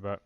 But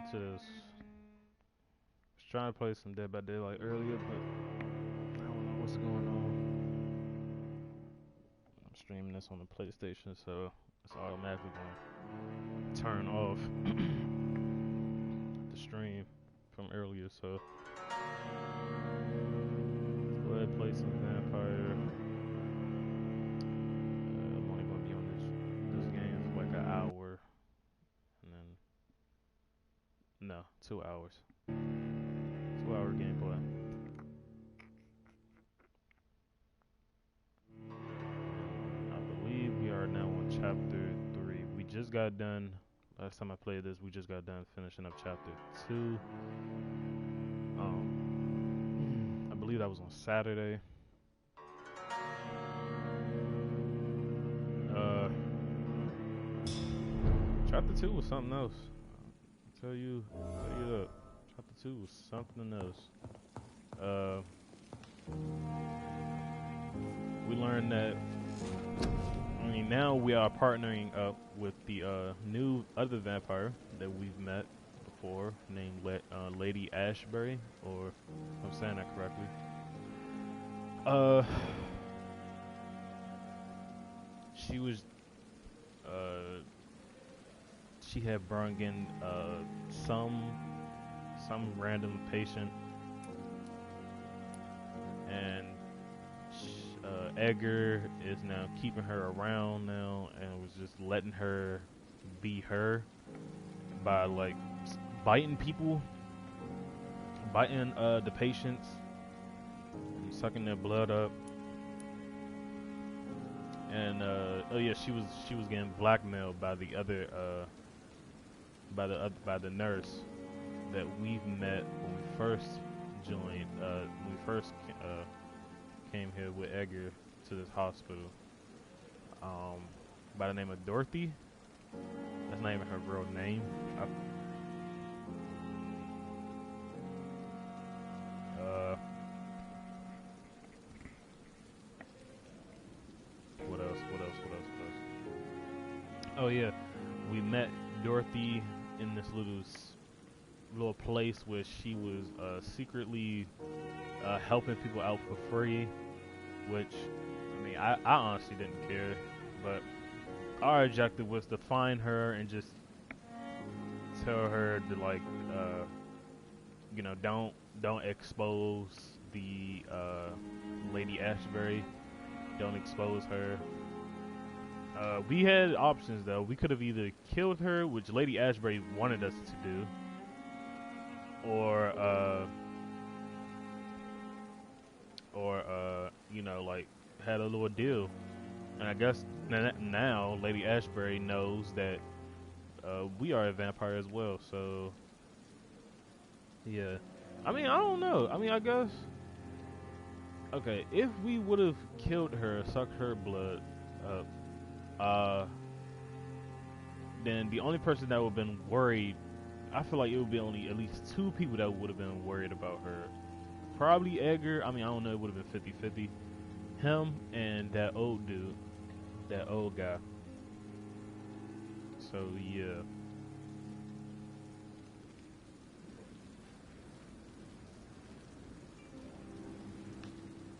into this. I was trying to play some Dead by Daylight earlier, but I don't know what's going on. I'm streaming this on the PlayStation, so it's automatically going to turn off the stream from earlier. So go ahead and play some Vampyr. I'm only going to be on this game for like an hour, and then no, 2 hours. 2 hour gameplay. I believe we are now on chapter 3. We just got done. Last time I played this, we just got done finishing up chapter 2. I believe that was on Saturday. Chapter 2 was something else. Tell you that. Chapter 2 was something else. We learned that, I mean, now we are partnering up with the new other vampire that we've met before, named Lady Ashbury, or if I'm saying that correctly. She was, she had brought in some random patient, and Edgar is now keeping her around now, and was just letting her be her by like biting people, biting the patients, and sucking their blood up. And oh yeah, she was getting blackmailed by the other by the nurse that we've met when we first joined, when we first came here with Edgar to this hospital, by the name of Dorothy. That's not even her real name. What else? Oh yeah, we met Dorothy in this little place where she was secretly helping people out for free, which, I mean, I honestly didn't care, but our objective was to find her and just tell her to, like, you know, don't expose the Lady Ashbury, don't expose her. We had options though. We could have either killed her, which Lady Ashbury wanted us to do, or you know, like, had a little deal. And I guess now Lady Ashbury knows that we are a vampire as well. So yeah, I mean, I don't know. I mean, I guess, okay, if we would have killed her, sucked her blood up, then the only person that would have been worried, I feel like it would be only at least 2 people that would have been worried about her. Probably Edgar. I mean, I don't know, it would have been 50-50. Him and that old dude, that old guy. So yeah.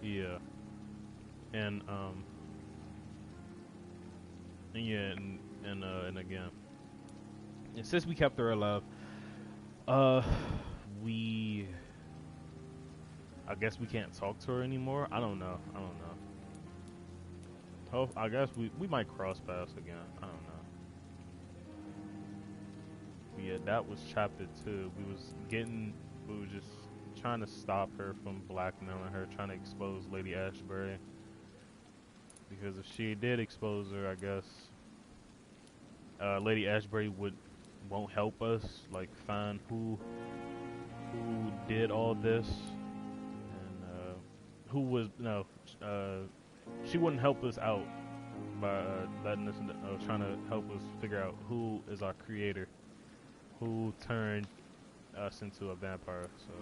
Yeah. And yeah, and again, and since we kept her alive, I guess we can't talk to her anymore. I don't know. I guess we might cross paths again. I don't know. But yeah, that was chapter 2. We were just trying to stop her from blackmailing her, trying to expose Lady Ashbury. Because if she did expose her, I guess Lady Ashbury won't help us, like, find who did all this, and who was she wouldn't help us out by letting us trying to help us figure out who is our creator, who turned us into a vampire. So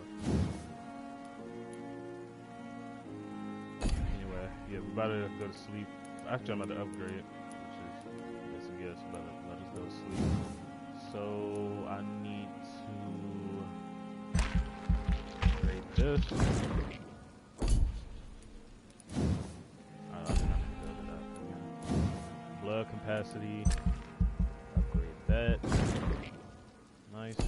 anyway, yeah, we're about to go to sleep. Actually, I'm about to upgrade, which is, I guess, about to let us go to sleep. So I need to this. I did not need to go to that. Blood capacity. Upgrade that. Nice.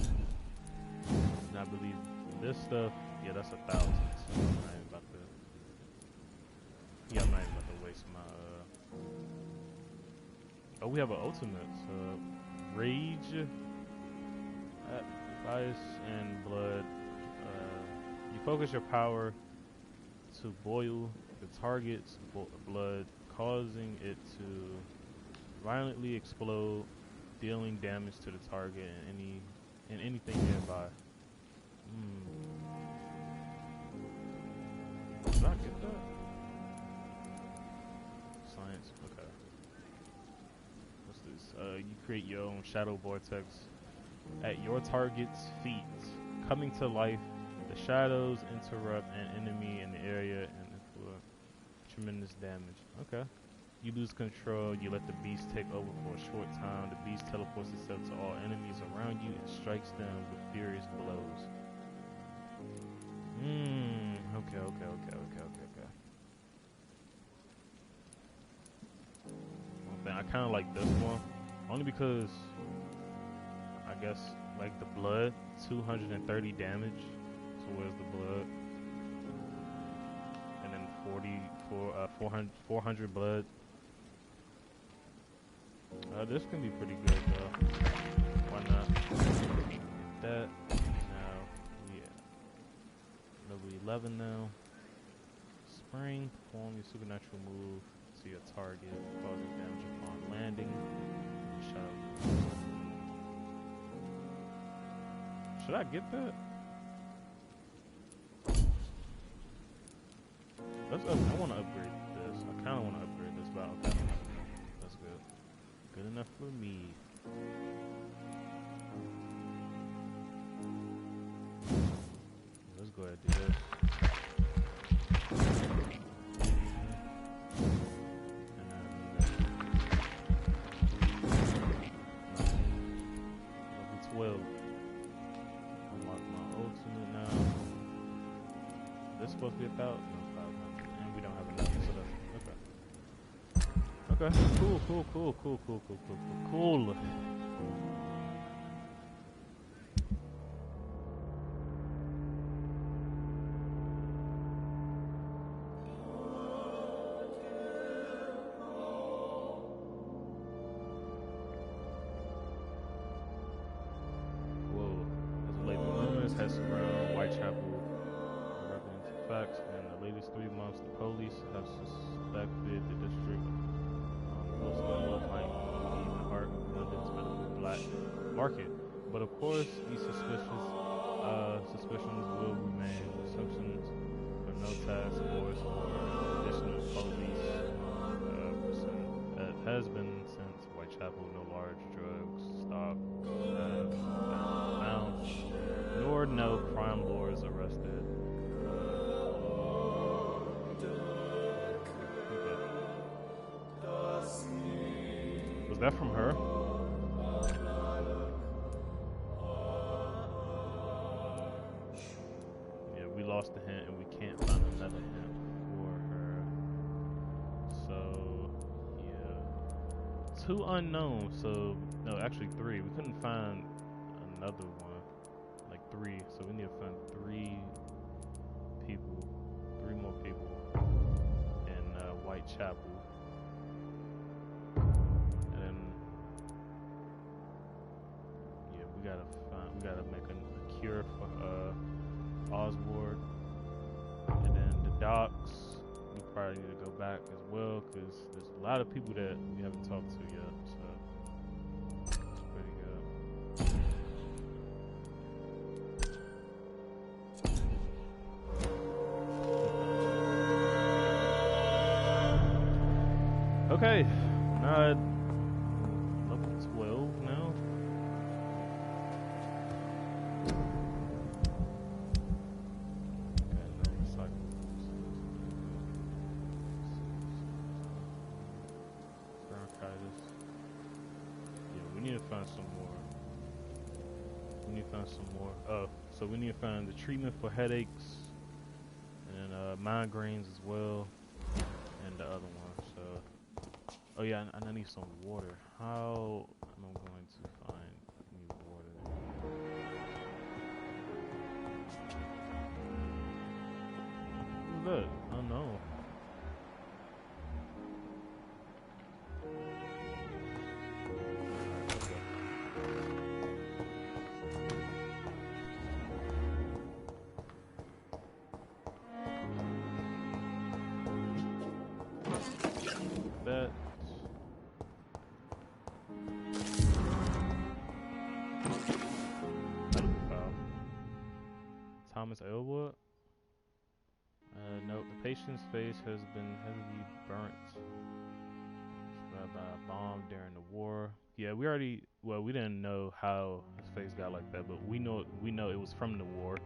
And I believe this stuff, yeah, that's 1,000. So I'm not even about to. Yeah, I'm not even about to waste my. Oh, we have an ultimate. So, rage, ice, and blood. You focus your power to boil the target's blood, causing it to violently explode, dealing damage to the target and anything nearby. Did I get that? Science. Okay. What's this? You create your own shadow vortex at your target's feet, coming to life. The shadows interrupt an enemy in the area and inflict tremendous damage. Okay. You lose control, you let the beast take over for a short time. The beast teleports itself to all enemies around you and strikes them with furious blows. Okay. I kind of like this one, only because I guess like the blood, 230 damage. So where's the blood? And then 400 blood. This can be pretty good though. Why not? That. Now, yeah. Level 11 now. Spring. Perform your supernatural move to your target, causing damage upon landing. Should I get that? I want to upgrade this. I kind of want to upgrade this, but okay. That's good. Good enough for me. Let's go ahead and do this. Level 12. Unlock my ultimate now. This supposed to be 1,000? No, 500. And we don't have enough, so that's okay. Okay. Cool. Has around Whitechapel reference facts. In the latest 3 months, the police have suspected the district Wolf might be in the heart of London's medical black market. But of course, these suspicions will remain assumptions for no task force or additional police that has been since Whitechapel. No large drugs stock have been found, nor no crime lords arrested. Was that from her? Yeah, we lost the hint and we can't find another hint for her. So, yeah. 2 unknown, so, no, actually 3. We couldn't find another one. Like 3, so we need to find 3 people. 3 more people in Whitechapel. We gotta make a cure for Oswald, and then the docks. We probably need to go back as well because there's a lot of people that we haven't talked to yet. So it's pretty good. Okay, now level 12 now. So we need to find the treatment for headaches, and migraines as well, and the other one. So, oh yeah, and I need some water. How am I going to find new water? Who's that? I don't know. That. Thomas Elwood? Note, the patient's face has been heavily burnt by a bomb during the war. Yeah, we didn't know how his face got like that, but we know it was from the war.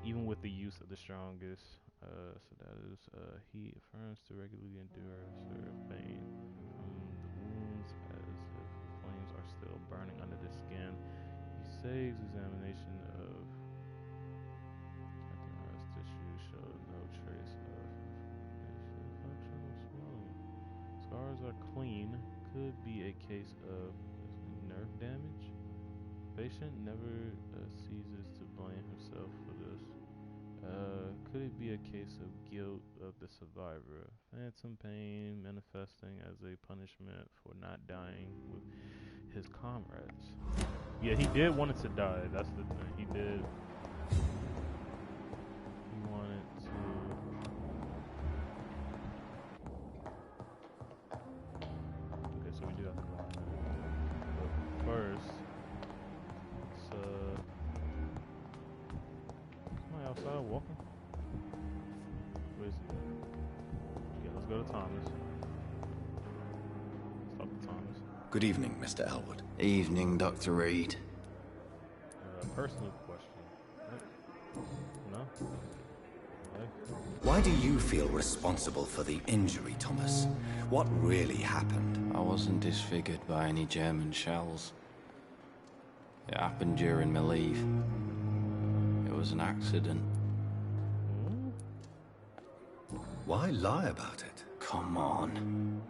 Even with the use of the strongest. So that is, he affirms to regularly endure severe pain from the wounds as if the flames are still burning under the skin. He saves examination of tissue showed no trace of functional swelling. Scars are clean. Could be a case of nerve damage. Patient never ceases to blame himself for this. Could it be a case of guilt of the survivor? Phantom pain manifesting as a punishment for not dying with his comrades. Yeah, he did want it to die. That's the thing. He did. He wanted to. Okay, so we do have to go. But first, somebody outside walking? Where is he? Yeah, let's go to Thomas. Let's talk to Thomas. Good evening, Mr. Elwood. Evening, Dr. Reed. Personal question. No? Okay. Why do you feel responsible for the injury, Thomas? What really happened? I wasn't disfigured by any German shells. It happened during my leave. It was an accident. Why lie about it? Come on.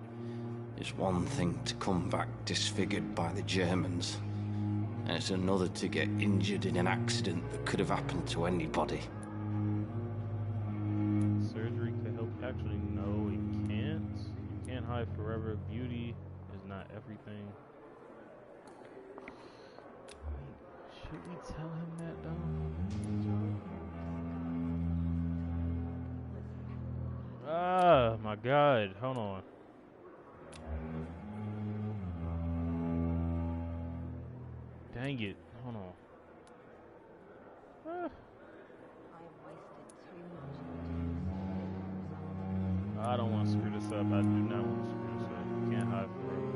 It's one thing to come back disfigured by the Germans, and it's another to get injured in an accident that could have happened to anybody. Surgery could help. Actually, no, it can't. You can't hide forever. Beauty is not everything. Should we tell him that, though? Ah, my God. Hold on. Dang it. Hold on. I don't want to screw this up. I do not want to screw this up. Can't hide forever.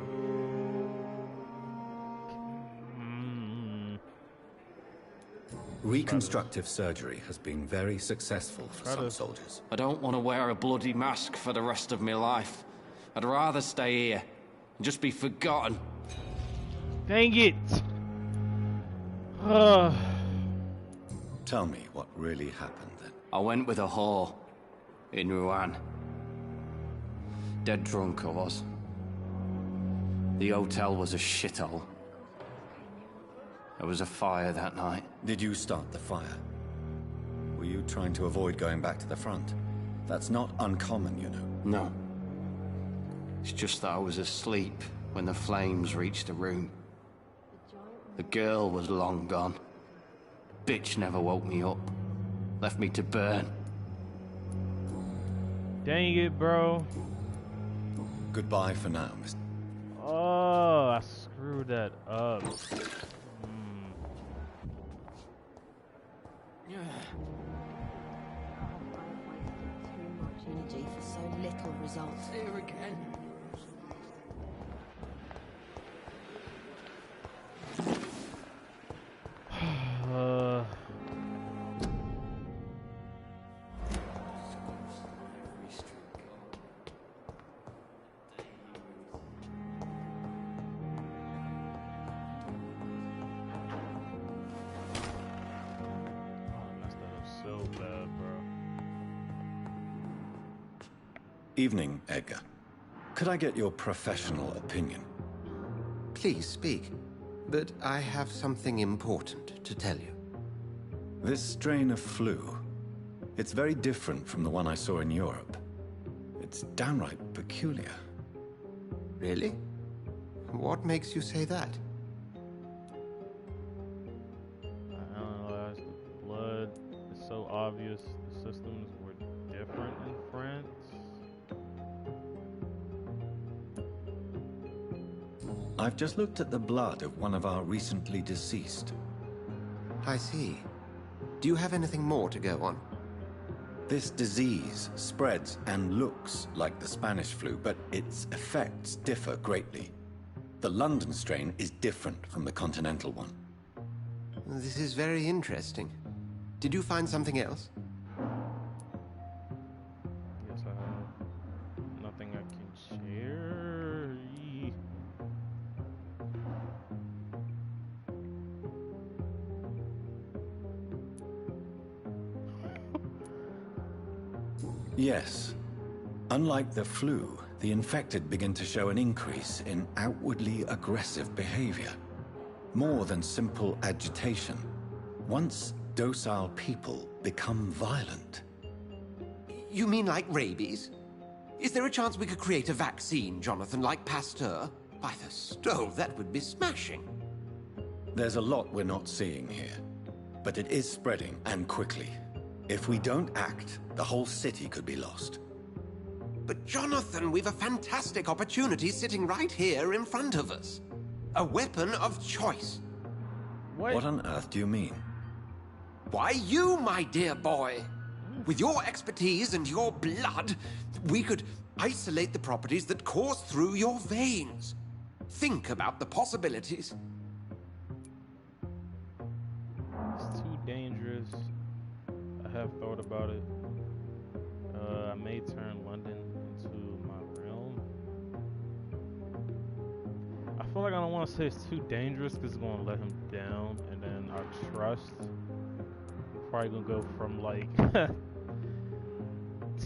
Reconstructive surgery has been very successful for some soldiers. I don't want to wear a bloody mask for the rest of my life. I'd rather stay here and just be forgotten. Dang it! Tell me what really happened then. I went with a whore in Rouen. Dead drunk I was. The hotel was a shithole. There was a fire that night. Did you start the fire? Were you trying to avoid going back to the front? That's not uncommon, you know. No. It's just that I was asleep when the flames reached the room. The girl was long gone. Bitch never woke me up. Left me to burn. Dang it, bro. Goodbye for now, Mr. Oh, I screwed that up. Too much energy for so little results. Here again. So bad, bro. Evening, Edgar. Could I get your professional opinion? Please speak, but I have something important to tell you. This strain of flu, it's very different from the one I saw in Europe. It's downright peculiar. Really? What makes you say that? I analyzed the blood. It's so obvious the systems were different in France. I've just looked at the blood of one of our recently deceased. I see. Do you have anything more to go on? This disease spreads and looks like the Spanish flu, but its effects differ greatly. The London strain is different from the continental one. This is very interesting. Did you find something else? Yes, I have nothing I can share. Yes. Unlike the flu, the infected begin to show an increase in outwardly aggressive behavior. More than simple agitation. Once docile people become violent. You mean like rabies? Is there a chance we could create a vaccine, Jonathan, like Pasteur? By the stove, that would be smashing. There's a lot we're not seeing here. But it is spreading, and quickly. If we don't act, the whole city could be lost. But Jonathan, we've a fantastic opportunity sitting right here in front of us. A weapon of choice. What on earth do you mean? Why, you, my dear boy. With your expertise and your blood, we could isolate the properties that course through your veins. Think about the possibilities. It's too dangerous. I have thought about it. I may turn London into my realm. I feel like I don't want to say it's too dangerous because it's going to let him down, and then our trust probably going to go from like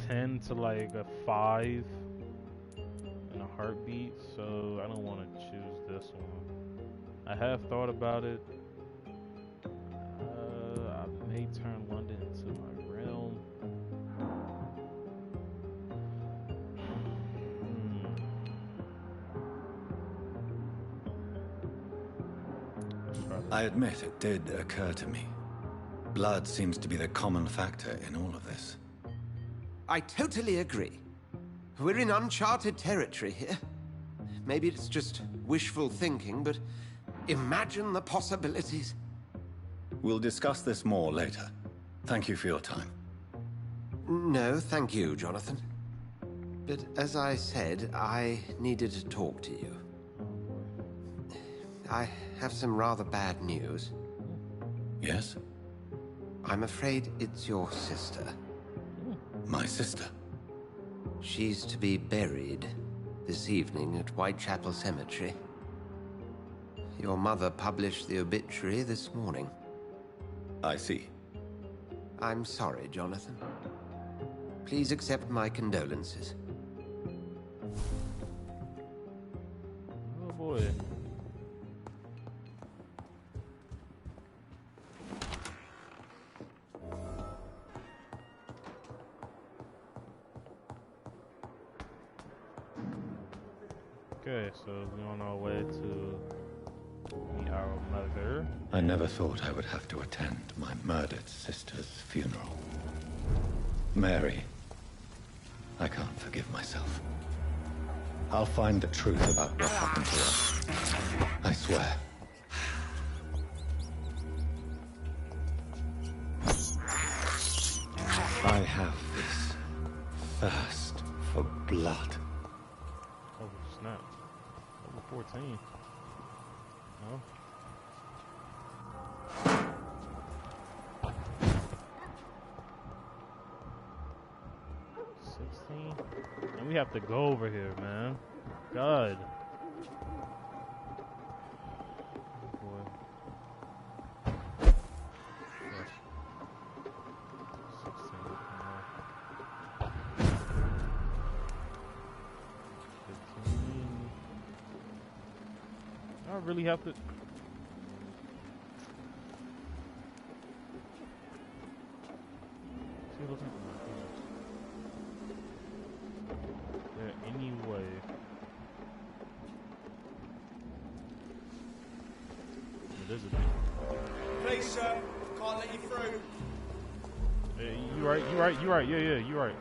10 to like a 5 in a heartbeat, so I don't want to choose this one. I have thought about it. I may turn London into my realm. I admit it did occur to me. Blood seems to be the common factor in all of this. I totally agree. We're in uncharted territory here. Maybe it's just wishful thinking, but imagine the possibilities. We'll discuss this more later. Thank you for your time. No, thank you, Jonathan. But as I said, I needed to talk to you. I have some rather bad news. Yes? I'm afraid it's your sister. My sister? She's to be buried this evening at Whitechapel Cemetery. Your mother published the obituary this morning. I see. I'm sorry, Jonathan. Please accept my condolences. Oh boy. Okay, so we're on our way to meet our mother. I never thought I would have to attend my murdered sister's funeral. Mary, I can't forgive myself. I'll find the truth about what happened to us. I swear. I have this thirst for blood. Oh snap. Level 14. No? And we have to go over here, man. God. Boy. Yes. 16. I really have to. See, look at there any way? It is a bit. Please, sir. Can't let you through. You right. Yeah, you right.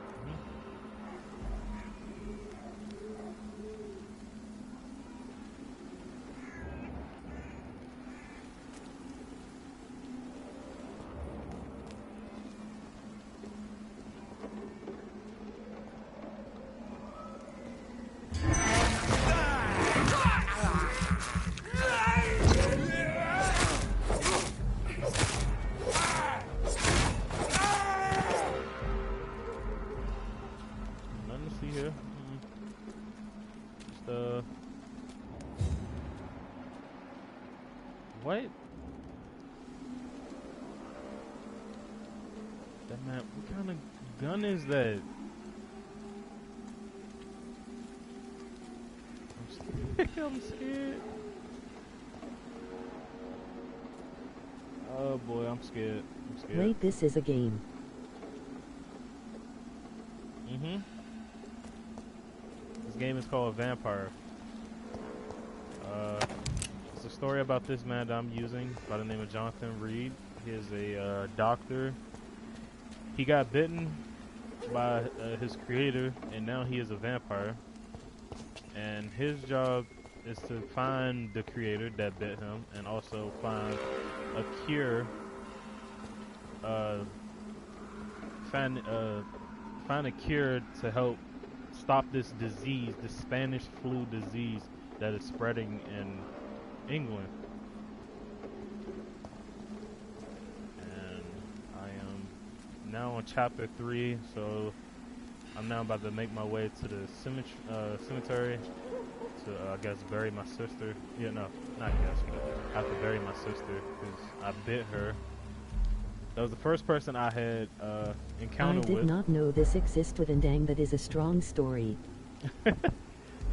What? That man, what kind of gun is that? I'm scared. I'm scared. Oh boy, I'm scared. I'm scared. Wait, this is a game. This game is called Vampyr. It's a story about this man that I'm using by the name of Jonathan Reed. He is a doctor. He got bitten by his creator, and now he is a vampire. And his job is to find the creator that bit him, and also find a cure. Find a cure to help stop this disease, this Spanish flu disease that is spreading in England. And I am now on chapter 3, so I'm now about to make my way to the cemetery to, I guess, bury my sister. Yeah, no, not guess, but I have to bury my sister because I bit her. That was the first person I had encountered with. I did not know this existed, and dang, that is a strong story.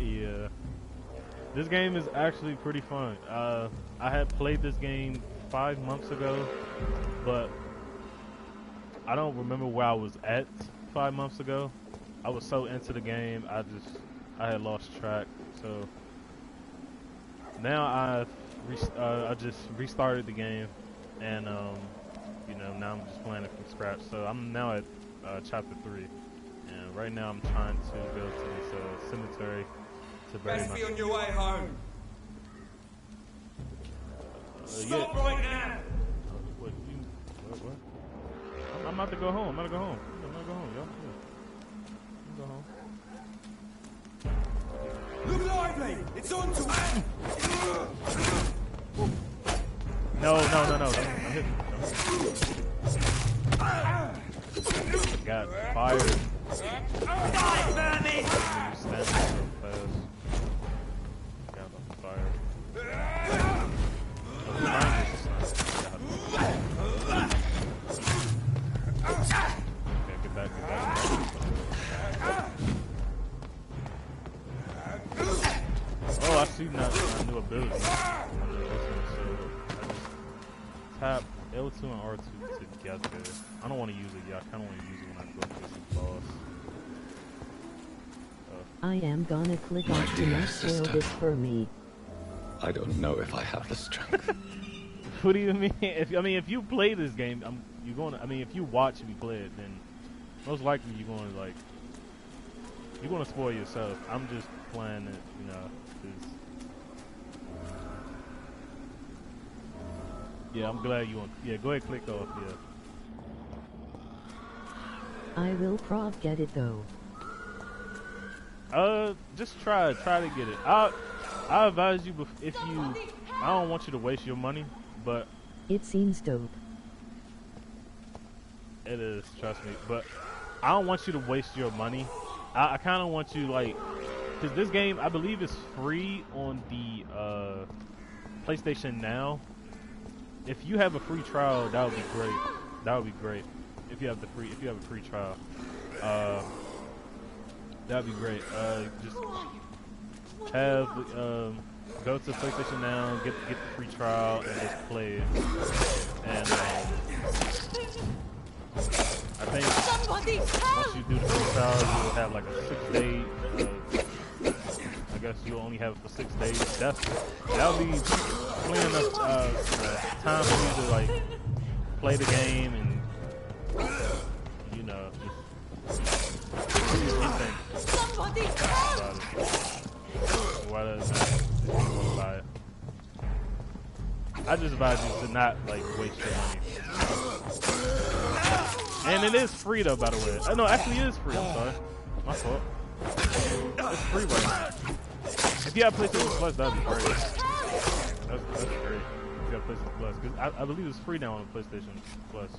Yeah. This game is actually pretty fun. I had played this game 5 months ago, but I don't remember where I was at 5 months ago. I was so into the game, I had lost track. So now I just restarted the game, and you know, now I'm just playing it from scratch. So I'm now at chapter 3, and right now I'm trying to go to this cemetery to bury Best my. be on your way home. Stop Yeah. right now! What? I'm about to go home. I'm about to go home, y'all. Yeah. Look lively! It's on to No. Don't hit me. Got fired. Die, Bernie! Standing so fast. Got on fire. Okay, get back. Oh, I see now my new ability. So I just tap L2 and R2 together. I don't want to use it yet. I kind of want to use it when I go to this boss. I am gonna click off to not spoil this for me. I don't know if I have the strength. What do you mean? If you play this game, you're going to. I mean, if you watch me play it, then most likely you're going to spoil yourself. I'm just playing it, you know. 'Cause yeah, I'm glad you want. Yeah, go ahead, click off. Yeah. I will prob get it though. Just try to get it. I advise you if you. I don't want you to waste your money, but It seems dope. it is, trust me. But I don't want you to waste your money. I kind of want you because this game I believe is free on the PlayStation Now. If you have a free trial, that would be great. That would be great. If you have a free trial, that'd be great. Just have go to PlayStation Now, get the free trial, and just play it. And I think once you do the free trial, you'll have like a 6-day. I guess you'll only have it for 6 days. That'll be plenty enough time for you to like play the game and you know just Somebody help! Why does that buy it? I just advise you to not like waste your money. And it is free though, by the way. No, actually it is free. I'm sorry, my fault. It's free right now. If you have PlayStation Plus, that'd be great. That's great. If you have PlayStation Plus, because I believe it's free now on PlayStation Plus.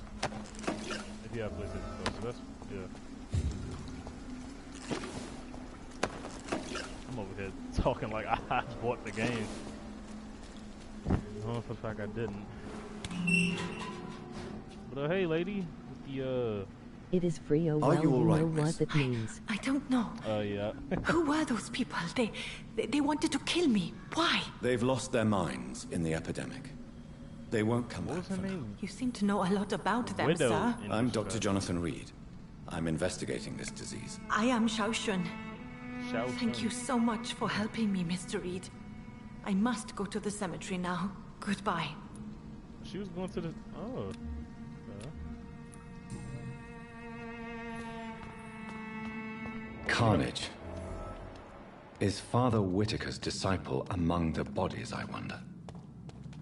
If you have PlayStation Plus, so that's yeah. I'm over here talking like I bought the game. I don't know for the fact I didn't. But hey, lady, with the It is free. Oh, Are well, you all right, know miss? what it means. I don't know. yeah. Who were those people? They wanted to kill me. Why? They've lost their minds in the epidemic. They won't come What back was her for now. name? You seem to know a lot about them, Widow. sir. in I'm this Dr. fact. Jonathan Reed. I'm investigating this disease. I am Xiaoshun. Shao Thank Sun. you so much for helping me, Mr. Reed. I must go to the cemetery now. Goodbye. She was going to the. Oh. Carnage. Is Father Whitaker's disciple among the bodies, I wonder?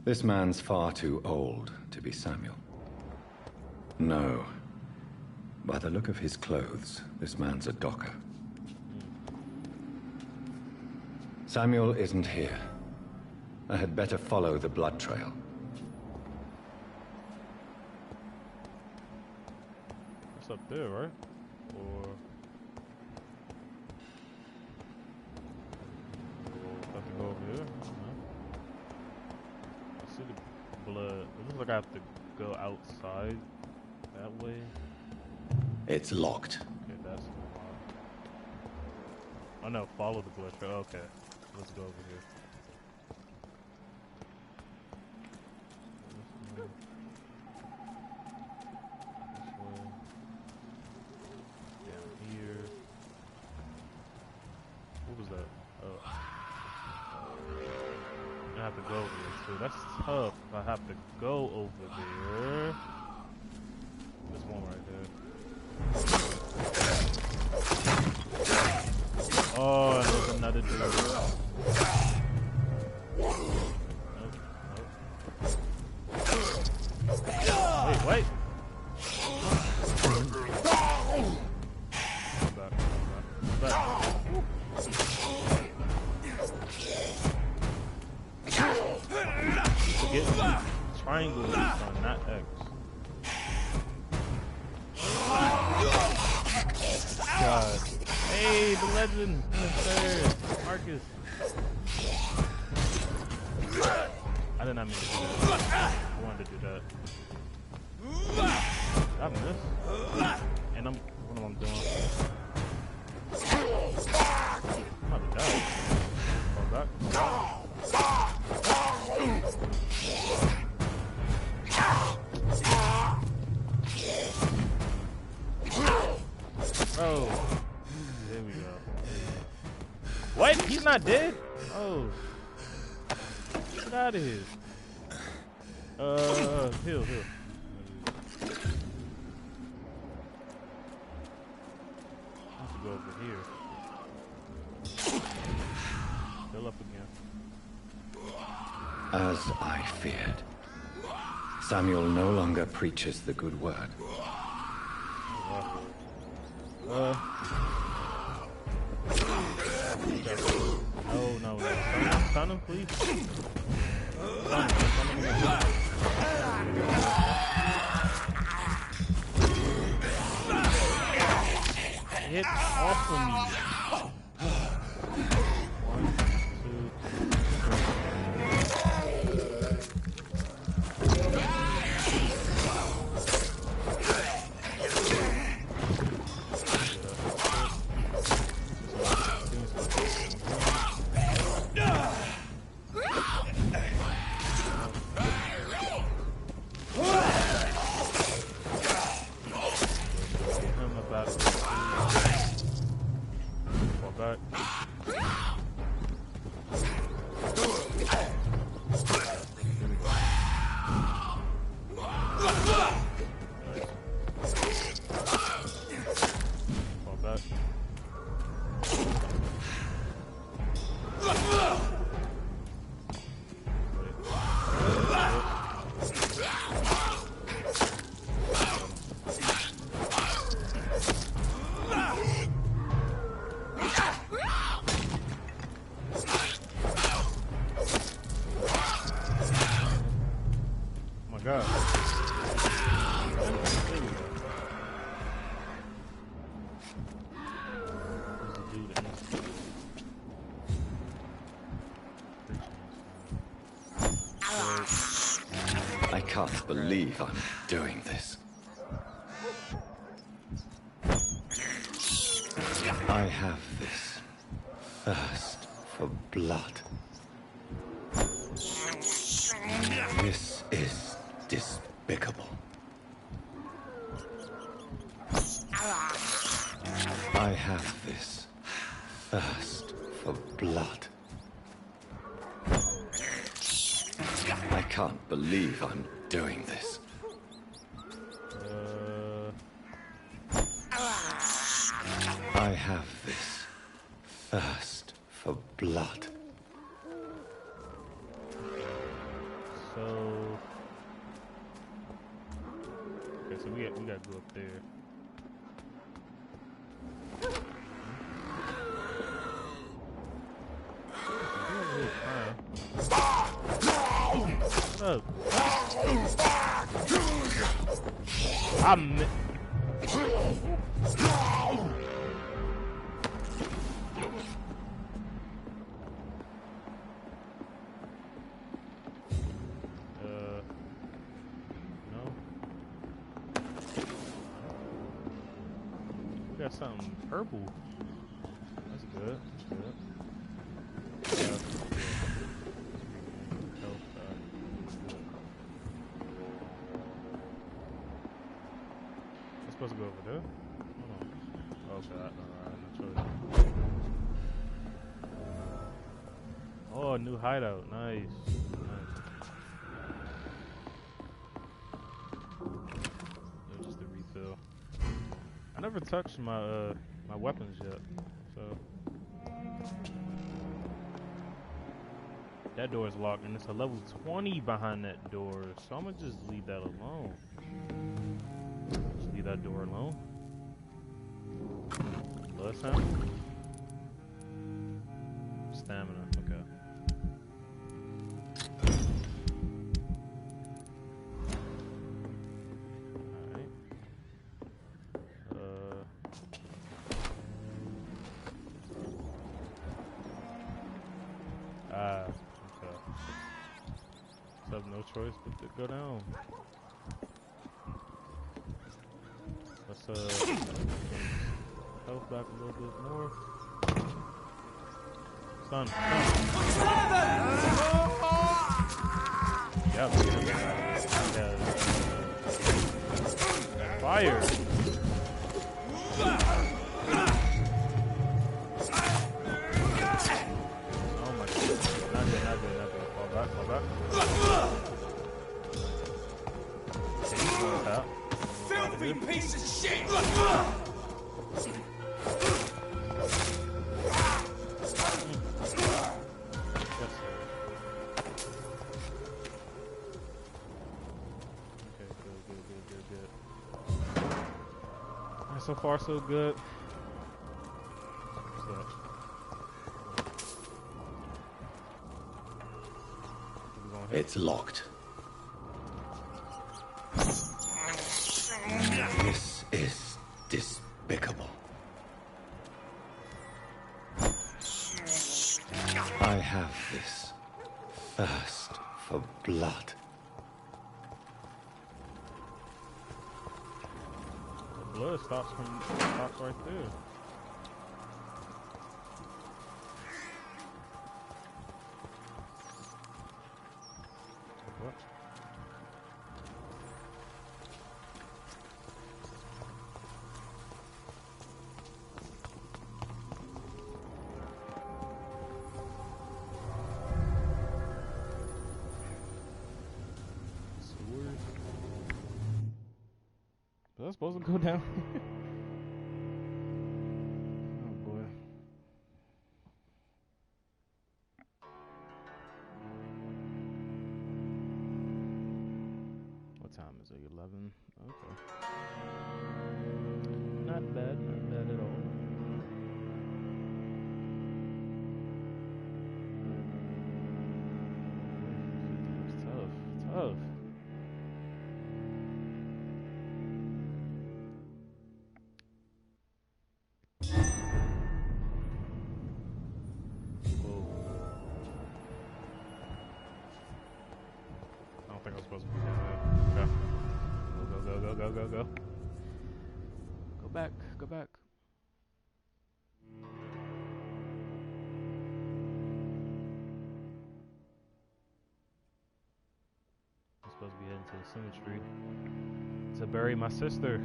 This man's far too old to be Samuel. No. By the look of his clothes, this man's a docker. Samuel isn't here. I had better follow the blood trail. It's up there, right? Or. Have to go over here? No. I see the blood. It looks like I have to go outside that way. It's locked. Okay, that's locked. Oh no, follow the blood trail. Okay, let's go over here. This way. Down here. What was that? Oh. I have to go over there too. That's tough. If I have to go over there. There's one right there. Oh, and there's another dude. Nope, nope. Wait. Back. Forget triangle is on, not X. God. Hey, the legend. Third. Marcus. I did not mean to do that. I wanted to do that. I missed. And what am I doing? I'm about to die. Fall back. Oh. There we go. What? He's not dead? Oh. Get out of here. Heal. I have to go over here. Fill up again. As I feared. Samuel no longer preaches the good word. No. Stun him, please. Stun him. Get off of me. 1, 2, 3. God. I can't believe I'm doing this. I have this thirst for blood. This is despicable. I have this thirst for blood. I can't believe I'm doing this. I have this thirst for blood. So, okay, so we gotta go up there. Shut up. Got something purple. That's good. That's good. I'm supposed to go over there? Hold on. Okay, alright, no choice. Oh, a new hideout. Nice. Just a refill. I never touched my my weapons yet, so that door is locked, and it's a level 20 behind that door. So I'm gonna just leave that alone. Just leave that door alone. Blood sound. Stamina. Okay. Okay. So I have no choice but to go down. Let's health back a little bit more. Son. Yeah. Fire. Filthy piece of shit! Good. Alright, so far so good. It's locked. This is despicable. I have this thirst for blood. The blood stops right there. What? Was I supposed to go down? Oh boy. was like 11. Okay. Not bad at all. It's tough. I don't think I'm supposed to be doing that. Okay. Go. Go back. I'm supposed to be heading to the cemetery to bury my sister.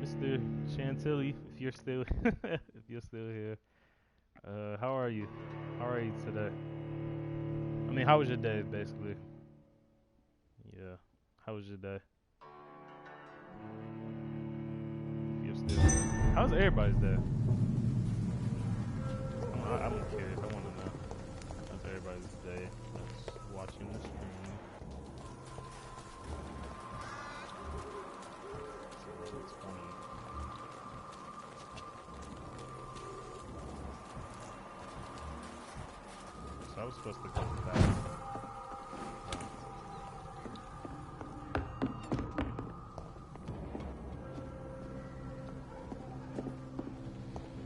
Mr. Chantilly, if you're still here, how are you? How are you today? I mean, how was your day, basically? Yeah, how was your day? If you're still here. How's everybody's day? I'm curious. I want to know. How's everybody's day that's watching the stream? So I was supposed to go back.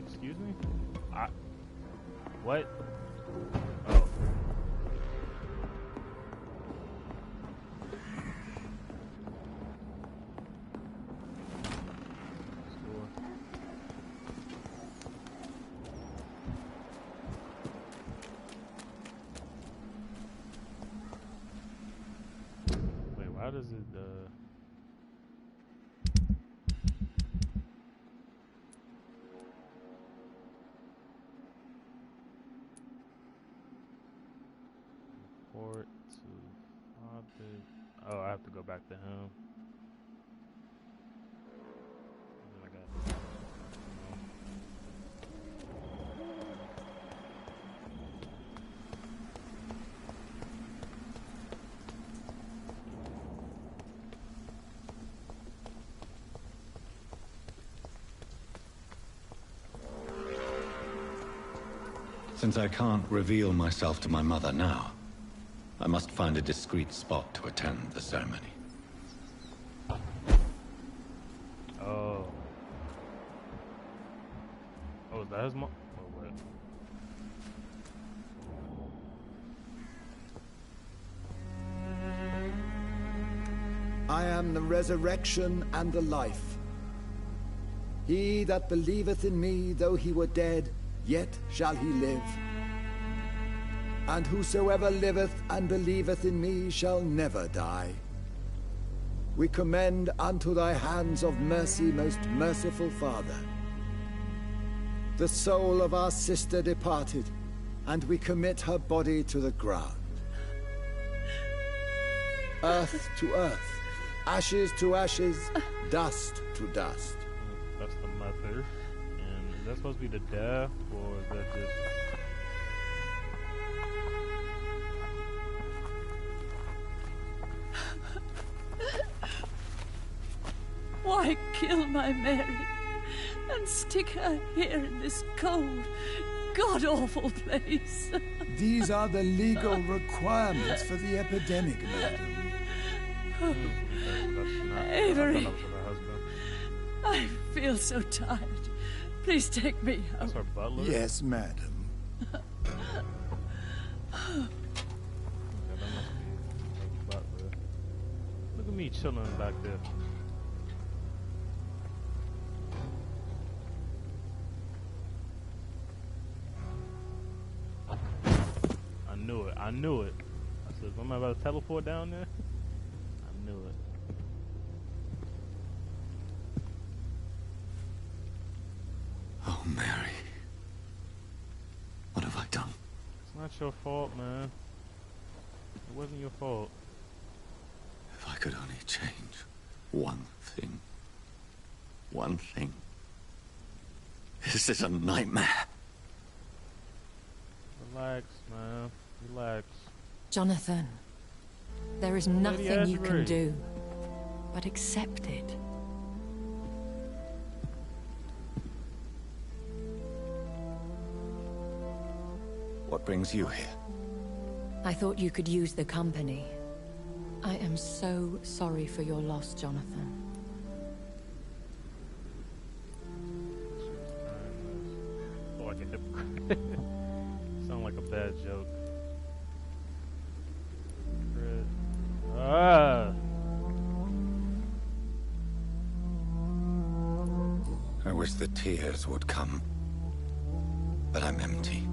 Excuse me? What? Oh. How does it, report to father. Oh, I have to go back to him. And then I got Since I can't reveal myself to my mother now, I must find a discreet spot to attend the ceremony. Oh, is that his mom? Oh, wait. I am the resurrection and the life. He that believeth in me, though he were dead, yet shall he live. And whosoever liveth and believeth in me shall never die. We commend unto thy hands of mercy, most merciful Father, the soul of our sister departed, and we commit her body to the ground. Earth to earth, ashes to ashes, dust to dust. That's the mother. And is that supposed to be the death, or is that just... Why kill my Mary and stick her here in this cold, god-awful place? These are the legal requirements for the epidemic, madam. Avery, I feel so tired. Please take me out. That's our butler? Yes, madam. Yeah, that must be the butler. Look at me chilling back there. I knew it. I said, am I about to teleport down there? I knew it. Oh, Mary. What have I done? It's not your fault, man. It wasn't your fault. could only change one thing. One thing. This is a nightmare. Relax, man. Relax. Jonathan, there is nothing you can do but accept it. What brings you here? I thought you could use the company. I am so sorry for your loss, Jonathan. Oh, like a hypocrite. Sound like a bad joke. Ah! I wish the tears would come. But I'm empty.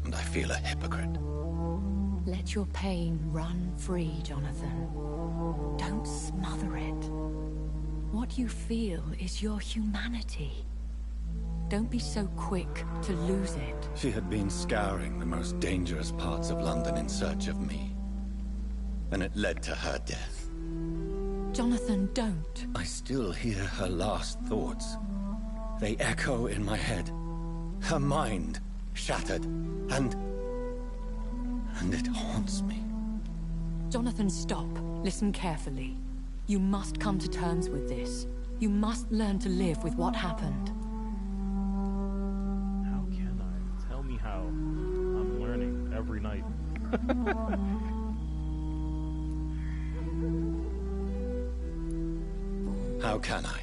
And I feel a hypocrite. Let your pain run free, Jonathan. Don't smother it. What you feel is your humanity. Don't be so quick to lose it. She had been scouring the most dangerous parts of London in search of me. And it led to her death. Jonathan, don't. I still hear her last thoughts. They echo in my head. Her mind shattered, and it haunts me. Jonathan, stop. Listen carefully. You must come to terms with this. You must learn to live with what happened. How can I? Tell me how. I'm learning every night. How can I?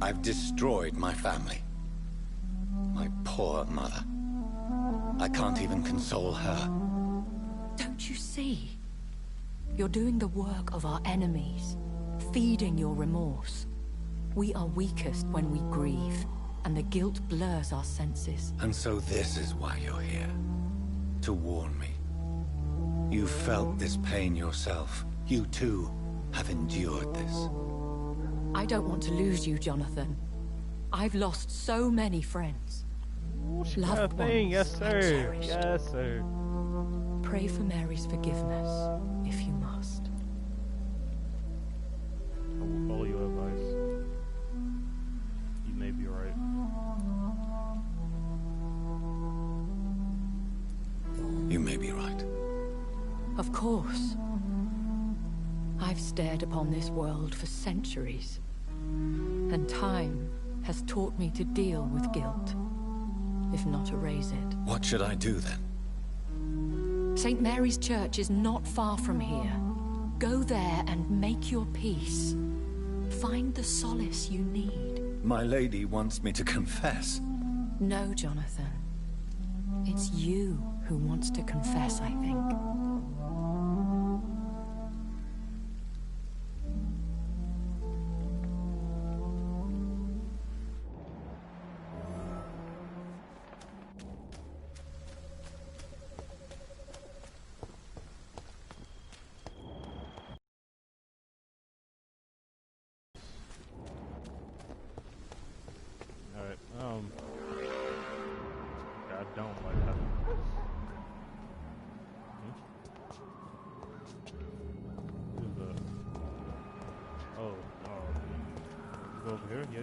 I've destroyed my family. My poor mother. I can't even console her. Don't you see? You're doing the work of our enemies, feeding your remorse. We are weakest when we grieve, and the guilt blurs our senses. And so this is why you're here. To warn me. You felt this pain yourself. You too have endured this. I don't want to lose you, Jonathan. I've lost so many friends. Loved ones. Yes, sir. Yes, sir. Pray for Mary's forgiveness, if you must. I will follow your advice. You may be right. You may be right. Of course. I've stared upon this world for centuries, and time has taught me to deal with guilt, if not erase it. What should I do then? St. Mary's Church is not far from here. Go there and make your peace. Find the solace you need. My lady wants me to confess. No, Jonathan. It's you who wants to confess, I think. I don't like that. Who's that? Oh. You go over here? Yeah.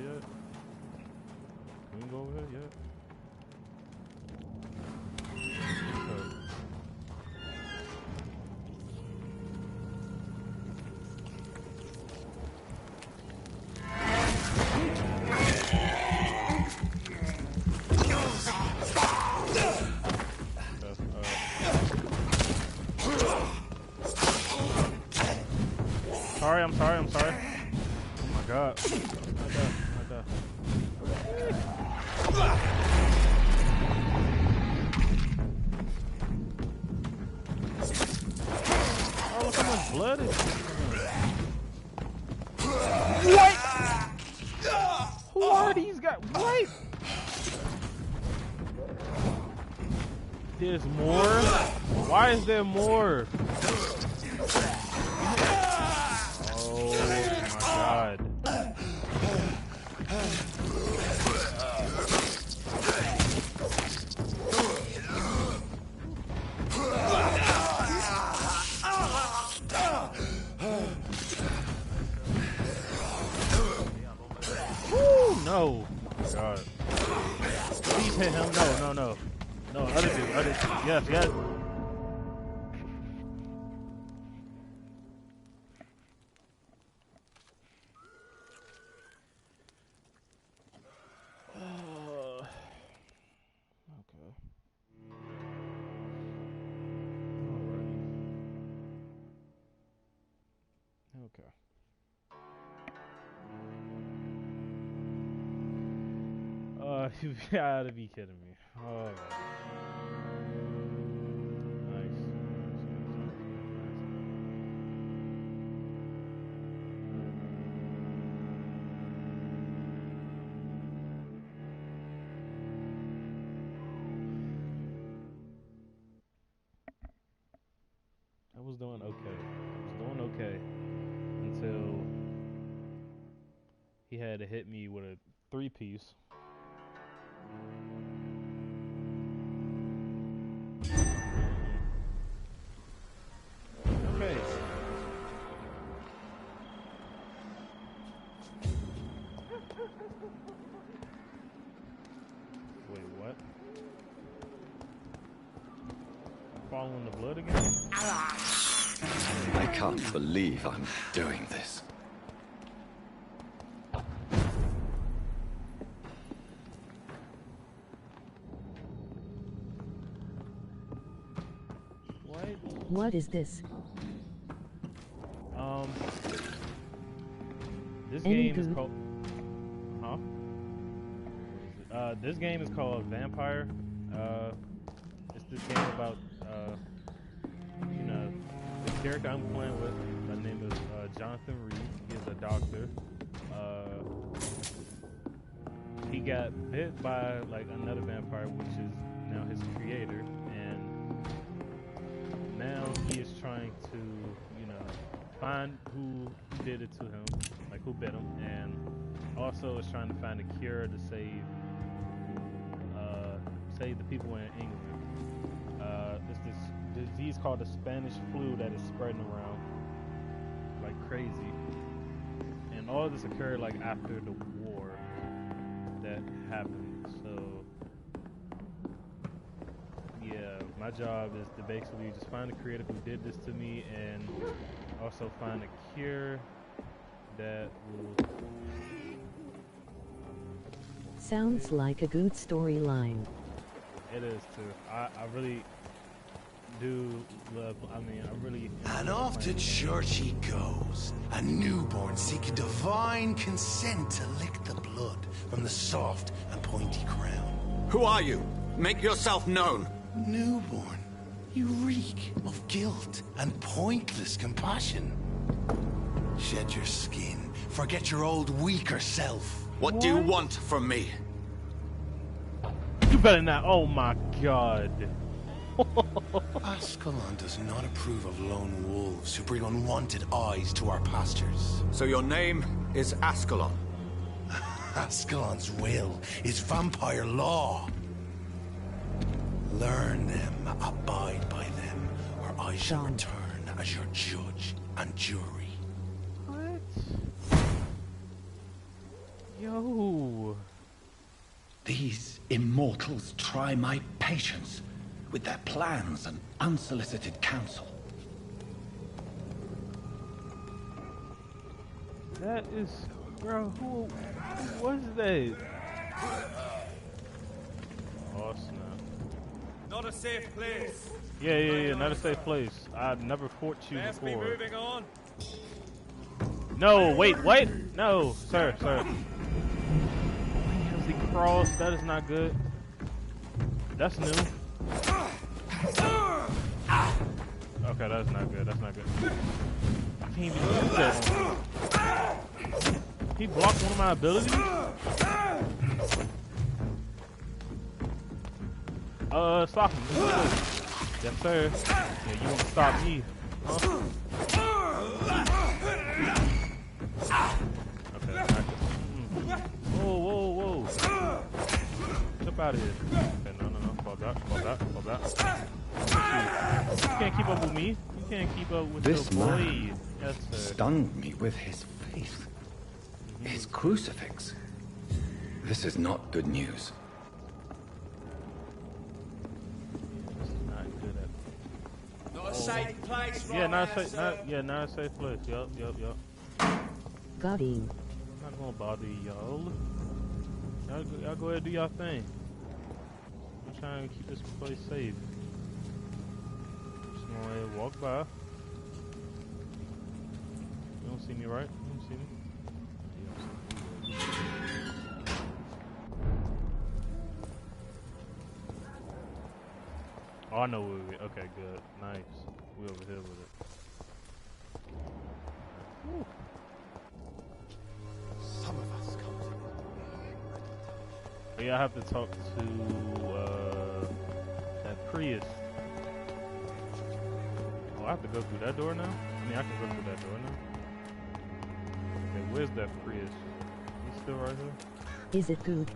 We can go over here? Yeah. I'm sorry. Oh my god. Oh, look how much blood is What? Who are these guys? What? There's more? Why is there more? Oh my god. Please hit him. No. No, other dude. Yes. Okay. You gotta be kidding me. Oh, nice. I was doing okay until he had to hit me with a 3-piece. Okay. Wait, what? Following the blood again? I can't believe I'm doing this. What is this? This game is called... Huh? This game is called Vampyr. It's this game about, you know, the character I'm playing with, my name is Jonathan Reed. He is a doctor. He got bit by, like, another vampire, which is now his creator, and now he is trying to, you know, find who did it to him, like who bit him, and also is trying to find a cure to save the people in England. It's this disease called the Spanish flu that is spreading around like crazy, and all of this occurred like after the war that happened. So yeah, my job is to basically just find the creator who did this to me, and also find a cure that will... Sounds like a good storyline. It is too. I really do love, I really... And off to church he goes, a newborn seeking divine consent to lick the blood from the soft and pointy crown. Who are you? Make yourself known. Newborn, you reek of guilt and pointless compassion. Shed your skin, forget your old weaker self. What do you want from me? You better not, oh my god. Ascalon does not approve of lone wolves who bring unwanted eyes to our pastures. So your name is Ascalon? Ascalon's will is vampire law. Learn them, abide by them, or I shall return as your judge and jury. What? Yo. These immortals try my patience with their plans and unsolicited counsel. That is, bro, who was that? Oh snap. Not a safe place. Yeah, not a safe place. I've never fought you Let's before. be moving on. No, wait, what? No, sir. The cross, that is not good. That's new. Okay, that's not good. I can't even use that. He blocked one of my abilities? Stop him. Yes, sir. Yeah, you want to stop me, huh? Okay, that's not good. Whoa. Jump out of here. Okay, no. Fall back. You can't keep up with me. You can't keep up with This your boy. man Yes, sir. stunned me with his faith. His crucifix. This is not good news. safe place, right? Yeah, not a safe. Not a safe place. Yup. Got him. Not gonna bother y'all. Y'all go ahead and do y'all thing. I'm trying to keep this place safe. Just gonna let it walk by. You don't see me, right? You don't see me? You don't see me. Oh, I know where we. Okay, good. Nice. We over here with it. Woo. Some of us come from. Yeah, I have to talk to that Prius. Oh, I have to go through that door now? I mean, I can go through that door now. Okay, where's that Prius? He's still right here? Is it good?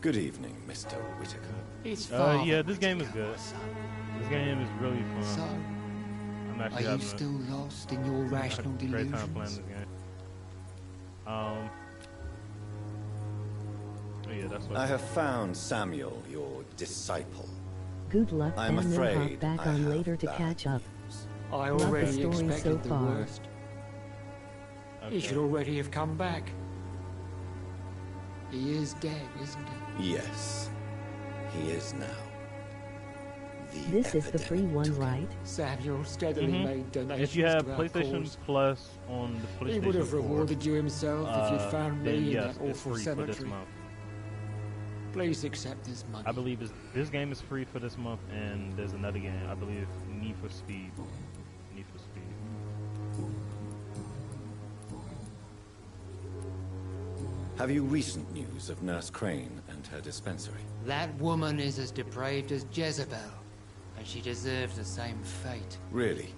Good evening, Mr. Whitaker. It's yeah, this game is good. This game is really fun. So, I'm actually are you having still lost in your rational a great time playing delusions? this game. Yeah, that's what I have found Samuel, your disciple. Good luck, I'm and we'll hop afraid back I on have later to bad catch up. I Love the already story so expected the far. worst. He should already have come back. He is dead, isn't he? Yes, he is now. The This is the free one, right? Samuel steadily made donations If you have to our PlayStation cause. Plus on the PlayStation 4, He would have rewarded you himself if you'd found then me in yes, that it's awful free for this cemetery. month. Please accept this money. I believe this game is free for this month, and there's another game, I believe, Need for Speed. Need for Speed. Have you recent news of Nurse Crane and her dispensary? That woman is as depraved as Jezebel, and she deserves the same fate. Really?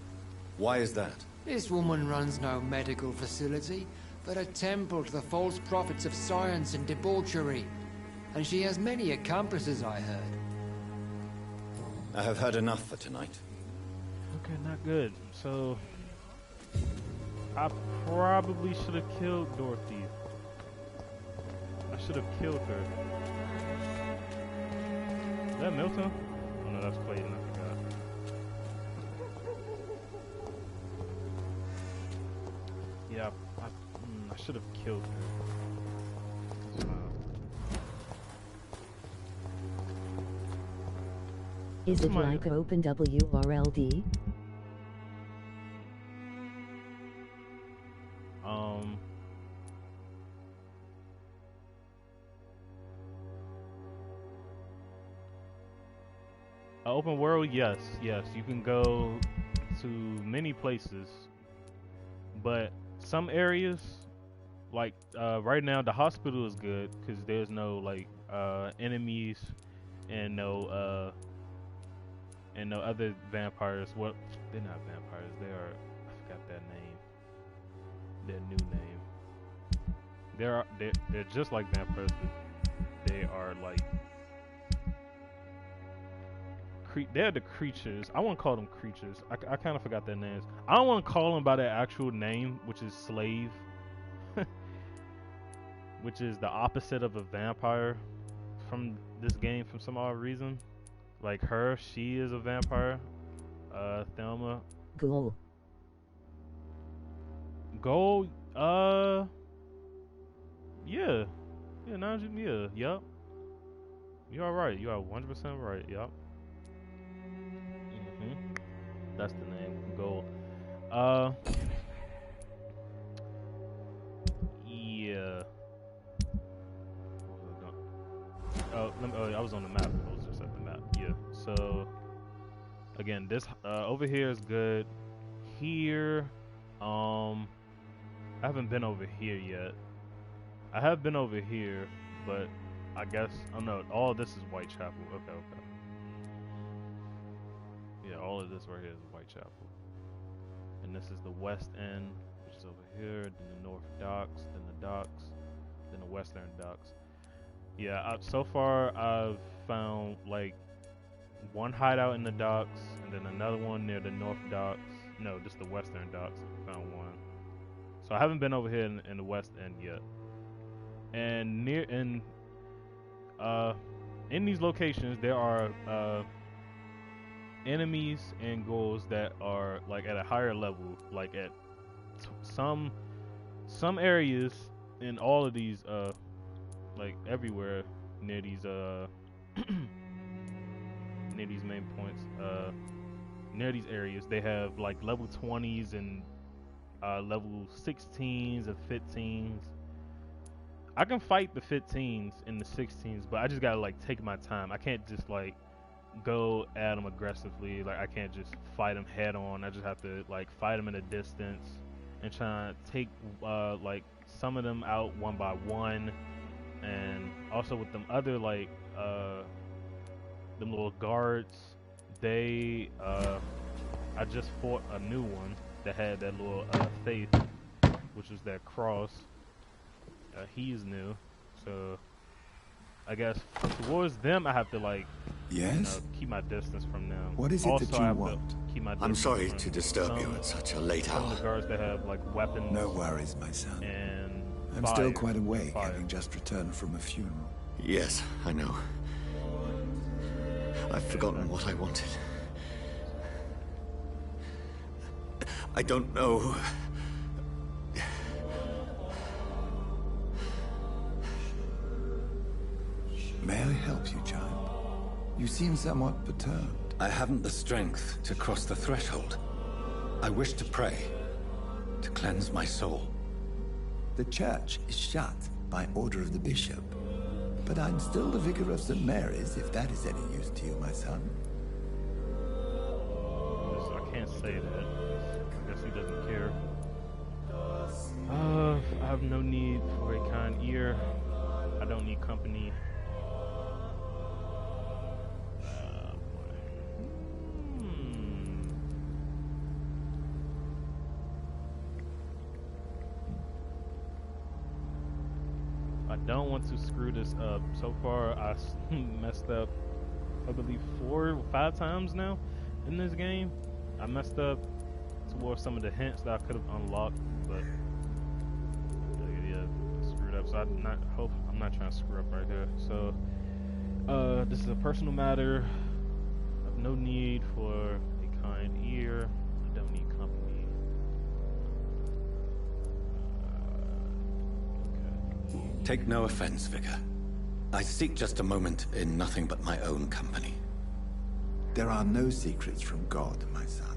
Why is that? This woman runs no medical facility, but a temple to the false prophets of science and debauchery. And she has many accomplices, I heard. I have heard enough for tonight. Okay, not good. So, I probably should have killed Dorothy. I should have killed her. Is that Milton? Oh no, that's Clayton, I forgot. Yeah, I should have killed her. Is it like Open WRLD? Open world, yes, you can go to many places, but some areas, like right now, the hospital is good because there's no like enemies and no other vampires. Well, they're not vampires. They are. I forgot that name. Their new name. They're just like vampires, but they are like. They're the creatures. I won't call them creatures. I kind of forgot their names. I don't want to call them by their actual name, which is slave, which is the opposite of a vampire from this game for some odd reason. Like her, she is a vampire. Thelma. Goal. Goal. Yeah. Yeah. Yup. You are right. You are 100% right. Yup. That's the name. Goal. Yeah. Oh, I was on the map. I was just at the map. Yeah. So, again, this over here is good. Here, I haven't been over here yet. I have been over here, but I guess, oh no, all of this is Whitechapel. Okay. Yeah, all of this right here is Whitechapel. And this is the west end, which is over here, then the north docks, then the docks, then the western docks. Yeah, so far I've found like one hideout in the docks, and then another one near the north docks. No, just the western docks. I found one. So I haven't been over here in the west end yet. And in these locations there are enemies and ghouls that are like at a higher level, like at some areas in all of these like everywhere near these near these main points, near these areas they have like level 20s and level 16s and 15s. I can fight the 15s and the 16s, but I just gotta like take my time. I can't just like go at them aggressively. Like I can't just fight them head on. I just have to like fight them in a distance and try to take like some of them out one by one. And also with them other like them little guards, they I just fought a new one that had that little faith, which was that cross. He's new, so I guess towards them I have to like keep my distance from them. What is it also, that you want? Keep my I'm distance sorry from to disturb you at such a late some hour. of the guards that have like weapons. No worries, my son. And I'm still quite awake, having just returned from a funeral. Yes, I know. I've forgotten what I wanted. I don't know. May I help you, child? You seem somewhat perturbed. I haven't the strength to cross the threshold. I wish to pray, to cleanse my soul. The church is shut by order of the bishop. But I'm still the vicar of St. Mary's, if that is any use to you, my son. I can't say that. I guess he doesn't care. I have no need for a kind ear. I don't need company. I don't want to screw this up. So far, I messed up, I believe 4 or 5 times now in this game. I messed up towards some of the hints that I could have unlocked, but yeah, screwed up. So I'm not trying to screw up right here. So this is a personal matter. I have no need for a kind ear. I don't need company. Take no offense, Vicar. I seek just a moment in nothing but my own company. There are no secrets from God, my son.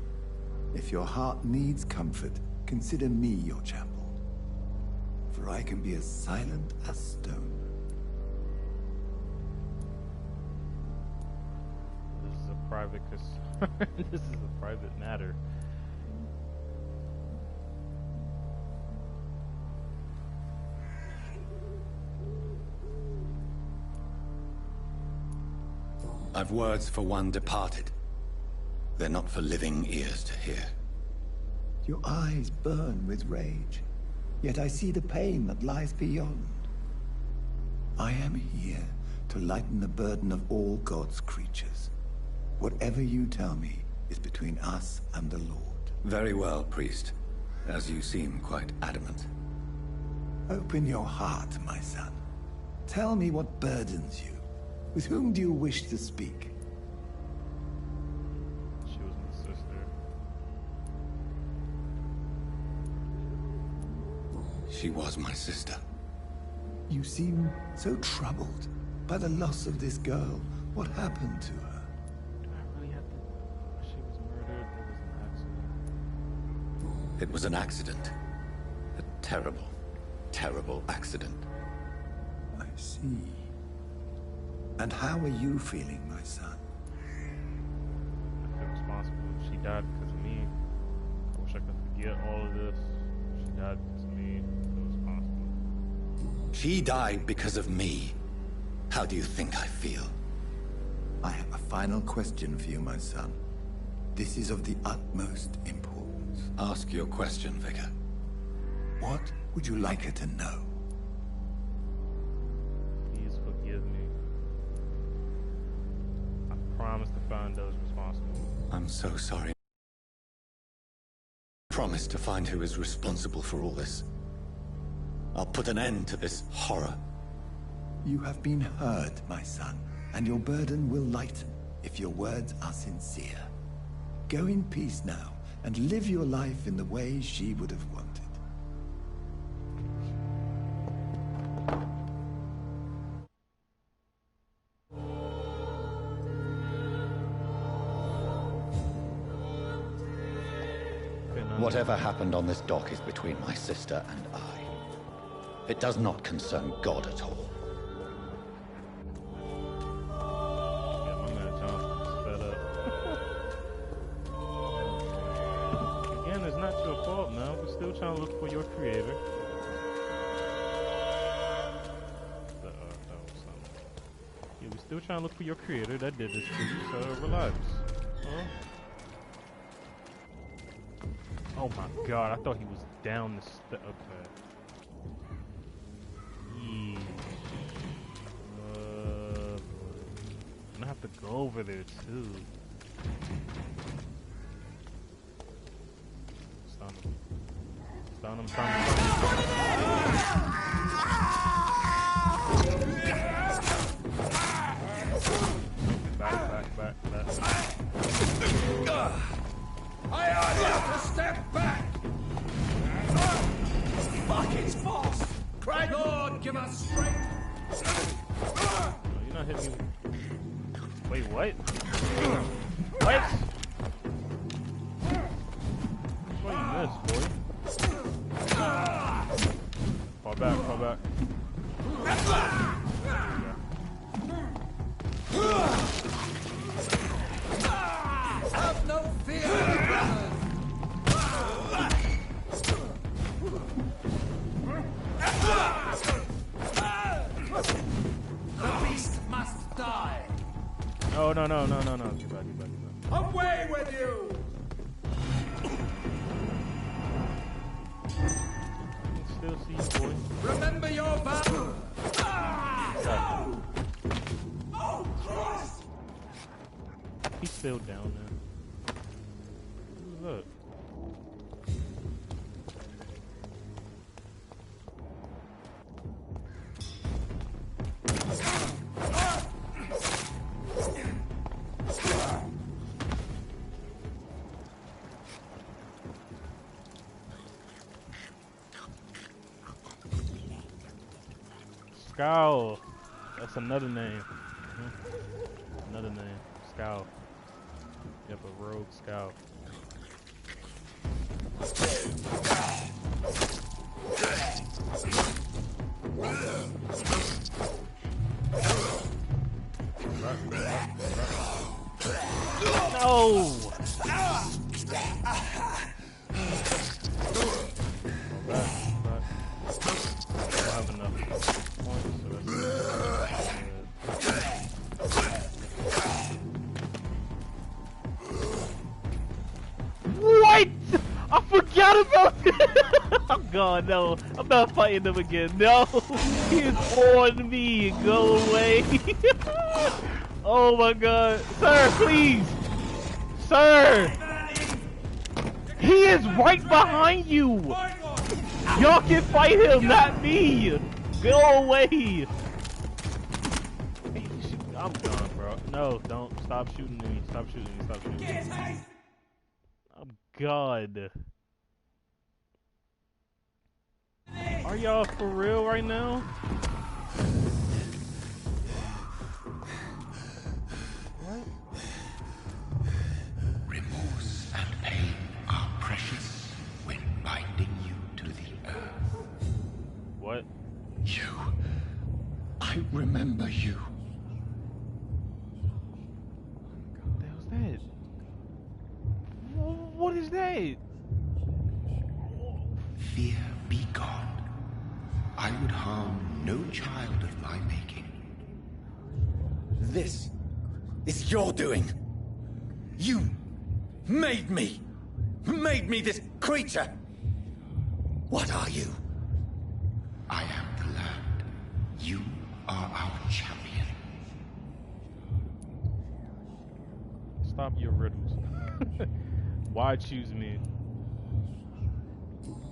If your heart needs comfort, consider me your chapel. For I can be as silent as stone. This is a private this is a private matter. I've words for one departed. They're not for living ears to hear. Your eyes burn with rage, yet I see the pain that lies beyond. I am here to lighten the burden of all God's creatures. Whatever you tell me is between us and the Lord. Very well, priest. As you seem quite adamant. Open your heart, my son. Tell me what burdens you. With whom do you wish to speak? She was my sister. She was my sister. You seem so troubled by the loss of this girl. What happened to her? Do I really have to... She was murdered. It was an accident. A terrible, terrible accident. I see. And how are you feeling, my son? I feel responsible. She died because of me. I wish I could forget all of this. She died because of me. I feel responsible. She died because of me. How do you think I feel? I have a final question for you, my son. This is of the utmost importance. Ask your question, Vicar. What would you like her to know? Please forgive me. I promise to find those responsible. I'm so sorry. I promise to find who is responsible for all this. I'll put an end to this horror. You have been heard, my son, and your burden will lighten if your words are sincere. Go in peace now, and live your life in the way she would have wanted. Whatever happened on this dock is between my sister and I. It does not concern God at all. Again, it's not your fault, man. We're still trying to look for your creator. Yeah, we're still trying to look for your creator that did this to you, so relax. Huh? Oh my god, I thought he was down the step. Okay. Yeah. I'm gonna have to go over there too. Stun him. Stun him, stun him, stun him. Back. I ask you to step back! Fuck, it's false! Cry, Lord, give us strength! No, you're not hitting me. Wait, what? What? What you missed, boy? Fall back. Have no fear, brothers! The beast must die! No. Get back. Away with you! I can still see you, boy. Remember your vow! Oh, Christ! He's still down there. Who's that? Scowl. That's another name. Another name. Scowl. Yep, a rogue scowl. No! What? I forgot about it! Oh god, no. I'm not fighting him again. No! He is on me! Go away! Oh my god. Sir, please! Sir! He is right behind you! Y'all can fight him, not me! Go away! I'm gone, bro. No, don't. Stop shooting me. Stop shooting me. Stop shooting me. Oh god. Are y'all for real right now? What? Remorse and pain are precious when binding you to the earth. What? You. I remember you. What the hell's that? What is that? Fear be gone. I would harm no child of my making. This is your doing. You made me this creature. What are you? I am the land. You are our champion. Stop your riddles. Why choose me?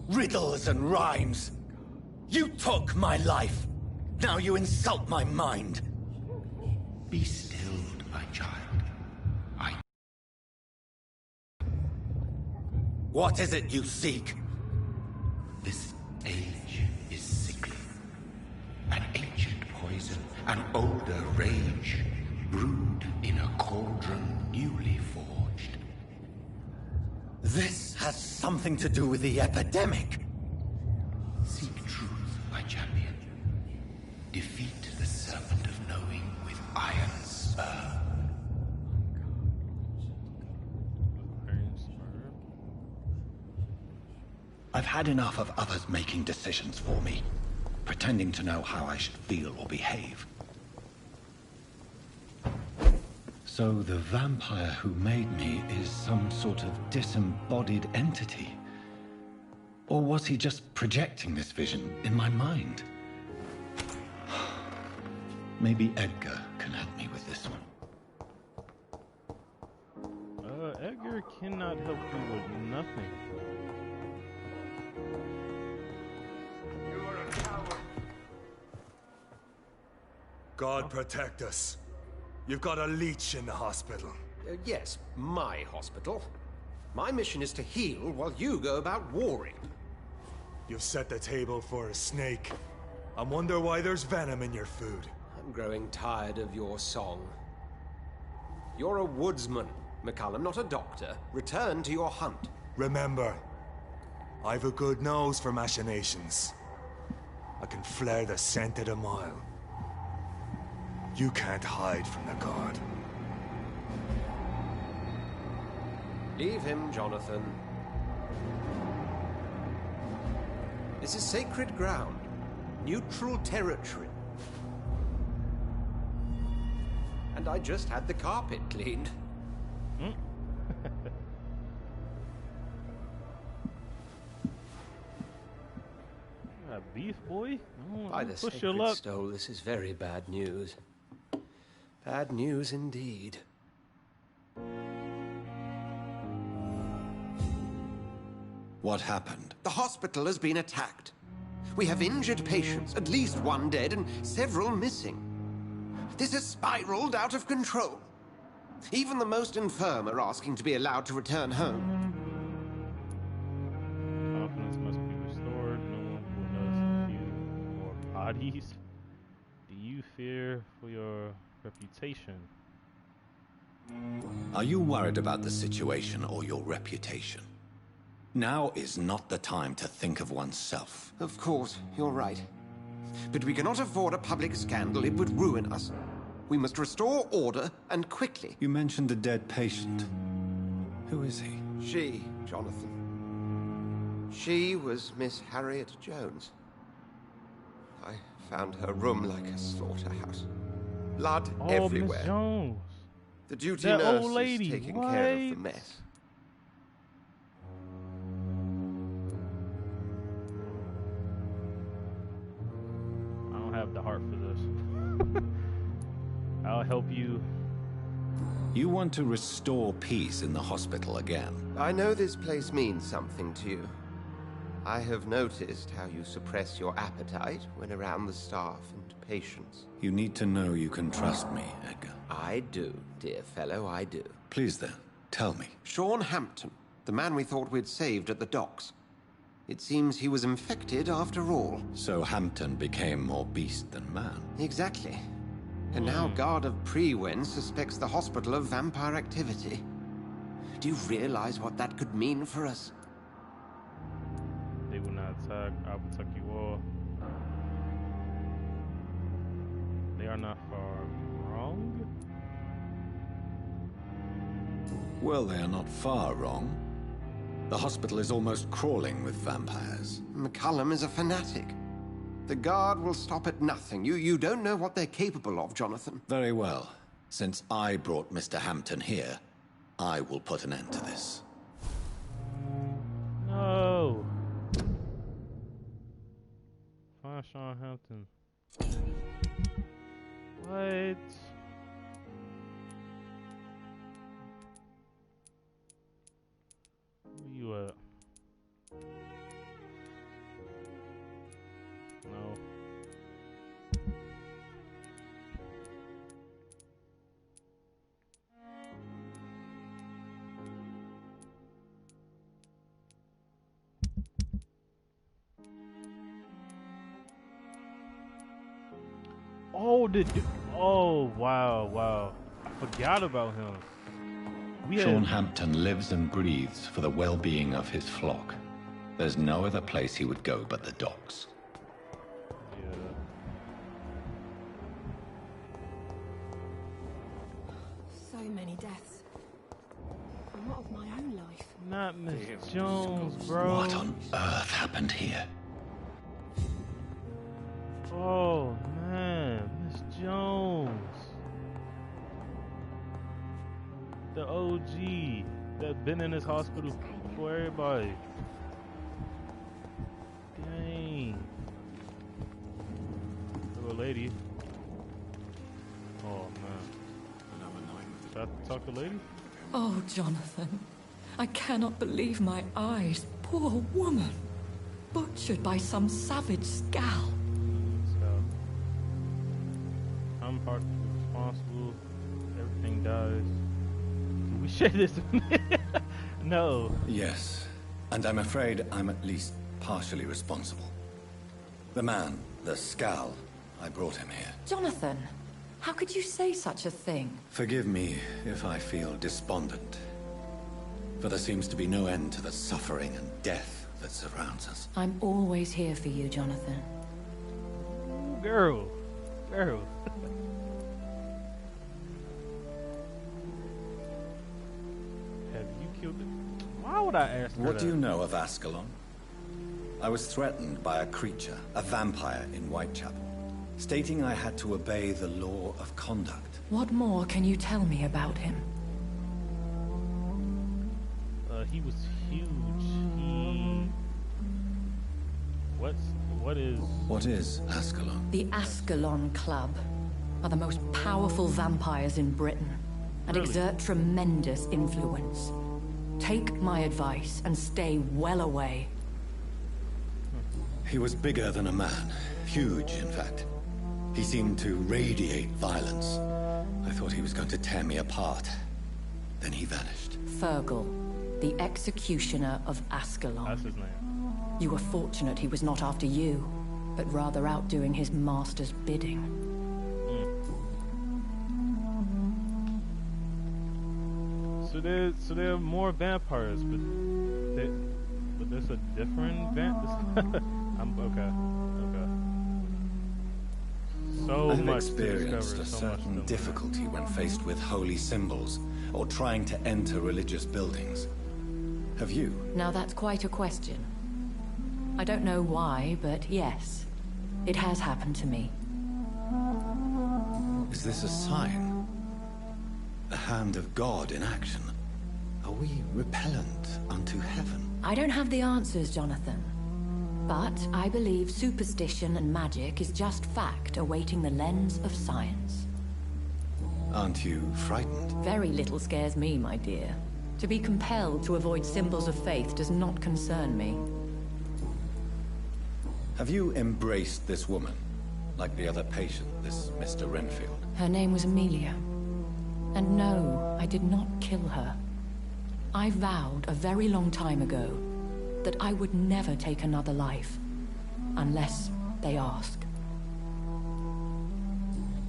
Riddles and rhymes. You took my life. Now you insult my mind. Be stilled, my child. What is it you seek? This age is sickly. An ancient poison, an older rage, brewed in a cauldron newly forged. This has something to do with the epidemic. Seek truth, my champion. Defeat the serpent of knowing with iron spur. I've had enough of others making decisions for me, pretending to know how I should feel or behave. So the vampire who made me is some sort of disembodied entity? Or was he just projecting this vision in my mind? Maybe Edgar can help me with this one. Edgar cannot help you with nothing. God protect us. You've got a leech in the hospital. Yes, my hospital. My mission is to heal while you go about warring. You've set the table for a snake. I wonder why there's venom in your food. I'm growing tired of your song. You're a woodsman, McCullum, not a doctor. Return to your hunt. Remember, I've a good nose for machinations. I can flare the scent at a mile. You can't hide from the guard. Leave him, Jonathan. This is sacred ground. Neutral territory. And I just had the carpet cleaned. Beef boy? By the push your sacred luck. stole, this is very bad news. Bad news indeed. What happened? The hospital has been attacked. We have injured patients, at least one dead and several missing. This has spiraled out of control. Even the most infirm are asking to be allowed to return home. Confidence must be restored. No one will notice a few more bodies. Do you fear for your reputation? Are you worried about the situation or your reputation? Now is not the time to think of oneself. Of course, you're right. But we cannot afford a public scandal. It would ruin us. We must restore order, and quickly. You mentioned a dead patient. Who is he? She, Jonathan. She was Miss Harriet Jones. I found her room like a slaughterhouse. Blood everywhere. Miss Jones. The duty That nurse old lady. is taking care of the What? mess. I don't have the heart for this. I'll help you. You want to restore peace in the hospital again. I know this place means something to you. I have noticed how you suppress your appetite when around the staff and patients. You need to know you can trust me, Edgar. I do, dear fellow, I do. Please then, tell me. Sean Hampton, the man we thought we'd saved at the docks. It seems he was infected after all. So Hampton became more beast than man. Exactly. And now Guard of Prewen suspects the hospital of vampire activity. Do you realize what that could mean for us? They will not attack. I will attack you all. They are not far wrong. Well, they are not far wrong. The hospital is almost crawling with vampires. McCullum is a fanatic. The Guard will stop at nothing. You don't know what they're capable of, Jonathan. Very well. Since I brought Mr. Hampton here, I will put an end to this. No. Find Sean Hampton. What? Where you at? No. Oh, oh, wow. I forgot about him. Sean Hampton lives and breathes for the well-being of his flock. There's no other place he would go but the docks. Yeah. So many deaths. And what of my own life? Not Miss Jones, bro. What on earth happened here? Oh, man. Miss Jones. The OG that been in this hospital for everybody. Dang. Little lady. Oh, man. Should I talk to the lady? Oh, Jonathan. I cannot believe my eyes. Poor woman. Butchered by some savage scowl. I'm partly responsible. Everything dies. Can we share this? No. Yes, and I'm afraid I'm at least partially responsible. The man, the scowl, I brought him here. Jonathan, how could you say such a thing? Forgive me if I feel despondent, for there seems to be no end to the suffering and death that surrounds us. I'm always here for you, Jonathan. Girl. Have you killed it? Why would I ask her What that? do you know of Ascalon? I was threatened by a creature, a vampire in Whitechapel, stating I had to obey the law of conduct. What more can you tell me about him? He was huge. What is Ascalon? The Ascalon Club are the most powerful vampires in Britain and Really? exert tremendous influence. Take my advice and stay well away. He was bigger than a man. Huge, in fact. He seemed to radiate violence. I thought he was going to tear me apart. Then he vanished. Fergal, the executioner of Ascalon. That's his name. You were fortunate he was not after you, but rather out doing his master's bidding. So there are more vampires, but there's a different okay. So I've much to experienced discover, a so much certain to difficulty when faced with holy symbols or trying to enter religious buildings. Have you? Now that's quite a question. I don't know why, but yes, it has happened to me. Is this a sign? The hand of God in action? Are we repellent unto heaven? I don't have the answers, Jonathan. But I believe superstition and magic is just fact awaiting the lens of science. Aren't you frightened? Very little scares me, my dear. To be compelled to avoid symbols of faith does not concern me. Have you embraced this woman? Like the other patient, this Mr. Renfield? Her name was Amelia. And no, I did not kill her. I vowed a very long time ago that I would never take another life, unless they ask.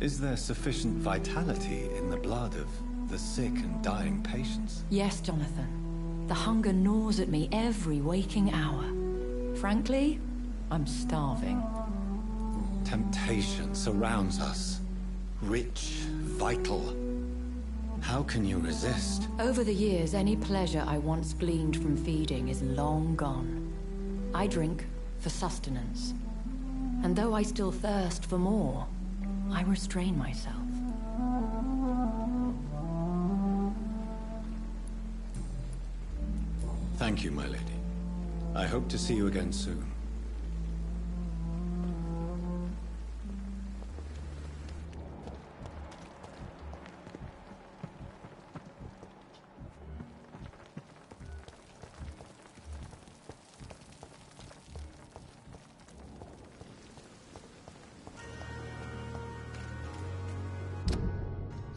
Is there sufficient vitality in the blood of the sick and dying patients? Yes, Jonathan. The hunger gnaws at me every waking hour. Frankly, I'm starving. Temptation surrounds us. Rich, vital. How can you resist? Over the years, any pleasure I once gleaned from feeding is long gone. I drink for sustenance. And though I still thirst for more, I restrain myself. Thank you, my lady. I hope to see you again soon.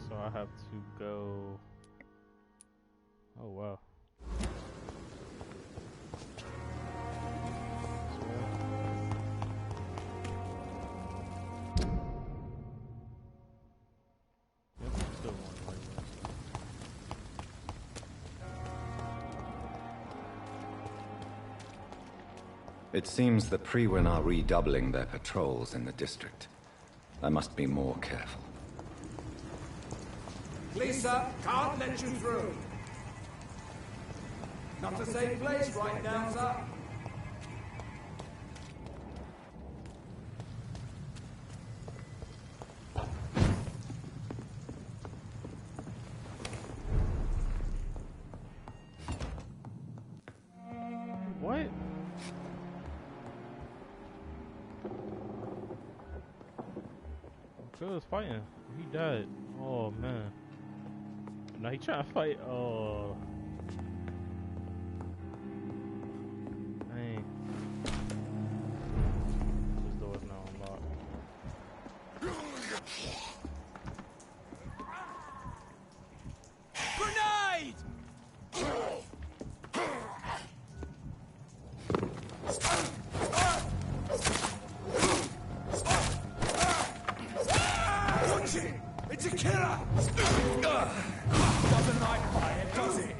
So I have to go. Oh wow. It seems the Priwen are redoubling their patrols in the district. I must be more careful. Please, sir, can't let you through. Not a safe place right now, sir. What? Phil was fighting. He died. Oh man. Now he trying to fight. Oh. Dang. This door is now unlocked. Grenade! Watch it! It's a killer! Doesn't like fire, does it?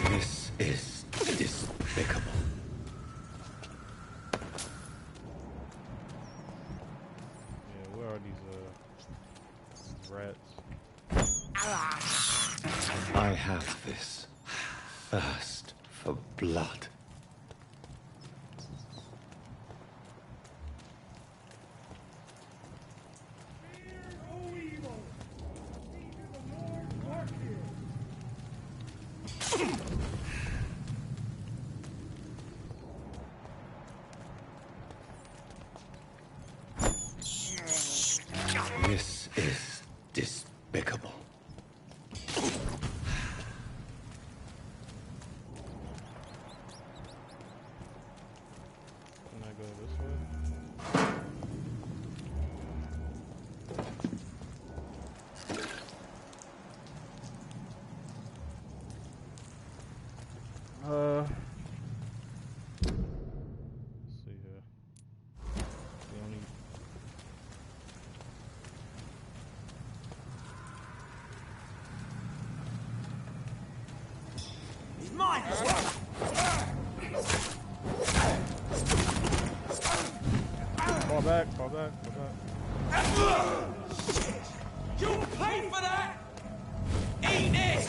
This is despicable. Yeah, where are these rats? I have this thirst for blood. This is despicable. Can I go this way? Let's see here. The only He's mine! fall back, fall back, fall back. You'll pay for that! Eat it!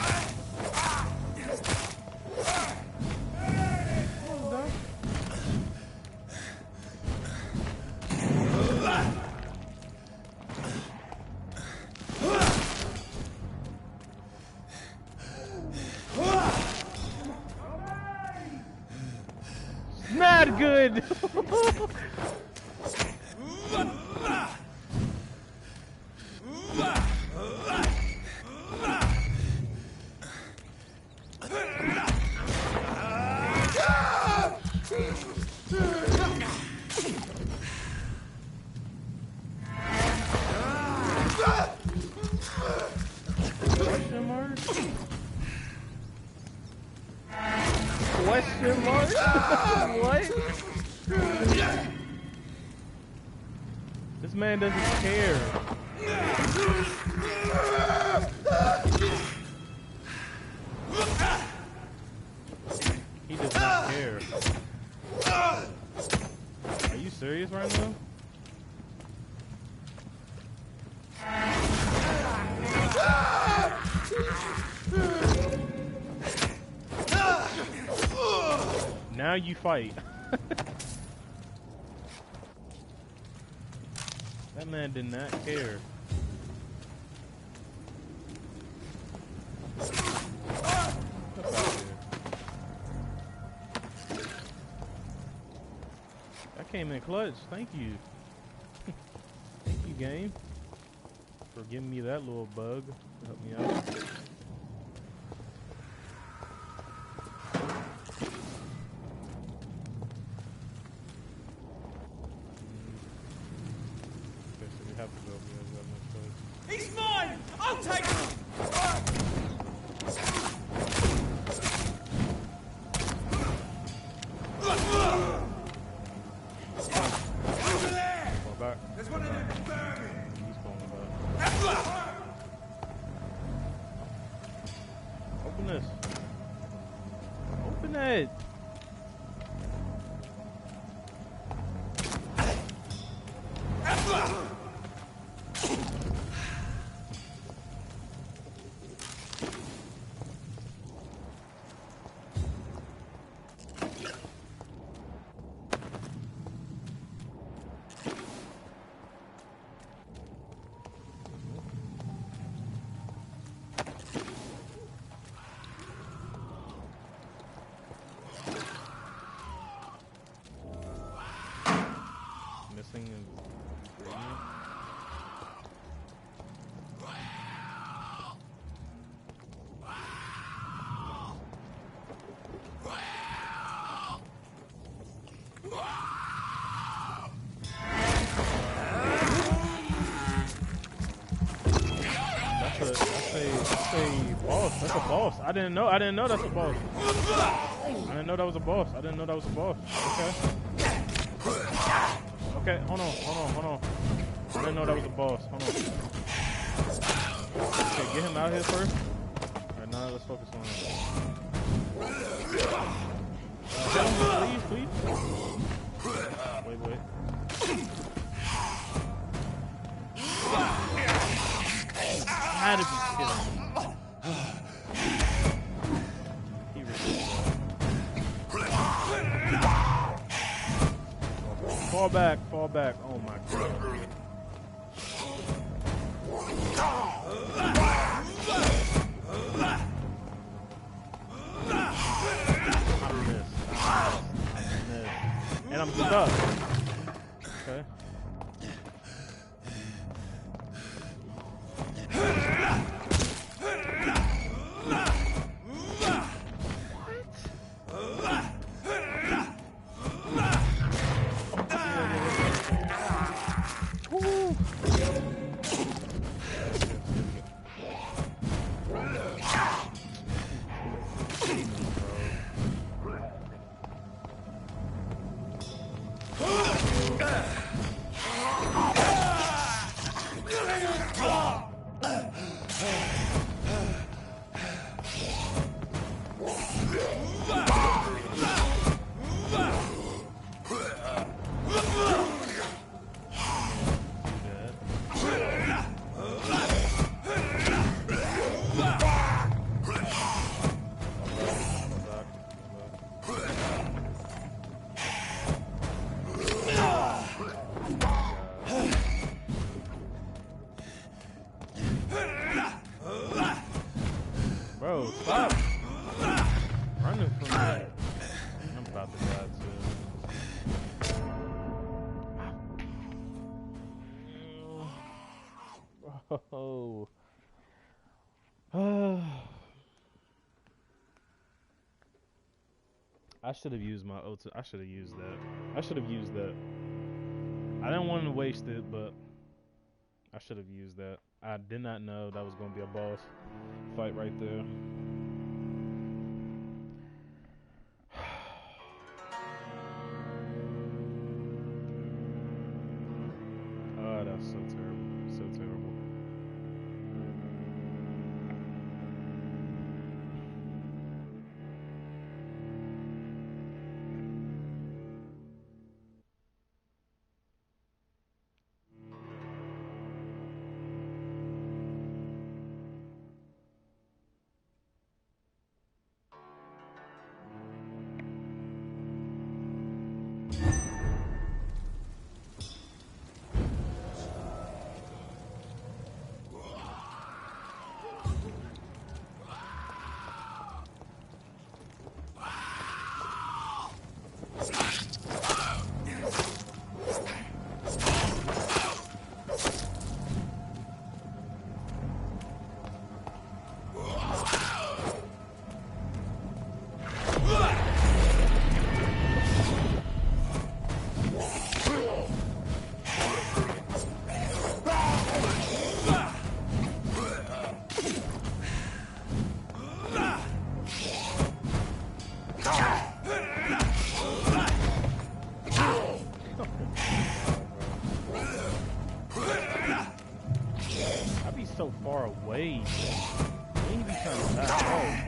Not good. Question mark? Question mark? What? This man doesn't care. He does not care. Are you serious right now? Now you fight. That man did not care. I came in clutch. Thank you. Thank you, game, for giving me that little bug to help me out. He's mine! I'll take him! missing ingredient. That's a boss. I didn't know that's a boss. I didn't know that was a boss. I didn't know that was a boss. Okay, hold on. I didn't know that was a boss. Hold on. Okay, get him out here first. Alright, now let's focus on him. Please. Wait. Had to be kidding me. Fall back. Oh my god. I missed. And I'm stuck. Okay. Bro, stop running from me. I'm about to die too. Bro. I should have used my O2. I should have used that. I didn't want to waste it, but I should have used that. I did not know that was going to be a boss fight right there. Oh, that's so terrible. So terrible. So far away. He be trying to back off.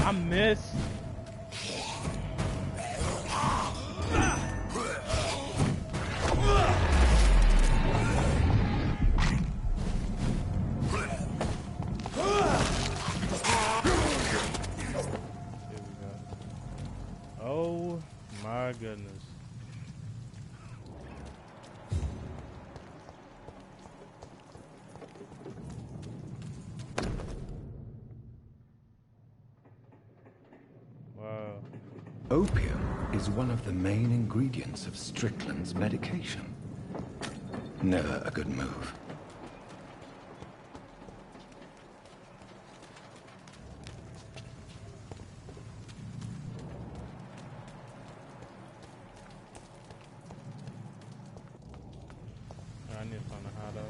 I missed. Oh my goodness. Wow. Opium is one of the main ingredients of Strickland's medication. Never a good move. I need to find a hideout.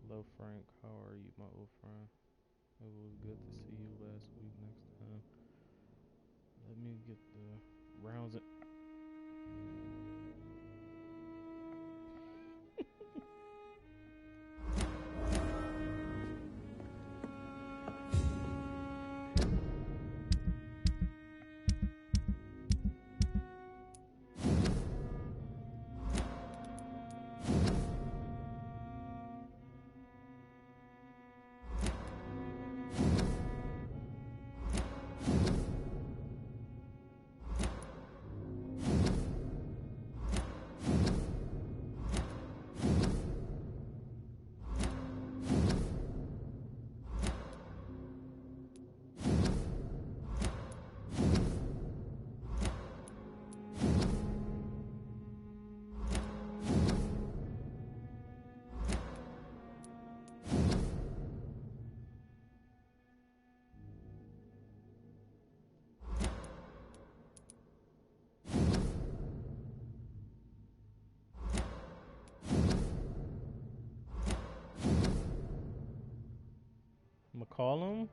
Hello Frank, how are you, my old friend? It was good to see you last week. Next time, let me get the rounds in. I'ma call him.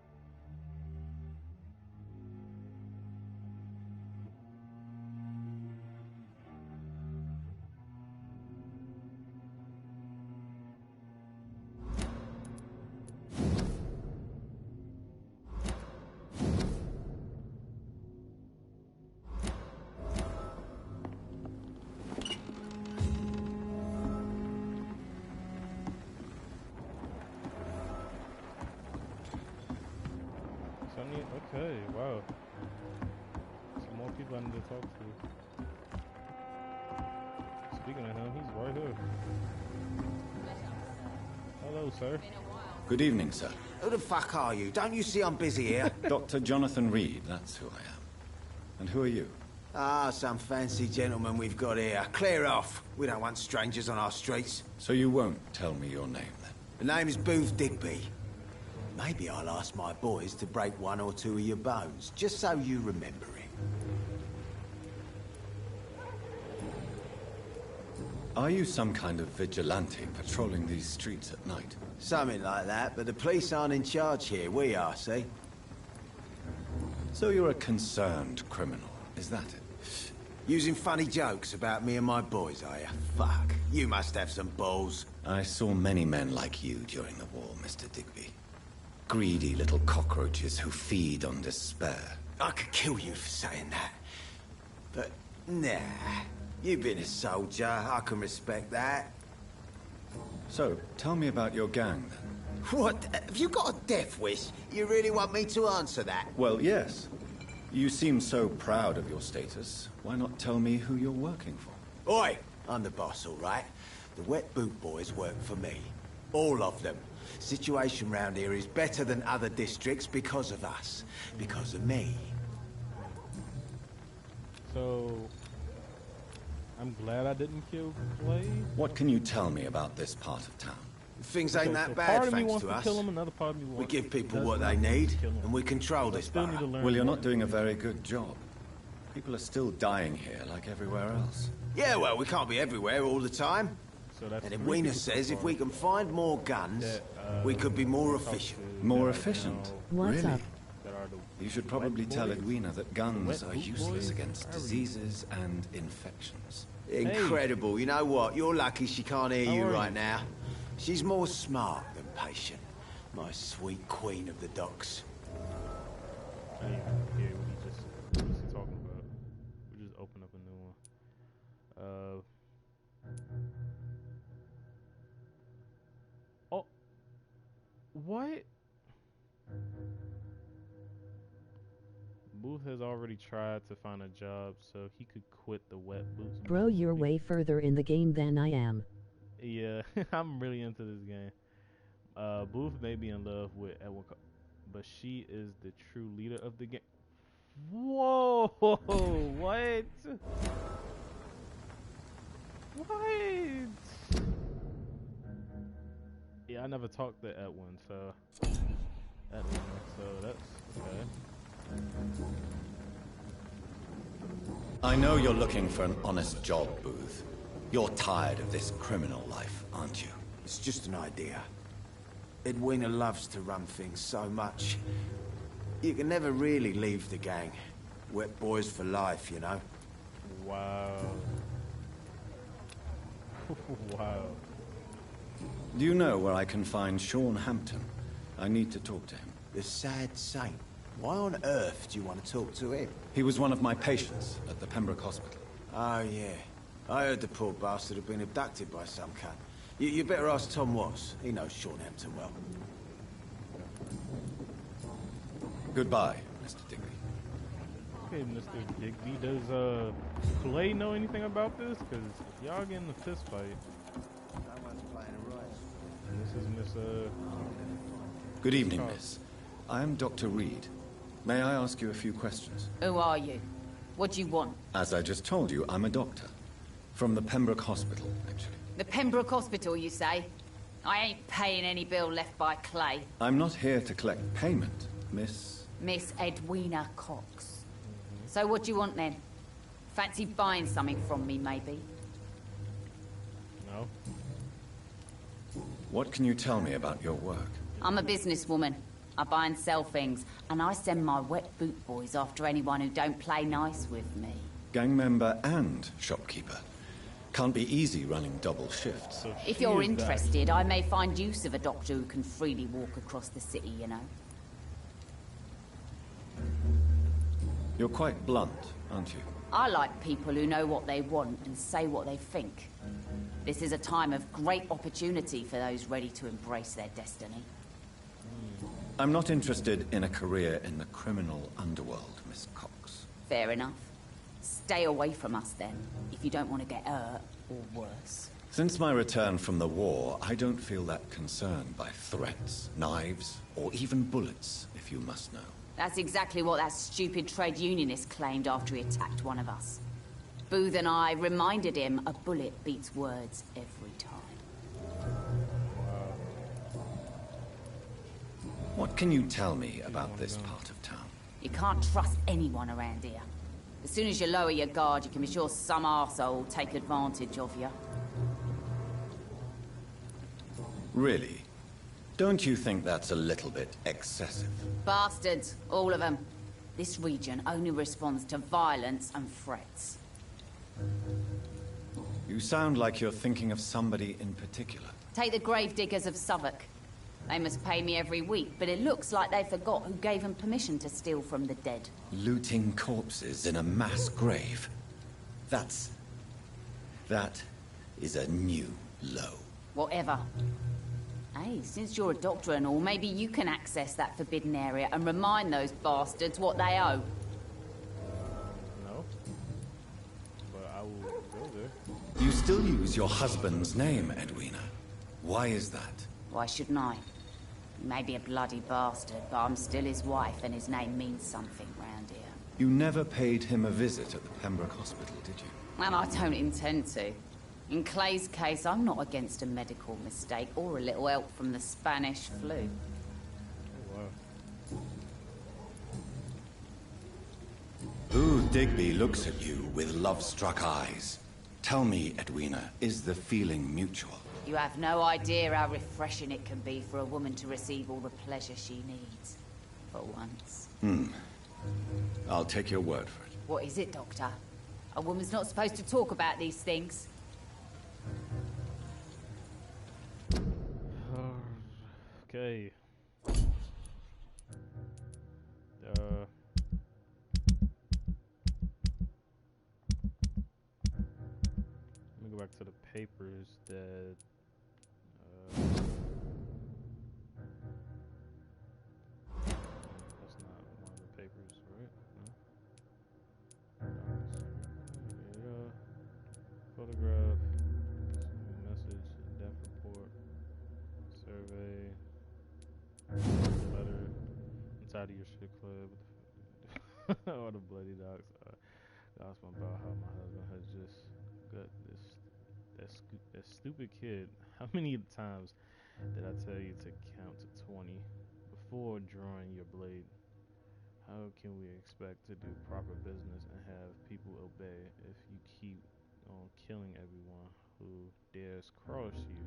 Okay, wow. Some more people I need to talk to. Speaking of him, he's right here. Hello, sir. Good evening, sir. Who the fuck are you? Don't you see I'm busy here? Dr. Jonathan Reed, that's who I am. And who are you? Ah, some fancy gentleman we've got here. Clear off. We don't want strangers on our streets. So you won't tell me your name, then? The name is Booth Digby. Maybe I'll ask my boys to break one or two of your bones, just so you remember it. Are you some kind of vigilante patrolling these streets at night? Something like that, but the police aren't in charge here. We are, see? So you're a concerned criminal, is that it? Using funny jokes about me and my boys, are you? Fuck. You must have some balls. I saw many men like you during the war, Mr. Digby. Greedy little cockroaches who feed on despair. I could kill you for saying that. But, nah. You've been a soldier. I can respect that. So, tell me about your gang, then. What? Have you got a death wish? You really want me to answer that? Well, yes. You seem so proud of your status. Why not tell me who you're working for? Oi! I'm the boss, all right? The Wet Boot Boys work for me. All of them. Situation round here is better than other districts because of us. Because of me. So, I'm glad I didn't kill Clay. What can you tell me about this part of town? Things ain't that So bad, part of me thanks wants to to us. kill him, another part of me wants We give people does what not they need, kill him. and we control this Still need to borough. learn Well, you're more. not doing a very good job. People are still dying here like everywhere else. Yeah, well, we can't be everywhere all the time. So that's And three Edwina people so says if far we can find more guns, that, we could be more talk efficient. to More that, efficient? What's Really? up? that are the You should probably wet tell boys. Edwina that guns Wet are boot useless boys? against How are you? diseases and infections. Incredible. You know what? You're lucky she can't hear How you are right you? now. She's more smart than patient. My sweet queen of the docks. I didn't even hear what he was talking about. We just open up a new one. Oh, what? Booth has already tried to find a job so he could quit the wet boots. Bro, you're way further in the game than I am. Yeah, I'm really into this game. Booth may be in love with Edwin, but she is the true leader of the game. Whoa! What? What? Yeah, I never talked to Edwin, so that's okay. I know you're looking for an honest job, Booth. You're tired of this criminal life, aren't you? It's just an idea. Edwina loves to run things so much. You can never really leave the gang. Wet boys for life, you know? Wow. Wow. Do you know where I can find Sean Hampton? I need to talk to him. The sad saint. Why on earth do you want to talk to him? He was one of my patients at the Pembroke Hospital. Oh, yeah. I heard the poor bastard had been abducted by some cunt. You better ask Tom Watts. He knows Sean Hampton well. Goodbye, Mr. Digby. Okay, Mr. Digby, does Clay know anything about this? Because y'all getting a fist fight. Someone's playing a race. And this is Miss Good evening, miss. I am Dr. Reed. May I ask you a few questions? Who are you? What do you want? As I just told you, I'm a doctor. From the Pembroke Hospital, actually. The Pembroke Hospital, you say? I ain't paying any bill left by Clay. I'm not here to collect payment, Miss... Miss Edwina Cox. So what do you want then? Fancy buying something from me, maybe? No. What can you tell me about your work? I'm a businesswoman. I buy and sell things, and I send my wet boot boys after anyone who don't play nice with me. Gang member and shopkeeper. Can't be easy running double shifts. So If she you're is that- interested, I may find use of a doctor who can freely walk across the city, you know. You're quite blunt, aren't you? I like people who know what they want and say what they think. This is a time of great opportunity for those ready to embrace their destiny. I'm not interested in a career in the criminal underworld, Miss Cox. Fair enough. Stay away from us then, if you don't want to get hurt, or worse. Since my return from the war, I don't feel that concerned by threats, knives, or even bullets, if you must know. That's exactly what that stupid trade unionist claimed after he attacked one of us. Booth and I reminded him a bullet beats words every time. What can you tell me about this part of town? You can't trust anyone around here. As soon as you lower your guard, you can be sure some arsehole will take advantage of you. Really? Don't you think that's a little bit excessive? Bastards, all of them. This region only responds to violence and threats. You sound like you're thinking of somebody in particular. Take the gravediggers of Southwark. They must pay me every week, but it looks like they forgot who gave them permission to steal from the dead. Looting corpses in a mass grave. That is a new low. Whatever. Hey, since you're a doctor and all, maybe you can access that forbidden area and remind those bastards what they owe. No. But I will go there. You still use your husband's name, Edwina. Why is that? Why shouldn't I? He may be a bloody bastard, but I'm still his wife and his name means something round here. You never paid him a visit at the Pembroke Hospital, did you? And I don't intend to. In Clay's case, I'm not against a medical mistake or a little help from the Spanish flu. Ooh, Digby looks at you with love-struck eyes. Tell me, Edwina, is the feeling mutual? You have no idea how refreshing it can be for a woman to receive all the pleasure she needs. For once. I'll take your word for it. What is it, Doctor? A woman's not supposed to talk about these things. Okay. Let me go back to the papers that that's not one of the papers, right? No? Photograph, message, death report, survey, letter, inside of your shit club, all the bloody docs. Gossip about how my husband has just got that stupid kid. How many times did I tell you to count to 20 before drawing your blade? How can we expect to do proper business and have people obey if you keep on killing everyone who dares cross you?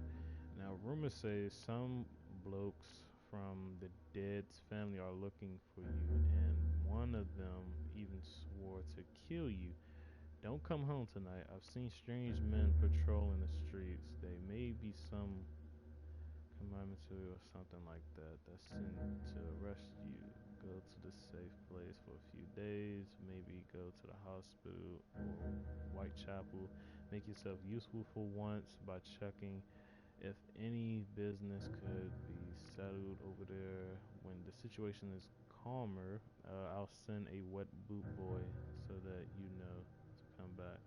Now, rumors say some blokes from the dead's family are looking for you, and one of them even swore to kill you. Don't come home tonight. I've seen strange men patrolling the streets. They may be some commandment or something like that that's sent to arrest you. Go to the safe place for a few days. Maybe go to the hospital or Whitechapel. Make yourself useful for once by checking if any business could be settled over there. When the situation is calmer, I'll send a wet boot boy so that you know to come back.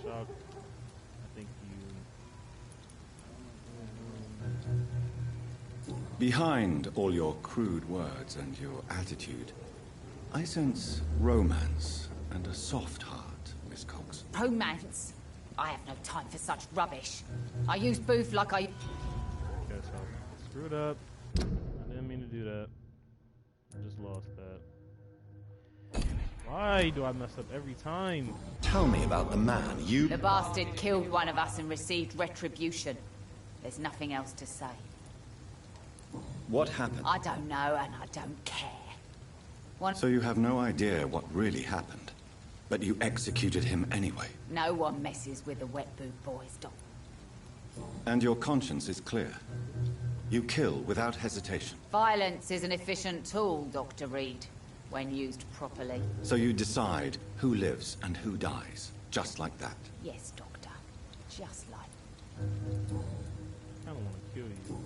Shock. I think you. Behind all your crude words and your attitude, I sense romance and a soft heart, Miss Cox. Romance? I have no time for such rubbish. I use booth like I... Okay, so I screwed up. I didn't mean to do that. I just lost that. Why do I mess up every time? Tell me about the man you... The bastard killed one of us and received retribution. There's nothing else to say. What happened? I don't know and I don't care. So you have no idea what really happened, but you executed him anyway. No one messes with the wet boot boys, Doc. And your conscience is clear. You kill without hesitation. Violence is an efficient tool, Dr. Reed, when used properly. So you decide who lives and who dies, just like that. Yes, Doctor. Just like... I kind of want to kill you.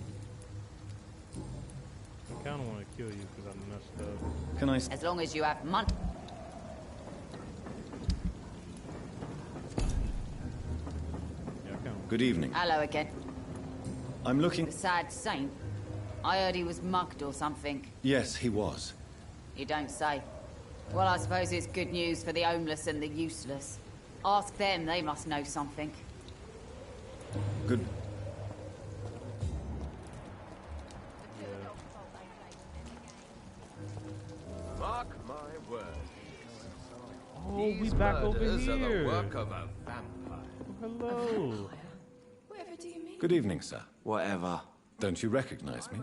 I kind of want to kill you because I messed up. Can I... As long as you have money... Good evening. Hello again. I'm looking... The sad saint? I heard he was mugged or something. Yes, he was. You don't say. Well, I suppose it's good news for the homeless and the useless. Ask them, they must know something. Good... Mark my words. Oh, we back over These here. are the work of a vampire. Hello. Whatever do you mean? Good evening, sir. Whatever. Don't you recognize me?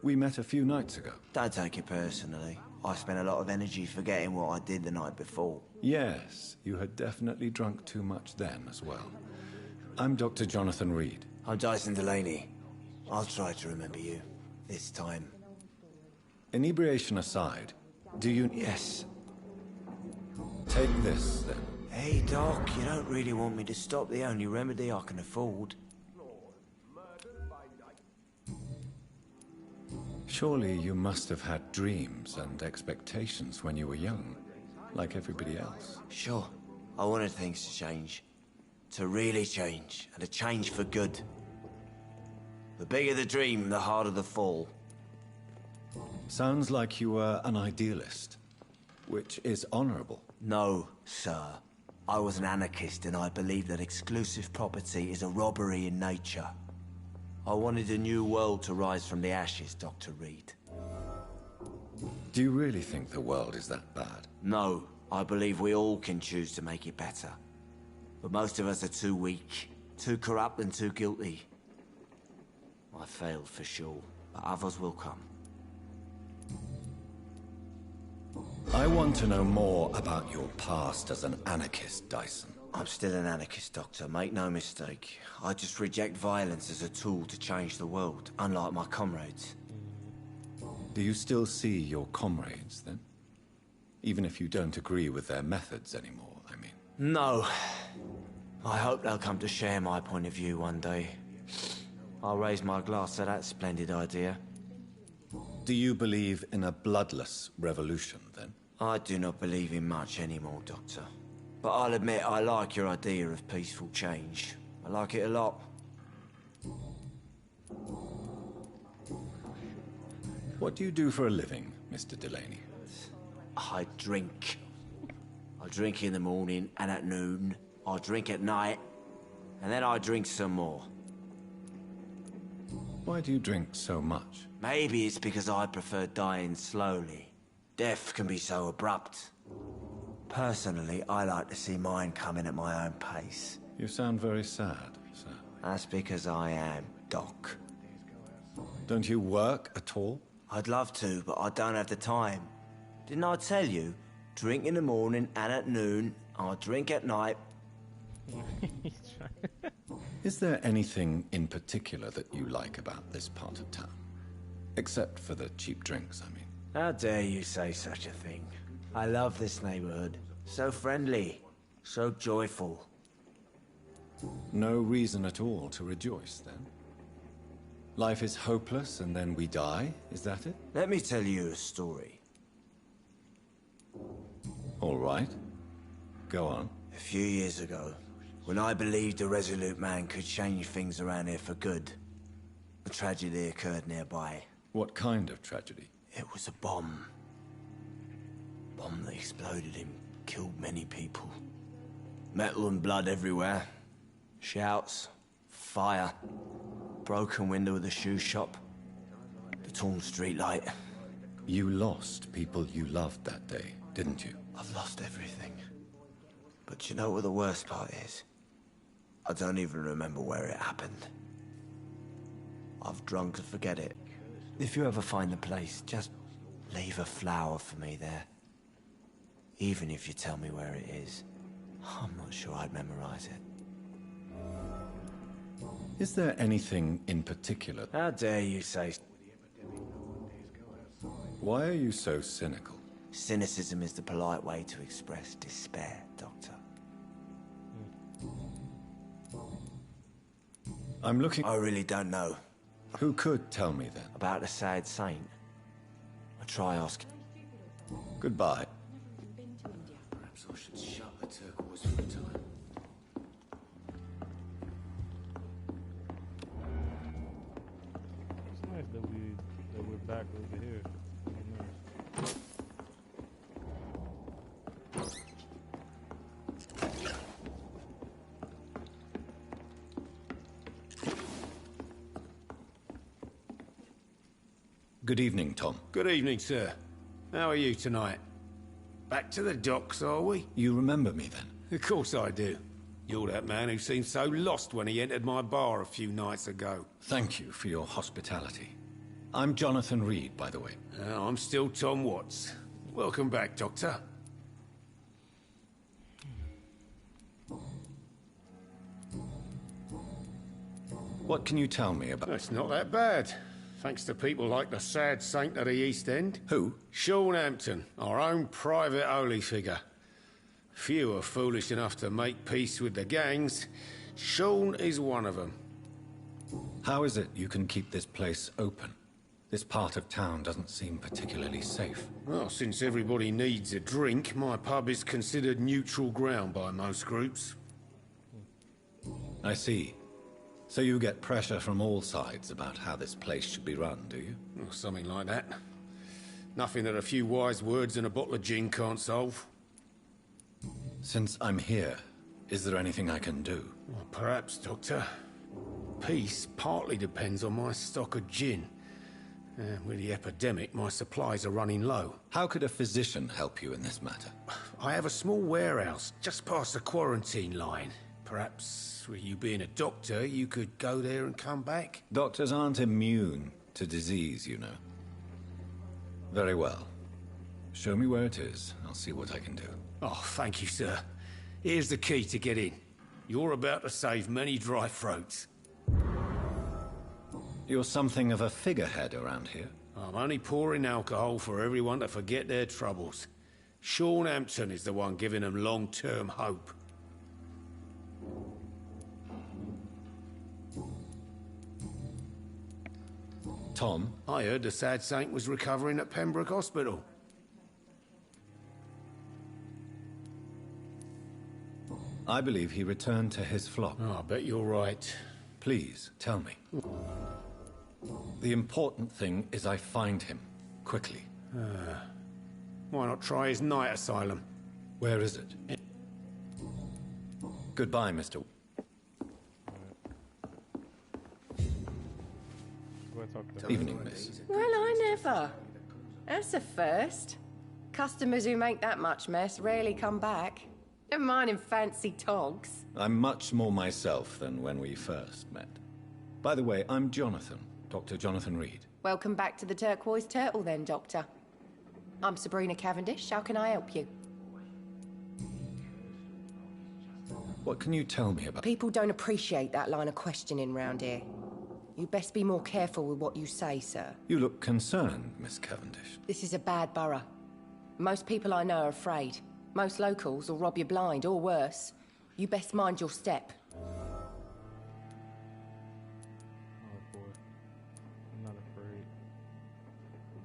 We met a few nights ago. Don't take it personally. I spent a lot of energy forgetting what I did the night before. Yes, you had definitely drunk too much then as well. I'm Dr. Jonathan Reed. I'm Dyson Delaney. I'll try to remember you. This time. Inebriation aside, do you... Yes. Take this, then. Hey, Doc, you don't really want me to stop the only remedy I can afford. Surely you must have had dreams and expectations when you were young, like everybody else. Sure. I wanted things to change. To really change, and to change for good. The bigger the dream, the harder the fall. Sounds like you were an idealist, which is honorable. No, sir. I was an anarchist and I believe that exclusive property is a robbery in nature. I wanted a new world to rise from the ashes, Dr. Reed. Do you really think the world is that bad? No, I believe we all can choose to make it better. But most of us are too weak, too corrupt and too guilty. I failed for sure, but others will come. I want to know more about your past as an anarchist, Dyson. I'm still an anarchist, Doctor, make no mistake. I just reject violence as a tool to change the world, unlike my comrades. Do you still see your comrades, then? Even if you don't agree with their methods anymore, I mean. No. I hope they'll come to share my point of view one day. I'll raise my glass to that splendid idea. Do you believe in a bloodless revolution, then? I do not believe in much anymore, Doctor. But I'll admit I like your idea of peaceful change. I like it a lot. What do you do for a living, Mr. Delaney? I drink. I drink in the morning and at noon. I drink at night. And then I drink some more. Why do you drink so much? Maybe it's because I prefer dying slowly. Death can be so abrupt. Personally, I like to see mine coming at my own pace. You sound very sad, sir. That's because I am, Doc. Don't you work at all? I'd love to, but I don't have the time. Didn't I tell you? Drink in the morning and at noon. I drink at night. Is there anything in particular that you like about this part of town? Except for the cheap drinks, I mean. How dare you say such a thing? I love this neighborhood. So friendly. So joyful. No reason at all to rejoice, then? Life is hopeless and then we die, is that it? Let me tell you a story. All right. Go on. A few years ago, when I believed a resolute man could change things around here for good, a tragedy occurred nearby. What kind of tragedy? It was a bomb. Bomb that exploded and killed many people. Metal and blood everywhere. Shouts, fire, broken window of the shoe shop, the torn streetlight. You lost people you loved that day, didn't you? I've lost everything. But you know what the worst part is? I don't even remember where it happened. I've drunk to forget it. If you ever find the place, just leave a flower for me there. Even if you tell me where it is, I'm not sure I'd memorize it. Is there anything in particular? How dare you say... Why are you so cynical? Cynicism is the polite way to express despair, Doctor. I'm looking... I really don't know. Who could tell me then? About the sad saint. I try asking. Goodbye. Perhaps I should shut the turquoise for a time. It's nice that we're back over here. Nice. Good evening, Tom. Good evening, sir. How are you tonight? Back to the docks, are we? You remember me then? Of course I do. You're that man who seemed so lost when he entered my bar a few nights ago. Thank you for your hospitality. I'm Jonathan Reed, by the way. I'm still Tom Watts. Welcome back, Doctor. What can you tell me about... It's not that bad. Thanks to people like the sad saint of the East End. Who? Sean Hampton, our own private holy figure. Few are foolish enough to make peace with the gangs. Sean is one of them. How is it you can keep this place open? This part of town doesn't seem particularly safe. Well, since everybody needs a drink, my pub is considered neutral ground by most groups. I see. So you get pressure from all sides about how this place should be run, do you? Or something like that. Nothing that a few wise words and a bottle of gin can't solve. Since I'm here, is there anything I can do? Well, perhaps, Doctor. Peace partly depends on my stock of gin. With the epidemic, my supplies are running low. How could a physician help you in this matter? I have a small warehouse just past the quarantine line. Perhaps, with you being a doctor, you could go there and come back? Doctors aren't immune to disease, you know. Very well. Show me where it is. I'll see what I can do. Oh, thank you, sir. Here's the key to get in. You're about to save many dry throats. You're something of a figurehead around here. I'm only pouring alcohol for everyone to forget their troubles. Sean Hampton is the one giving them long-term hope. Tom? I heard the sad saint was recovering at Pembroke Hospital. I believe he returned to his flock. Oh, I bet you're right. Please, tell me. The important thing is I find him, quickly. Why not try his night asylum? Where is it? Goodbye, Mr. Evening, miss. Well, I never. That's a first. Customers who make that much mess rarely come back. Never mind in fancy togs. I'm much more myself than when we first met. By the way, I'm Jonathan, Dr. Jonathan Reed. Welcome back to the Turquoise Turtle then, Doctor. I'm Sabrina Cavendish. How can I help you? What can you tell me about... People don't appreciate that line of questioning round here. You best be more careful with what you say, sir. You look concerned, Miss Cavendish. This is a bad borough. Most people I know are afraid. Most locals will rob you blind, or worse. You best mind your step. Oh boy. I'm not afraid.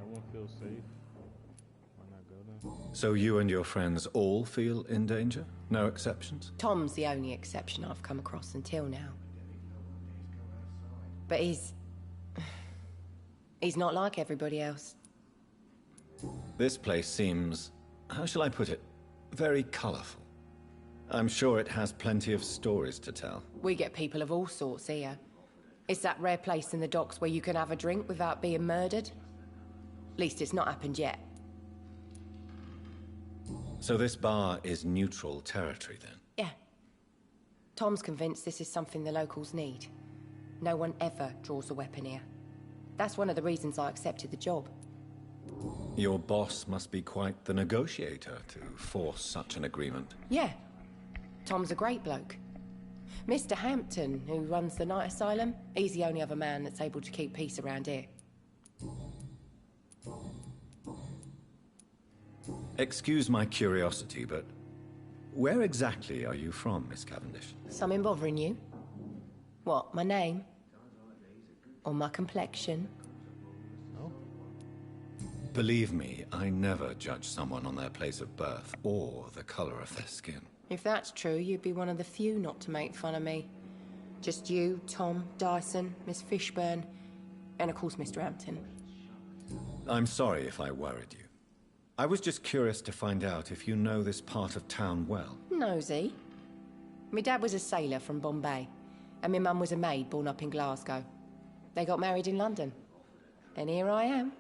No one feels safe. Why not go there? So you and your friends all feel in danger? No exceptions? Tom's the only exception I've come across until now. But he's not like everybody else. This place seems, how shall I put it, very colourful. I'm sure it has plenty of stories to tell. We get people of all sorts here. It's that rare place in the docks where you can have a drink without being murdered. At least it's not happened yet. So this bar is neutral territory then? Yeah. Tom's convinced this is something the locals need. No one ever draws a weapon here. That's one of the reasons I accepted the job. Your boss must be quite the negotiator to force such an agreement. Yeah. Tom's a great bloke. Mr. Hampton, who runs the night asylum, he's the only other man that's able to keep peace around here. Excuse my curiosity, but where exactly are you from, Miss Cavendish? Something bothering you? What, my name? Or my complexion? No. Believe me, I never judge someone on their place of birth or the colour of their skin. If that's true, you'd be one of the few not to make fun of me. Just you, Tom, Dyson, Miss Fishburne, and of course Mr. Hampton. I'm sorry if I worried you. I was just curious to find out if you know this part of town well. Nosy. My dad was a sailor from Bombay, and my mum was a maid born up in Glasgow. They got married in London. And here I am.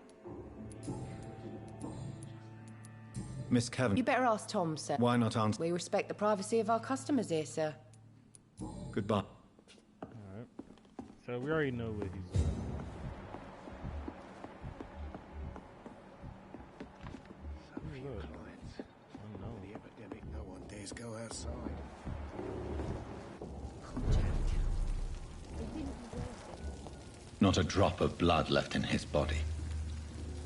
Miss Cavendish... You better ask Tom, sir. Why not answer? We respect the privacy of our customers here, sir. Goodbye. Alright. So we already know what he's doing. The epidemic, no one dares go outside. Not a drop of blood left in his body.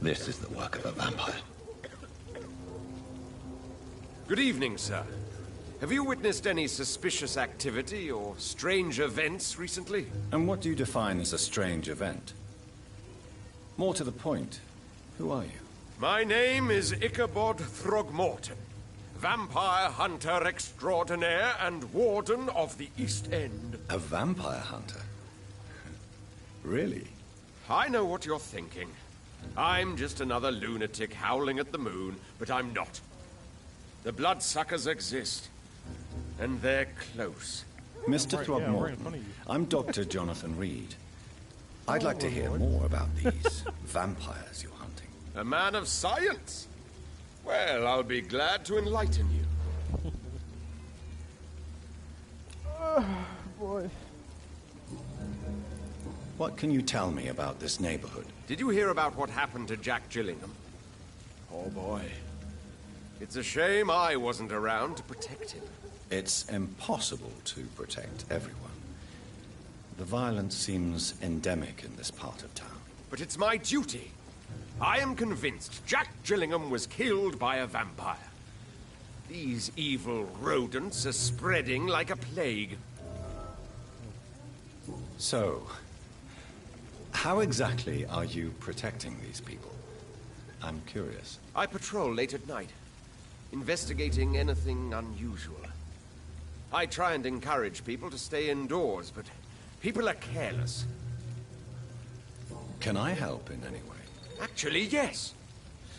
This is the work of a vampire. Good evening, sir. Have you witnessed any suspicious activity or strange events recently? And what do you define as a strange event? More to the point, who are you? My name is Ichabod Throgmorton, vampire hunter extraordinaire and warden of the East End. A vampire hunter? Really? I know what you're thinking. I'm just another lunatic howling at the moon, but I'm not. The bloodsuckers exist, and they're close. Mr. Throgmorton, I'm Dr. Jonathan Reed. I'd like to hear more about these vampires you're hunting. A man of science? Well, I'll be glad to enlighten you. Boy. What can you tell me about this neighborhood? Did you hear about what happened to Jack Gillingham? Oh boy. It's a shame I wasn't around to protect him. It's impossible to protect everyone. The violence seems endemic in this part of town. But it's my duty. I am convinced Jack Gillingham was killed by a vampire. These evil rodents are spreading like a plague. So, how exactly are you protecting these people? I'm curious. I patrol late at night, investigating anything unusual. I try and encourage people to stay indoors, but people are careless. Can I help in any way? Actually, yes.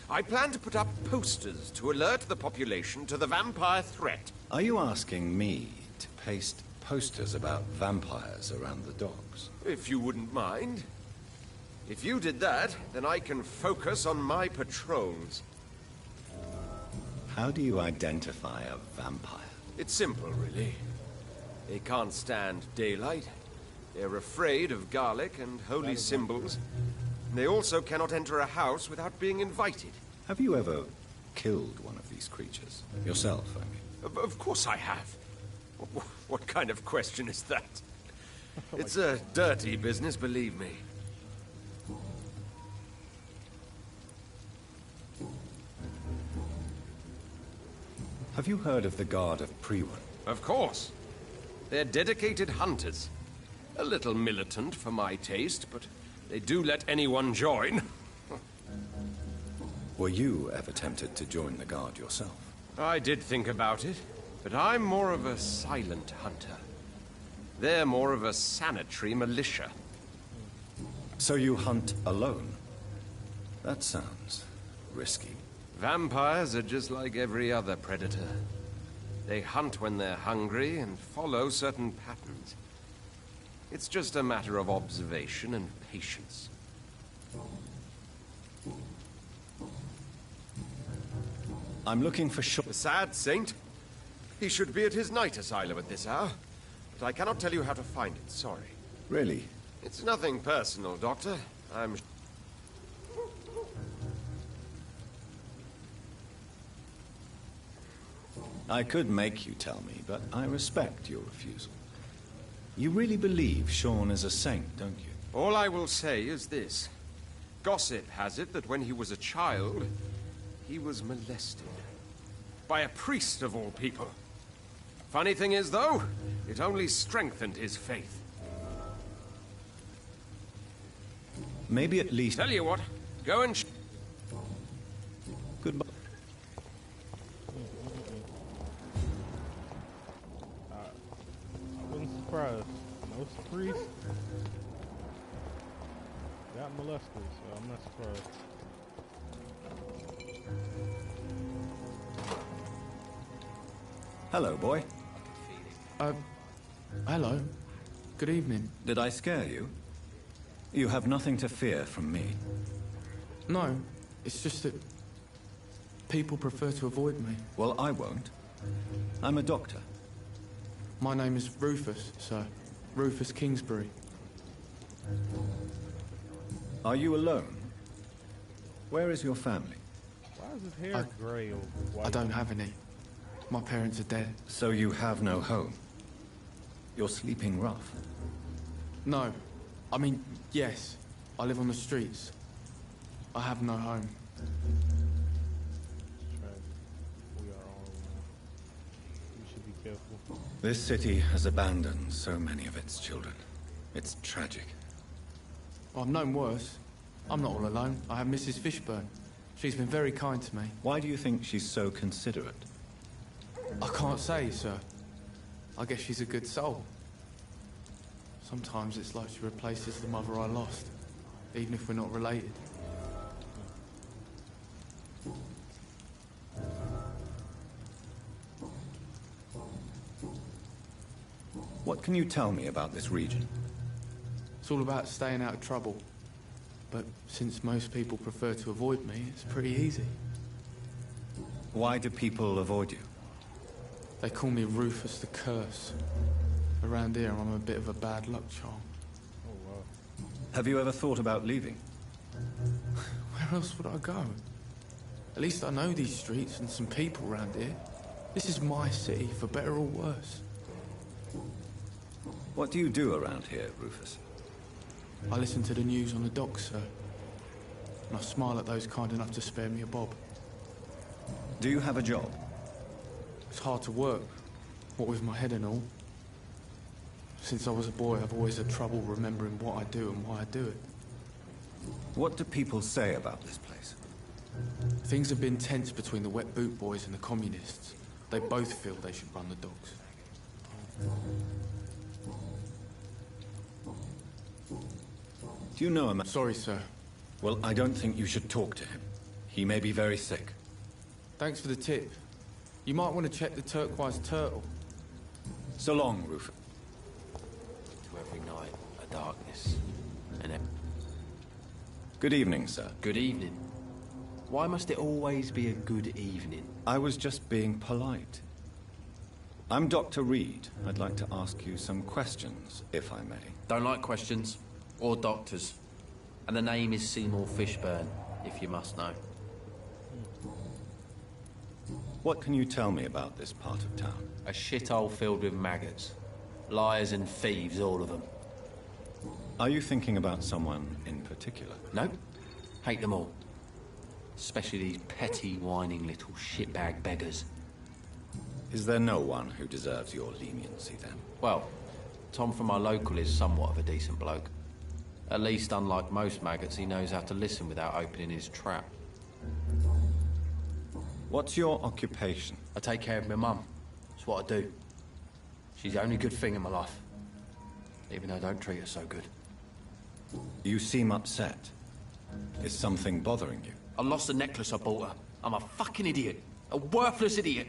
I plan to put up posters to alert the population to the vampire threat. Are you asking me to paste posters about vampires around the docks? If you wouldn't mind. If you did that, then I can focus on my patrols. How do you identify a vampire? It's simple, really. They can't stand daylight. They're afraid of garlic and holy symbols. They also cannot enter a house without being invited. Have you ever killed one of these creatures? Yourself, I mean. Of course I have. What kind of question is that? It's a dirty business, believe me. Have you heard of the Guard of Priwen? Of course. They're dedicated hunters. A little militant for my taste, but they do let anyone join. Were you ever tempted to join the Guard yourself? I did think about it, but I'm more of a silent hunter. They're more of a sanitary militia. So you hunt alone? That sounds risky. Vampires are just like every other predator. They hunt when they're hungry and follow certain patterns. It's just a matter of observation and patience. I'm looking for The sad saint. He should be at his night asylum at this hour. But I cannot tell you how to find it, sorry. Really? It's nothing personal, Doctor. I'm... I could make you tell me, but I respect your refusal. You really believe Sean is a saint, don't you? All I will say is this. Gossip has it that when he was a child, he was molested. By a priest of all people. Funny thing is, though, it only strengthened his faith. Maybe at least... Tell you what, go and... Goodbye. I wasn't surprised. No priest. Got molested, so I'm not surprised. Hello, boy. Hello. Good evening. Did I scare you? You have nothing to fear from me. No, it's just that people prefer to avoid me. Well, I won't. I'm a doctor. My name is Rufus, sir. Rufus Kingsbury. Are you alone? Where is your family? Why is his hair gray or white? I don't have any. My parents are dead. So you have no home? You're sleeping rough? No. I mean, yes. I live on the streets. I have no home. We are all we should be careful. This city has abandoned so many of its children. It's tragic. I've known worse. I'm not all alone. I have Mrs. Fishburne. She's been very kind to me. Why do you think she's so considerate? I can't say, sir. I guess she's a good soul. Sometimes it's like she replaces the mother I lost, even if we're not related. What can you tell me about this region? It's all about staying out of trouble. But since most people prefer to avoid me, it's pretty easy. Why do people avoid you? They call me Rufus the Curse. Around here, I'm a bit of a bad luck charm. Oh, wow. Have you ever thought about leaving? Where else would I go? At least I know these streets and some people around here. This is my city, for better or worse. What do you do around here, Rufus? I listen to the news on the docks, sir. And I smile at those kind enough to spare me a bob. Do you have a job? It's hard to work, what with my head and all. Since I was a boy, I've always had trouble remembering what I do and why I do it. What do people say about this place? Things have been tense between the wet boot boys and the communists. They both feel they should run the docks. Do you know a man? Sorry, sir. Well, I don't think you should talk to him. He may be very sick. Thanks for the tip. You might want to check the turquoise turtle. So long, Rufus. To every night, a darkness. Good evening, sir. Good evening. Why must it always be a good evening? I was just being polite. I'm Dr. Reed. I'd like to ask you some questions, if I may. Don't like questions. Or doctors. And the name is Seymour Fishburne, if you must know. What can you tell me about this part of town? A shithole filled with maggots. Liars and thieves, all of them. Are you thinking about someone in particular? Nope. Hate them all. Especially these petty, whining little shitbag beggars. Is there no one who deserves your leniency, then? Well, Tom from our local is somewhat of a decent bloke. At least, unlike most maggots, he knows how to listen without opening his trap. What's your occupation? I take care of my mum. That's what I do. She's the only good thing in my life. Even though I don't treat her so good. You seem upset. Is something bothering you? I lost the necklace I bought her. I'm a fucking idiot. A worthless idiot.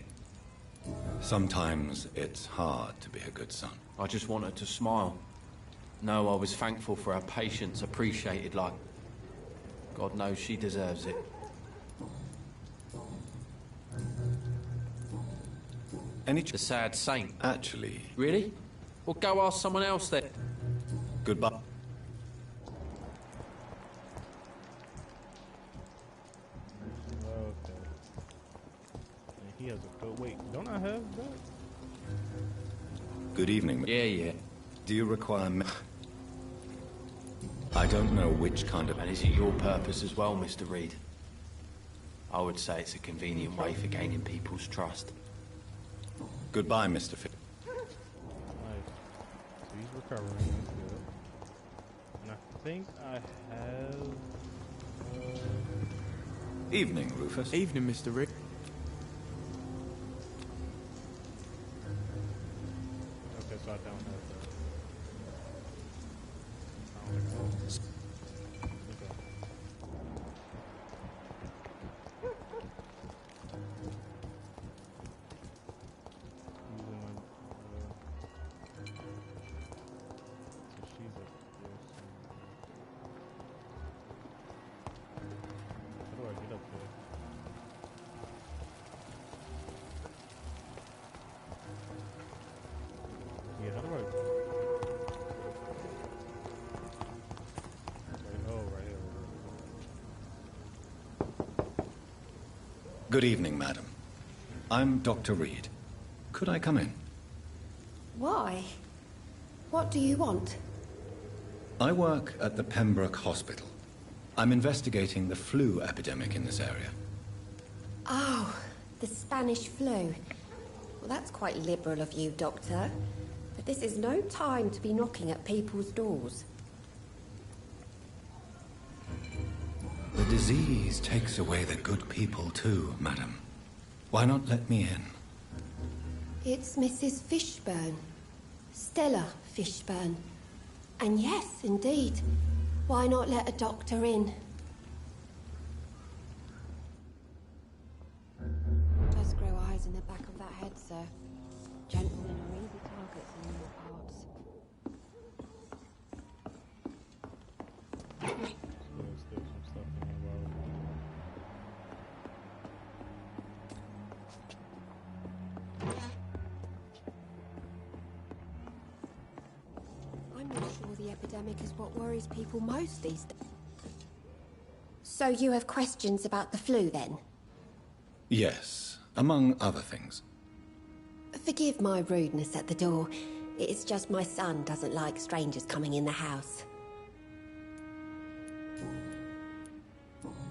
Sometimes it's hard to be a good son. I just want her to smile. No, I was thankful for her patience, appreciated like... God knows she deserves it. The sad saint. Actually... Really? Well, go ask someone else then. Goodbye. Okay. And he has a coat. Wait, don't I have that? Good evening. Yeah. Do you require I don't know which kind of... And is it your purpose as well, Mr. Reed? I would say it's a convenient way for gaining people's trust. Goodbye, Mr. Fish. Nice. So he's recovering. That's good. And I think I have... Evening, Rufus. Evening, Mr. Reed. Okay, so I don't have that. I don't think I have that. Good evening, madam. I'm Dr. Reed. Could I come in? Why? What do you want? I work at the Pembroke Hospital. I'm investigating the flu epidemic in this area. Oh, the Spanish flu. Well, that's quite liberal of you, Doctor. But this is no time to be knocking at people's doors. The disease takes away the good people too, madam. Why not let me in? It's Mrs. Fishburne. Stella Fishburne. And yes, indeed. Why not let a doctor in? Does grow eyes in the back of that head, sir. Gentlemen are easy targets in your parts. epidemic is what worries people most these days. So you have questions about the flu, then? Yes, among other things. Forgive my rudeness at the door. It's just my son doesn't like strangers coming in the house.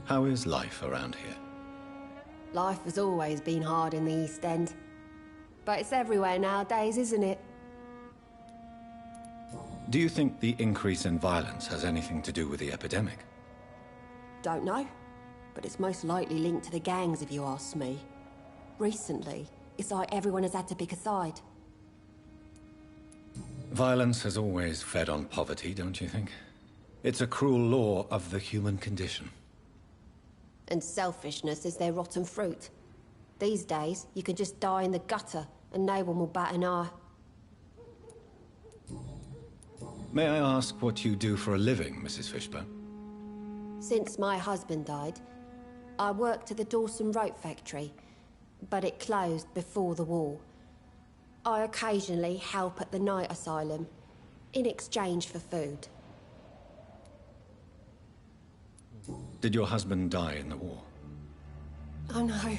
How is life around here? Life has always been hard in the East End. But it's everywhere nowadays, isn't it? Do you think the increase in violence has anything to do with the epidemic? Don't know. But it's most likely linked to the gangs, if you ask me. Recently, it's like everyone has had to pick a side. Violence has always fed on poverty, don't you think? It's a cruel law of the human condition. And selfishness is their rotten fruit. These days, you can just die in the gutter, and no one will bat an eye. May I ask what you do for a living, Mrs. Fishburne? Since my husband died, I worked at the Dawson Rope factory, but it closed before the war. I occasionally help at the night asylum, in exchange for food. Did your husband die in the war? Oh no.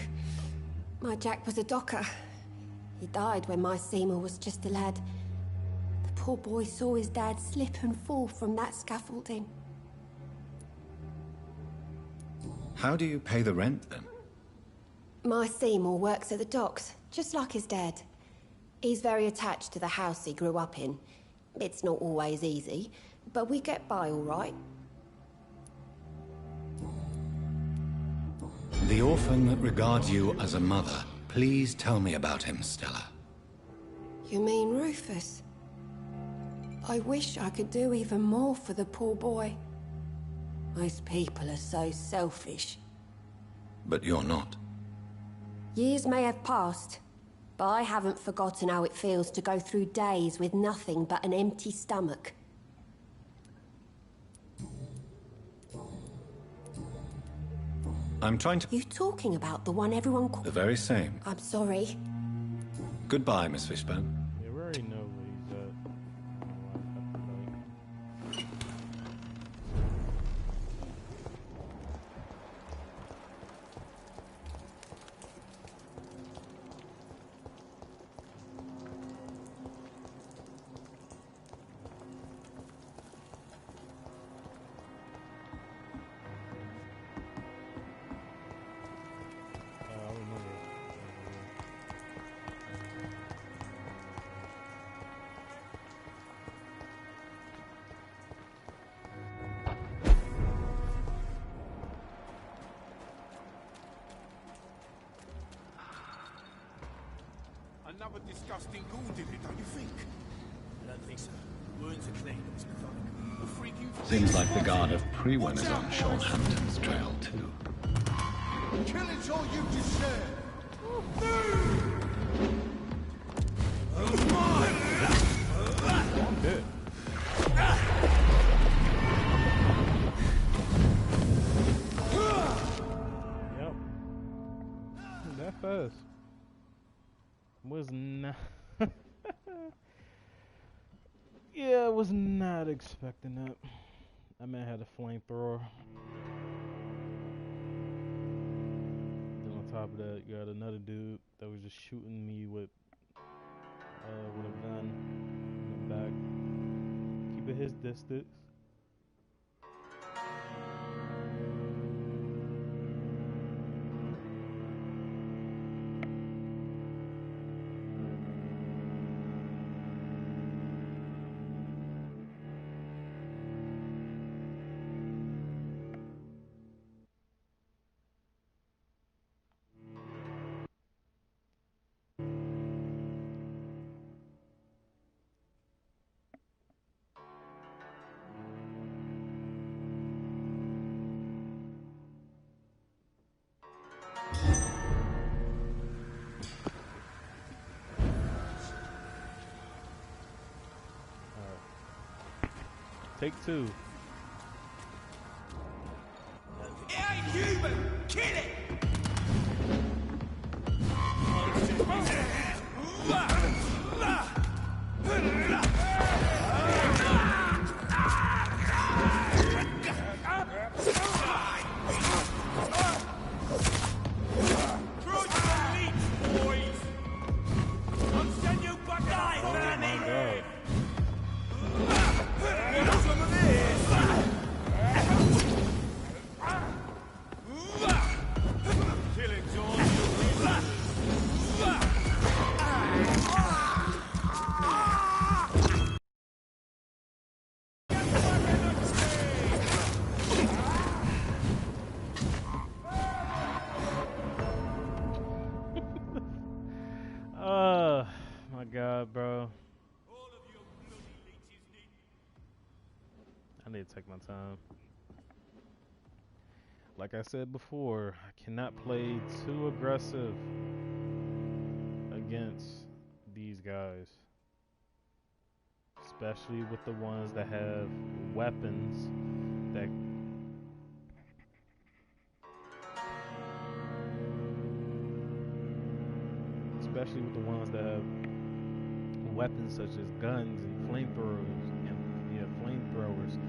My Jack was a docker. He died when my Seymour was just a lad. The poor boy saw his dad slip and fall from that scaffolding. How do you pay the rent, then? My Seymour works at the docks, just like his dad. He's very attached to the house he grew up in. It's not always easy, but we get by all right. The orphan that regards you as a mother. Please tell me about him, Stella. You mean Rufus? I wish I could do even more for the poor boy. Most people are so selfish. But you're not. Years may have passed, but I haven't forgotten how it feels to go through days with nothing but an empty stomach. I'm trying to... You talking about the one everyone calls... The very same. I'm sorry. Goodbye, Miss Fishburne. Yeah, we already know where he's at. Another disgusting ghoul did it, don't you think? I don't think so. Wounds are clean, it's methodical. A freaking... Seems like the guard of Prewin is on Sean Hampton's trail, too. Killing's all you deserve! I'm dead. Yep. That fast. Was not. Yeah, I was not expecting that. That man had a flamethrower. Then on top of that, you got another dude that was just shooting me with a gun in the back. Keeping his distance. Take two. It ain't human! Kill it! need to take my time. Like I said before, I cannot play too aggressive against these guys. Especially with the ones that have weapons that especially with the ones that have weapons such as guns and flamethrowers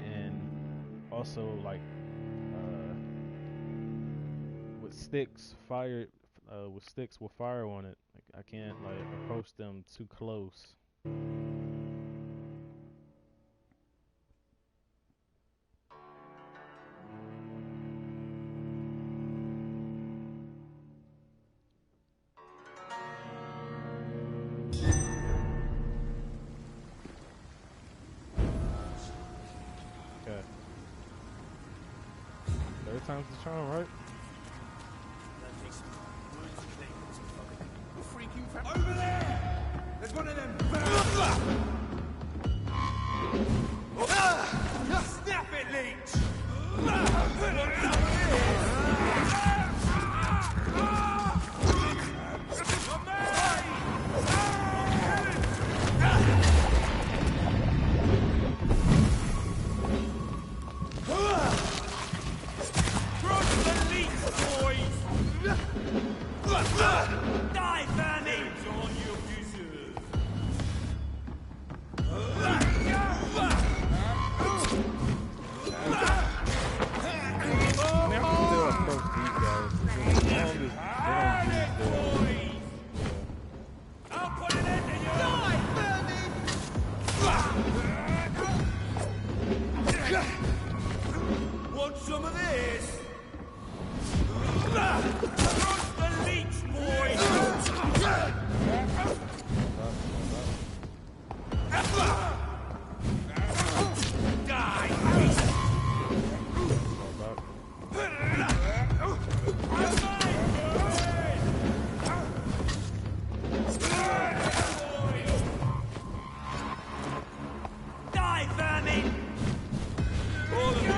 and also like with sticks with fire on it. Like I can't like approach them too close. Time's the charm, right? Over there! There's one of them! Snap it, Leech! Die, Fanny! On you deserve. I'll put an end to you! Die, Fanny! Want some of this? Cross the leech, boy! Die, Fanny! All of you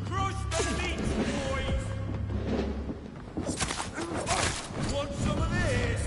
crush the meat, boys! Want some of this?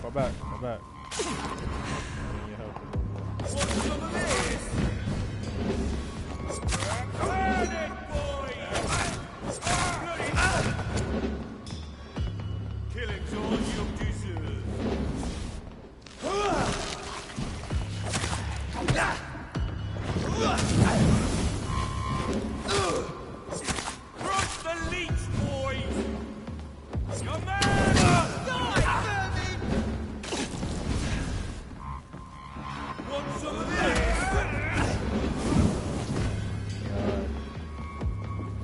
Fall back. I need your help a little more. Killing's all you deserve. Crush the leech, boys! Your man! Want some of this?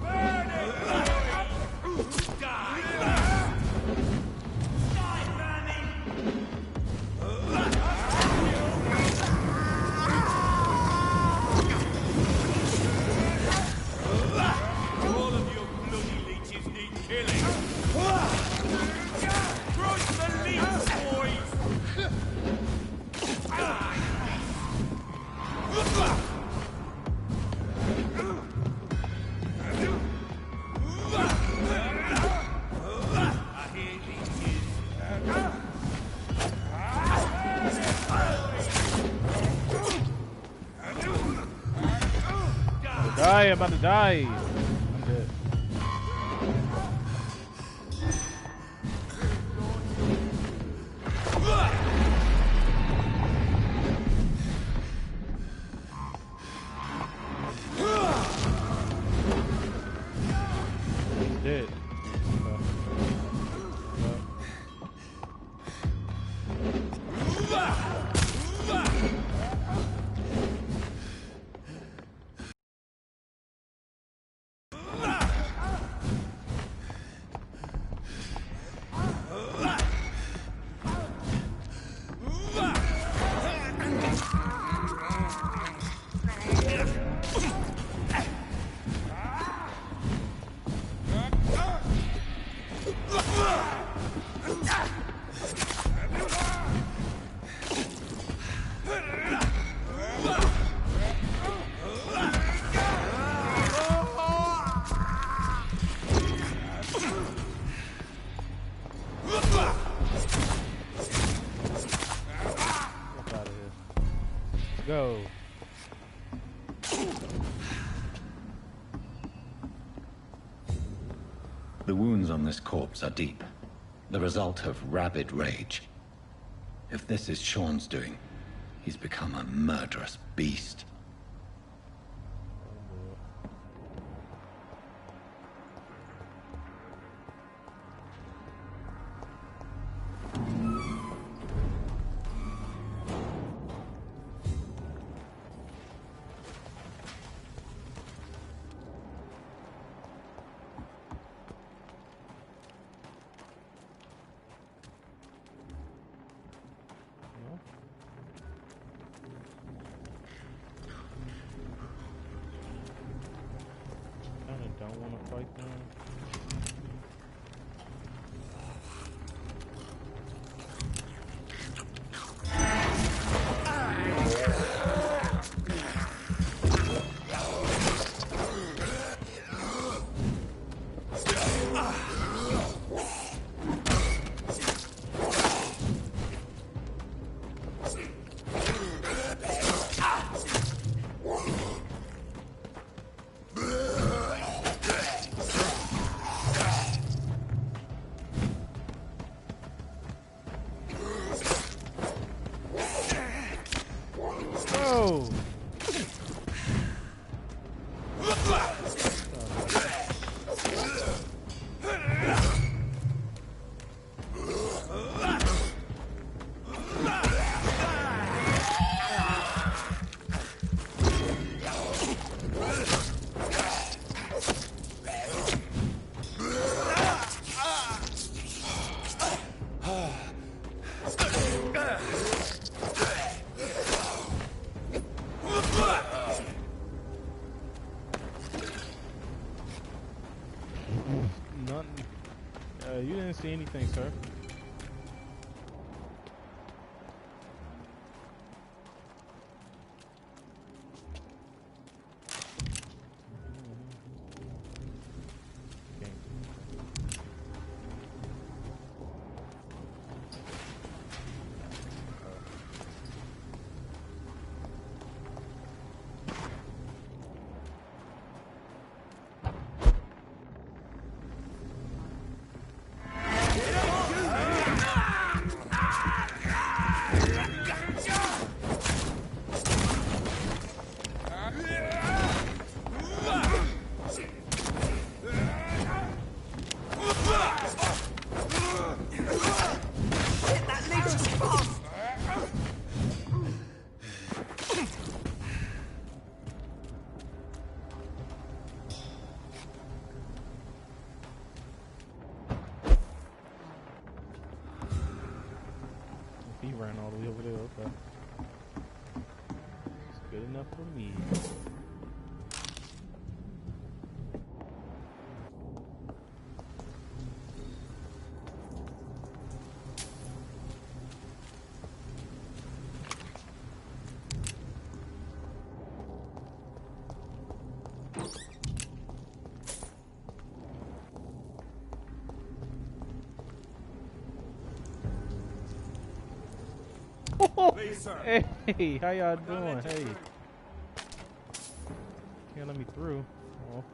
Burn it, boys! Die! Die, Fanny! All of your bloody leeches need killing. Crush the leech, boys! Die! I'm about to die. I'm dead. The wounds on this corpse are deep, the result of rabid rage. If this is Sean's doing, he's become a murderous beast. Don't want to fight them. Oh! You didn't see anything, sir. He ran all the way over there, okay. It's good enough for me. Please, sir. Hey, how y'all doing? Hey. Can't let me through. Oh.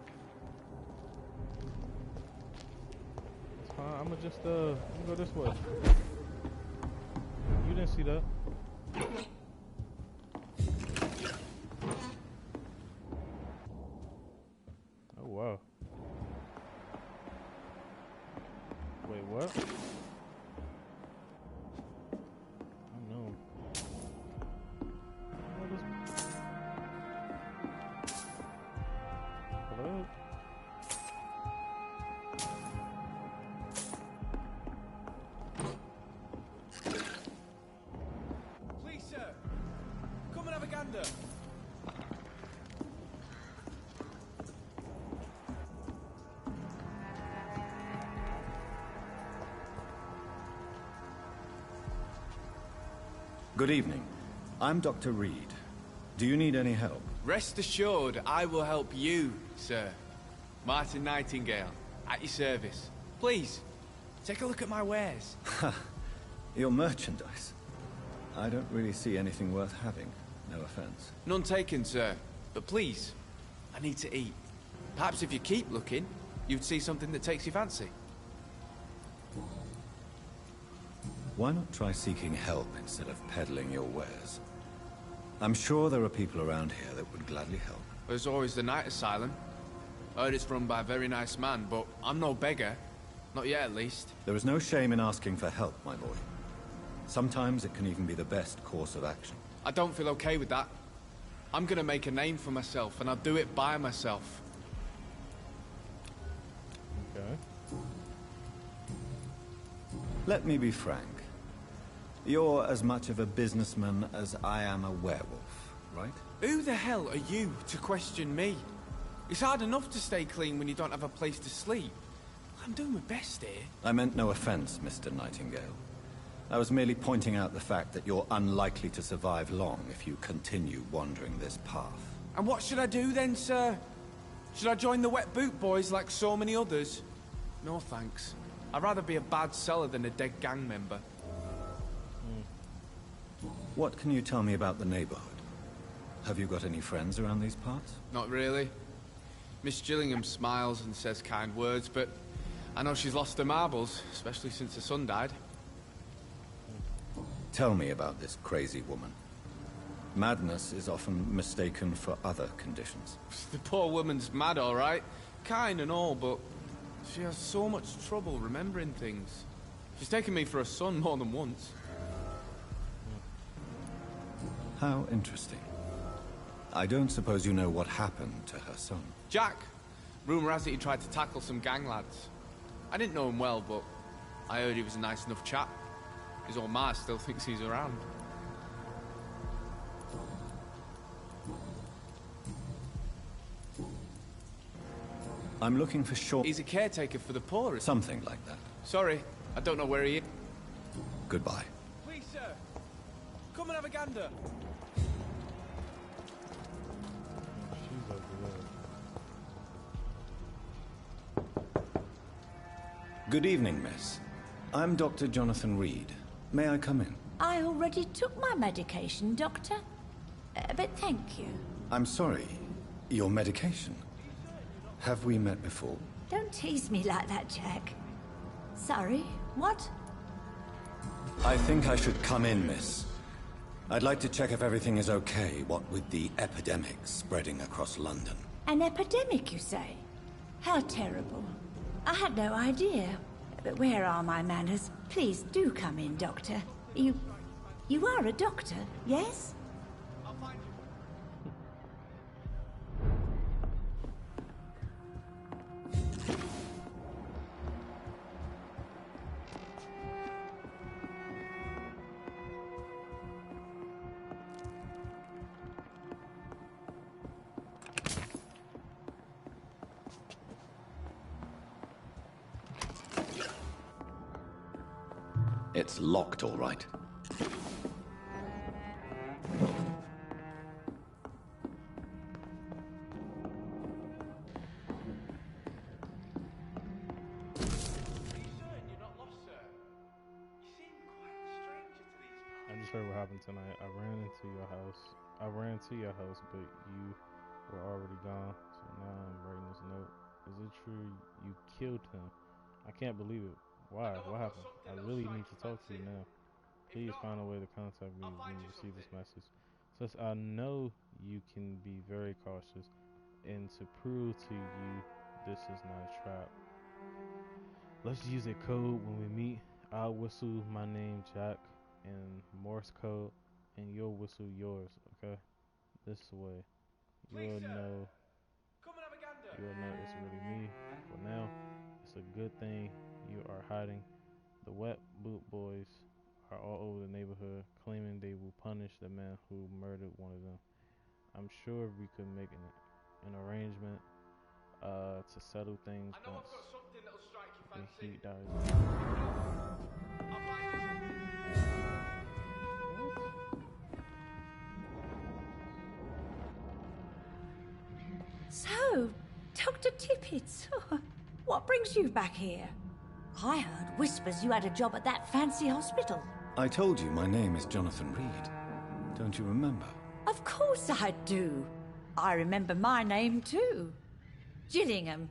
It's fine. I'ma just I'ma go this way. You didn't see that. Oh wow. Wait, what? Please, sir. Come and have a gander. Good evening. I'm Dr. Reed. Do you need any help? Rest assured, I will help you, sir. Martin Nightingale, at your service. Please, take a look at my wares. Your merchandise. I don't really see anything worth having. No offense. None taken, sir. But please, I need to eat. Perhaps if you keep looking, You'd see something that takes your fancy. Why not try seeking help instead of peddling your wares? I'm sure there are people around here that would gladly help. There's always the night asylum. Heard it's run by a very nice man, but I'm no beggar. Not yet, at least. There is no shame in asking for help, my boy. Sometimes it can even be the best course of action. I don't feel okay with that. I'm gonna make a name for myself, and I'll do it by myself. Okay. Let me be frank. You're as much of a businessman as I am a werewolf, right? Who the hell are you to question me? It's hard enough to stay clean when you don't have a place to sleep. I'm doing my best here. I meant no offense, Mr. Nightingale. I was merely pointing out the fact that you're unlikely to survive long if you continue wandering this path. And what should I do then, sir? Should I join the Wet Boot Boys like so many others? No thanks. I'd rather be a bad seller than a dead gang member. What can you tell me about the neighborhood? Have you got any friends around these parts? Not really. Miss Gillingham smiles and says kind words, but I know she's lost her marbles, especially since her son died. Tell me about this crazy woman. Madness is often mistaken for other conditions. The poor woman's mad, all right. Kind and all, but she has so much trouble remembering things. She's taken me for a son more than once. How interesting. I don't suppose you know what happened to her son. Jack! Rumour has it he tried to tackle some gang lads. I didn't know him well, but I heard he was a nice enough chap. His old ma still thinks he's around. I'm looking for short... He's a caretaker for the poor. Something like that. Sorry, I don't know where he is. Goodbye. Please, sir. Come and have a gander. She's over there. Good evening, miss. I'm Dr. Jonathan Reed. May I come in? I already took my medication, Doctor. But thank you. I'm sorry. Your medication? Have we met before? Don't tease me like that, Jack. Sorry, what? I think I should come in, miss. I'd like to check if everything is okay, what with the epidemic spreading across London. An epidemic, you say? How terrible. I had no idea. But where are my manners? Please do come in, Doctor. You are a doctor, yes? It's locked, all right. I just heard what happened tonight. I ran to your house, but you were already gone. So now I'm writing this note. Is it true you killed him? I can't believe it. Why? What happened? I really need to talk to you now. Please find a way to contact me when you receive this message. Since I know you can be very cautious, and to prove to you this is not a trap, let's use a code when we meet. I'll whistle my name, Jack, in Morse code, and you'll whistle yours, okay? This way. You'll know it's really me. For now, it's a good thing you are hiding. The Wet Boot Boys are all over the neighborhood, claiming they will punish the man who murdered one of them. I'm sure we could make an arrangement to settle things once the heat dies down. So, Dr. Tippett, what brings you back here? I heard whispers you had a job at that fancy hospital. I told you my name is Jonathan Reed. Don't you remember? Of course I do. I remember my name too. Gillingham.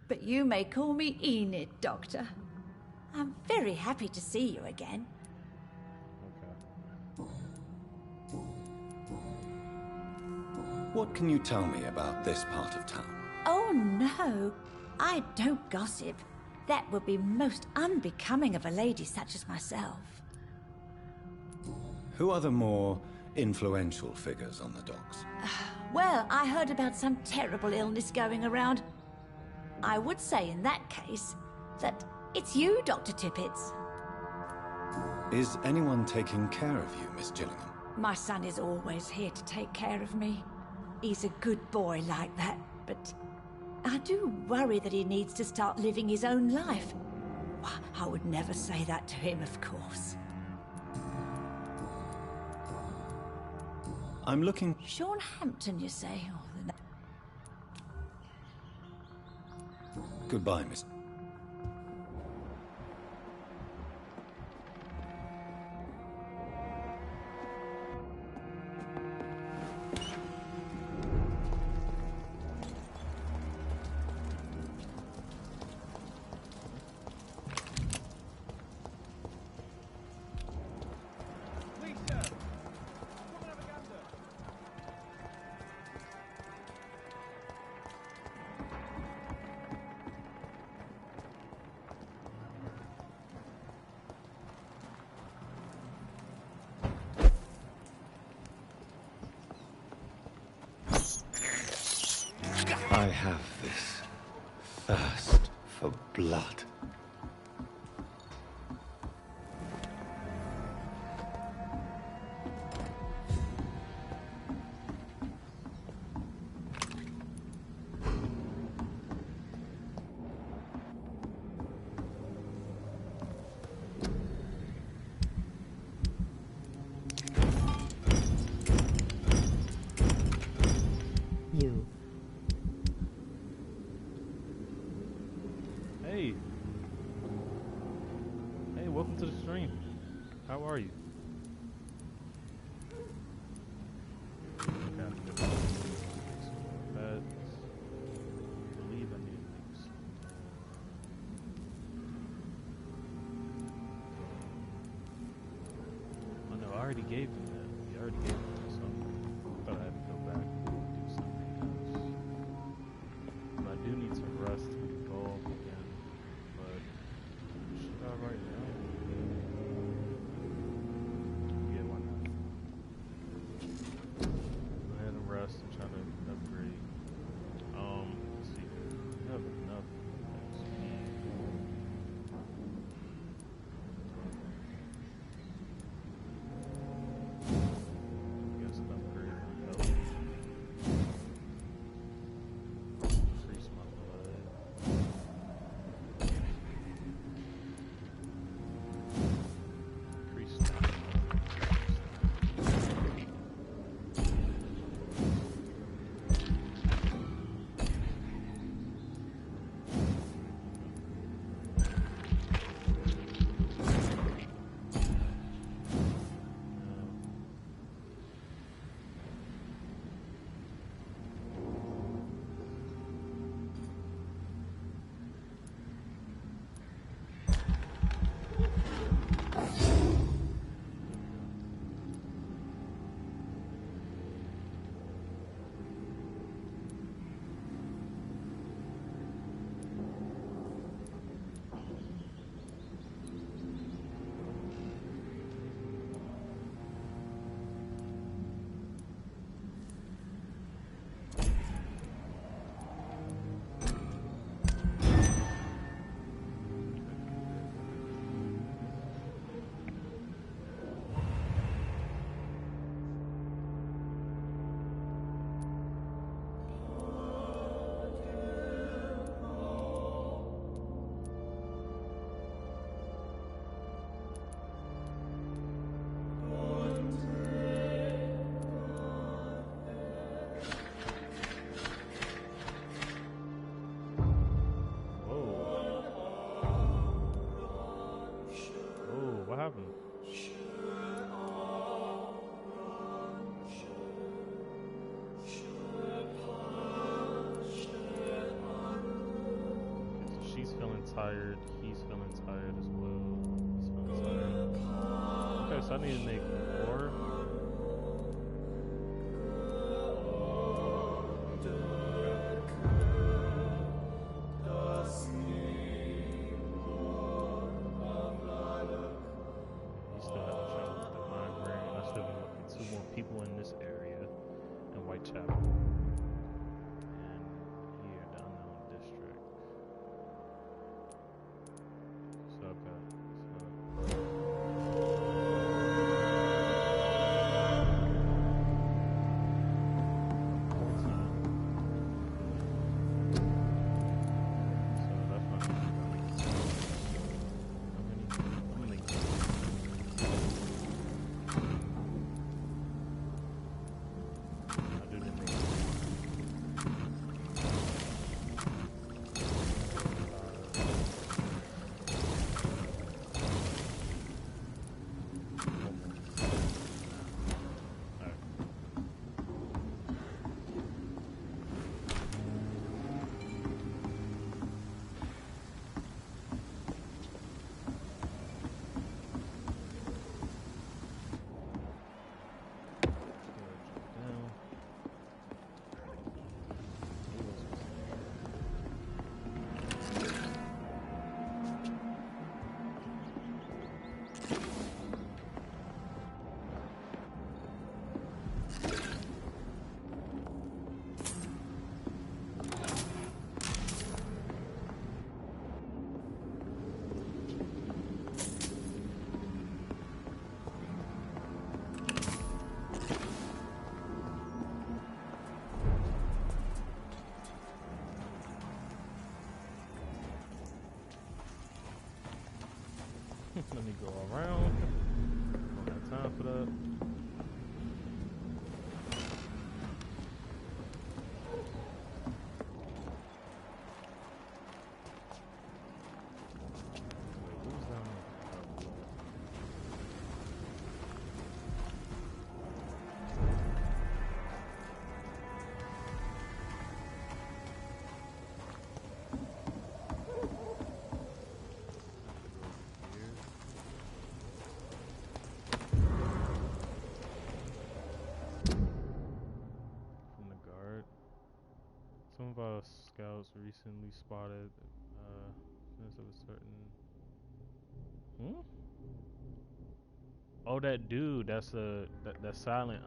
but you may call me Enid, Doctor. I'm very happy to see you again. What can you tell me about this part of town? Oh, no. I don't gossip. That would be most unbecoming of a lady such as myself. Who are the more influential figures on the docks? Well, I heard about some terrible illness going around. I would say in that case that it's you, Dr. Tippett. Is anyone taking care of you, Miss Gillingham? My son is always here to take care of me. He's a good boy like that, but I do worry that he needs to start living his own life. I would never say that to him, of course. I'm looking... Sean Hampton, you say? Goodbye, Miss... I have this thirst for blood. You. Hey. Hey, welcome to the stream. How are you? Believe I need things. Oh no, I already gave them that. You already gave them that, so I thought I had to go back and do something else. But I do need some rest to go again. But should I right now? Yeah, why not? Go ahead and rest and try to upgrade. Let's see here. I have enough XP. Guess an upgrade would help. Increase my blood. Increase stamina. What happened? tired. He's feeling tired as well. He's feeling tired. Okay, so I need to make more. He still having trouble with the migraine. I should be looking 2 more people in this area in Whitechapel. And here, downtown district. So, okay. Let me go around. Don't have time for that. Some of our scouts recently spotted evidence of a certain. Oh, that dude. That's that silent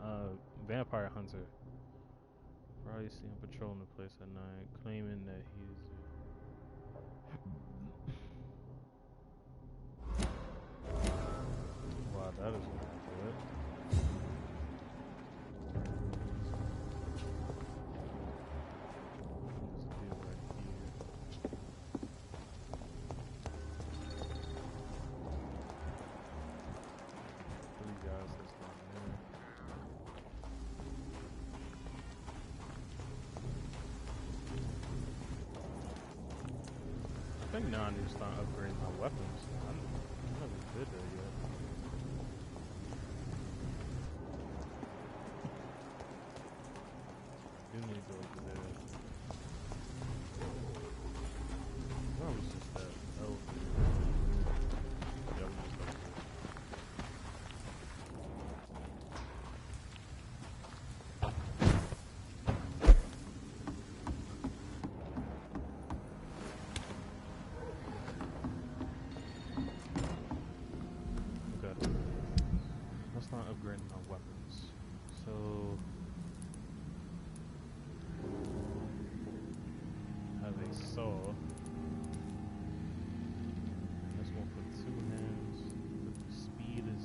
vampire hunter. Probably see him patrolling the place at night, claiming that he's. Wow, that is good. I think now I need to start upgrading my weapons. I never did that yet. I do need to go over there. Where was just that? Oh. Yeah, we just go there. Not upgrading my weapons, so have a saw. This one for 2 hands. The speed is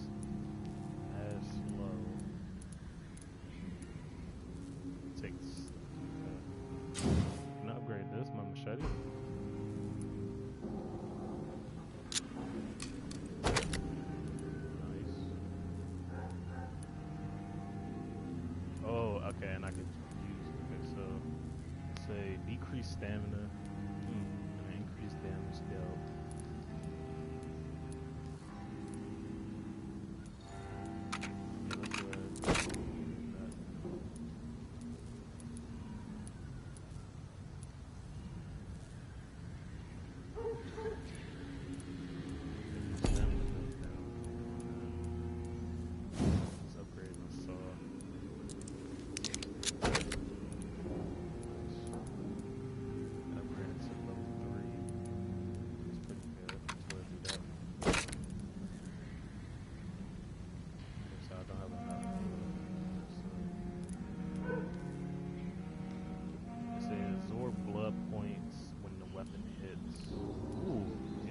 as slow. Takes. Can I upgrade this? My machete. Okay, and I could use, okay, so, say, decrease stamina, and increase damage dealt. Yeah, let's go ahead and do that.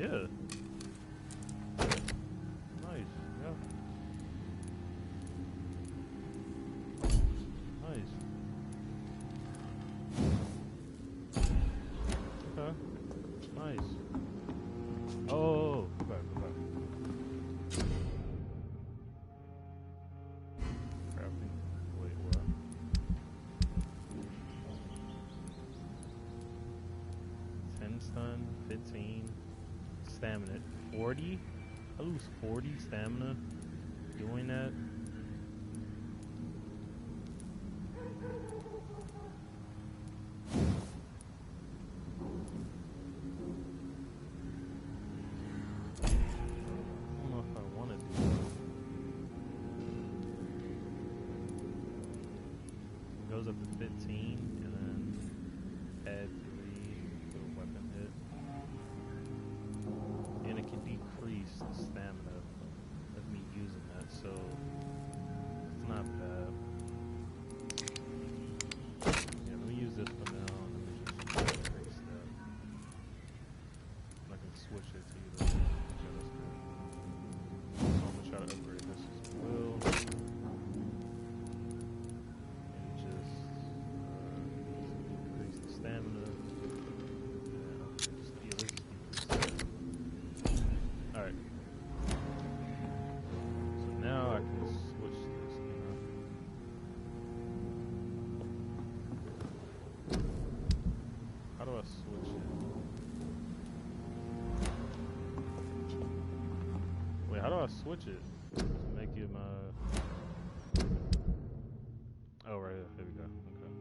Yeah. Nice. Yeah. Nice. Okay. Nice. Oh, go back, go back. Crafting. Wait, what? 10 stun, 15 stamina, 40? I lose 40 stamina doing that. I don't know if I want to do that. It goes up to 15 and then add 3 to a weapon hit. And it can decrease the stamina of me using that, so it's not bad. Yeah, let me use this for now, and let me just increase that. I can switch it to either. Yeah, that's good. So I'm gonna try to upgrade this as well. And just increase the stamina. Alright. So now I can switch this, you know. How do I switch it? Wait, how do I switch it? To make it my... Oh, right here. There we go. Okay.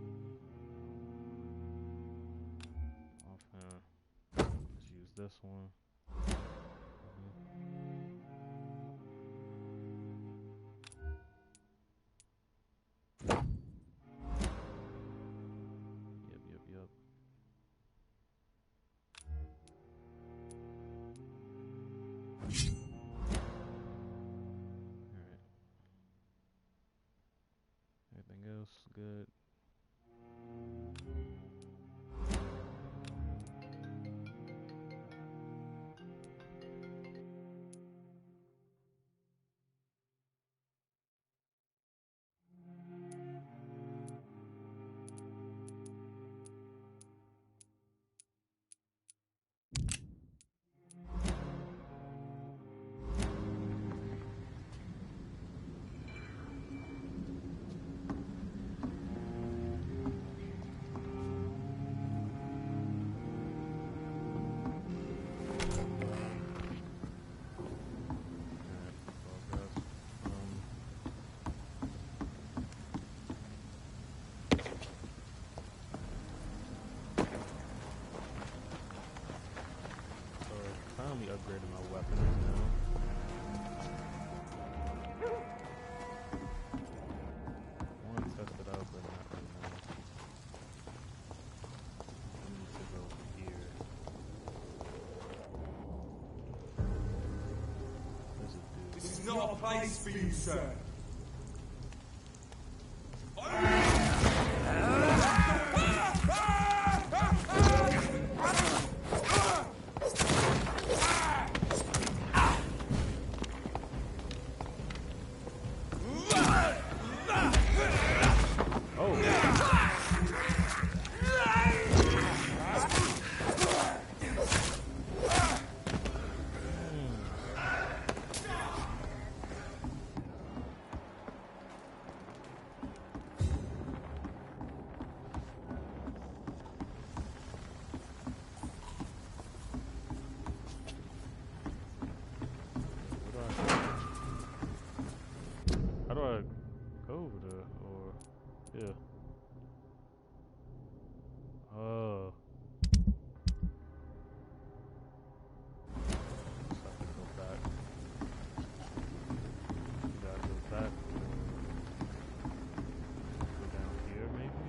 Offhand. Let's use this one. Yep. Alright. Everything else good. Finally upgraded my weapons now. I want to test it out, but not right now. I need to go here. There's a dude. This is not a place for you, sir. How do I go over there? Or, yeah. Oh. So I have to go back. Gotta go back. Go down here, maybe?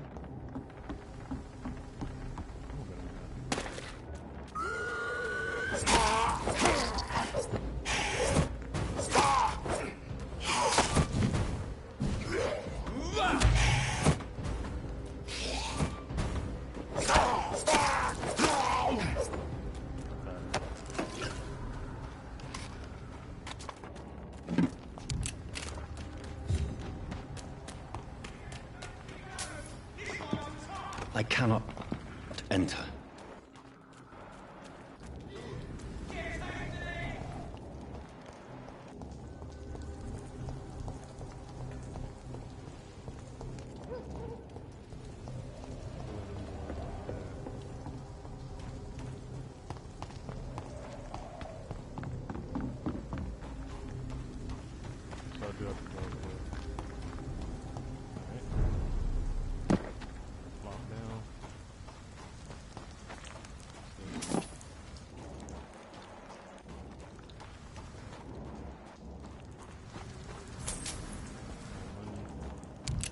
cannot enter.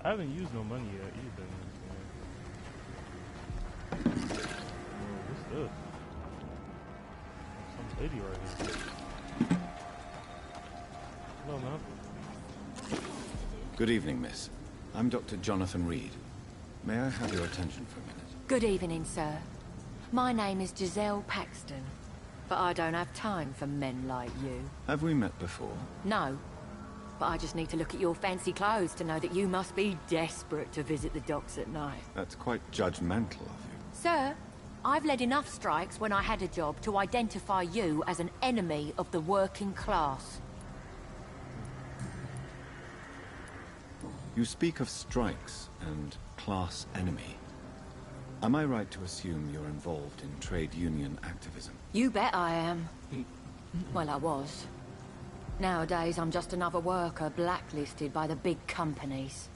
I haven't used no money yet either. What's this? Some lady right here. Hello, man. Good evening, miss. I'm Dr. Jonathan Reed. May I have your attention for a minute? Good evening, sir. My name is Giselle Paxton, but I don't have time for men like you. Have we met before? No, but I just need to look at your fancy clothes to know that you must be desperate to visit the docks at night. That's quite judgmental of you. Sir, I've led enough strikes when I had a job to identify you as an enemy of the working class. You speak of strikes and class enemy. Am I right to assume you're involved in trade union activism? You bet I am. Well, I was. Nowadays, I'm just another worker blacklisted by the big companies.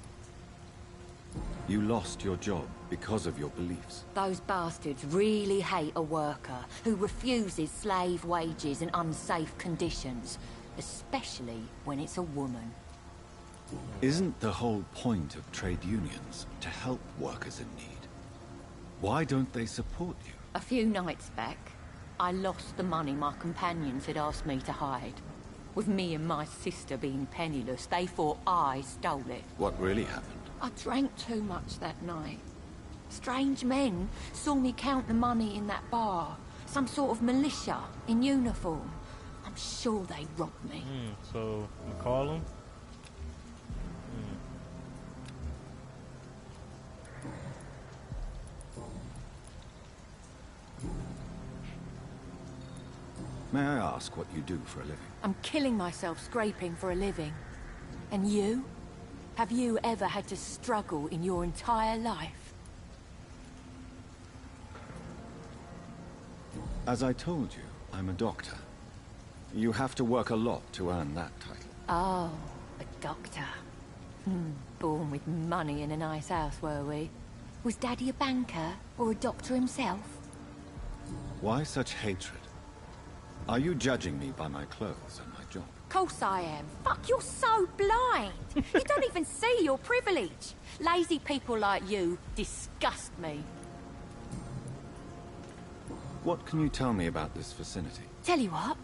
You lost your job because of your beliefs. Those bastards really hate a worker who refuses slave wages and unsafe conditions, especially when it's a woman. Isn't the whole point of trade unions to help workers in need? Why don't they support you? A few nights back, I lost the money my companions had asked me to hide. With me and my sister being penniless, they thought I stole it. What really happened? I drank too much that night. Strange men saw me count the money in that bar. Some sort of militia in uniform. I'm sure they robbed me. So, we call them? May I ask what you do for a living? I'm killing myself scraping for a living. And you? Have you ever had to struggle in your entire life? As I told you, I'm a doctor. You have to work a lot to earn that title. Oh, a doctor. Born with money in a nice house, were we? Was Daddy a banker or a doctor himself? Why such hatred? Are you judging me by my clothes and my job? Course I am. Fuck, you're so blind. You don't even see your privilege. Lazy people like you disgust me. What can you tell me about this vicinity? Tell you what,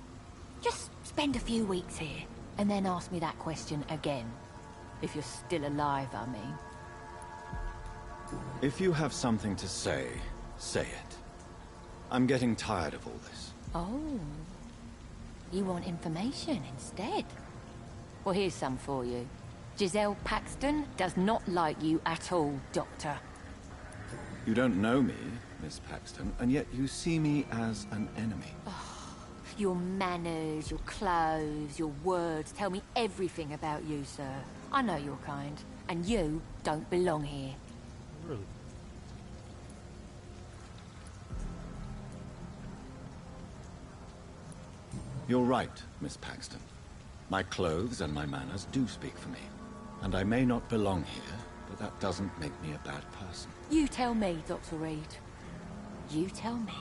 just spend a few weeks here, and then ask me that question again. If you're still alive, I mean. If you have something to say, say it. I'm getting tired of all this. Oh. You want information instead? Well, here's some for you. Giselle Paxton does not like you at all, Doctor. You don't know me, Miss Paxton, and yet you see me as an enemy. Your manners, your clothes, your words tell me everything about you, sir. I know your kind, and you don't belong here. Really? You're right, Miss Paxton. My clothes and my manners do speak for me. And I may not belong here, but that doesn't make me a bad person. You tell me, Dr. Reed. You tell me.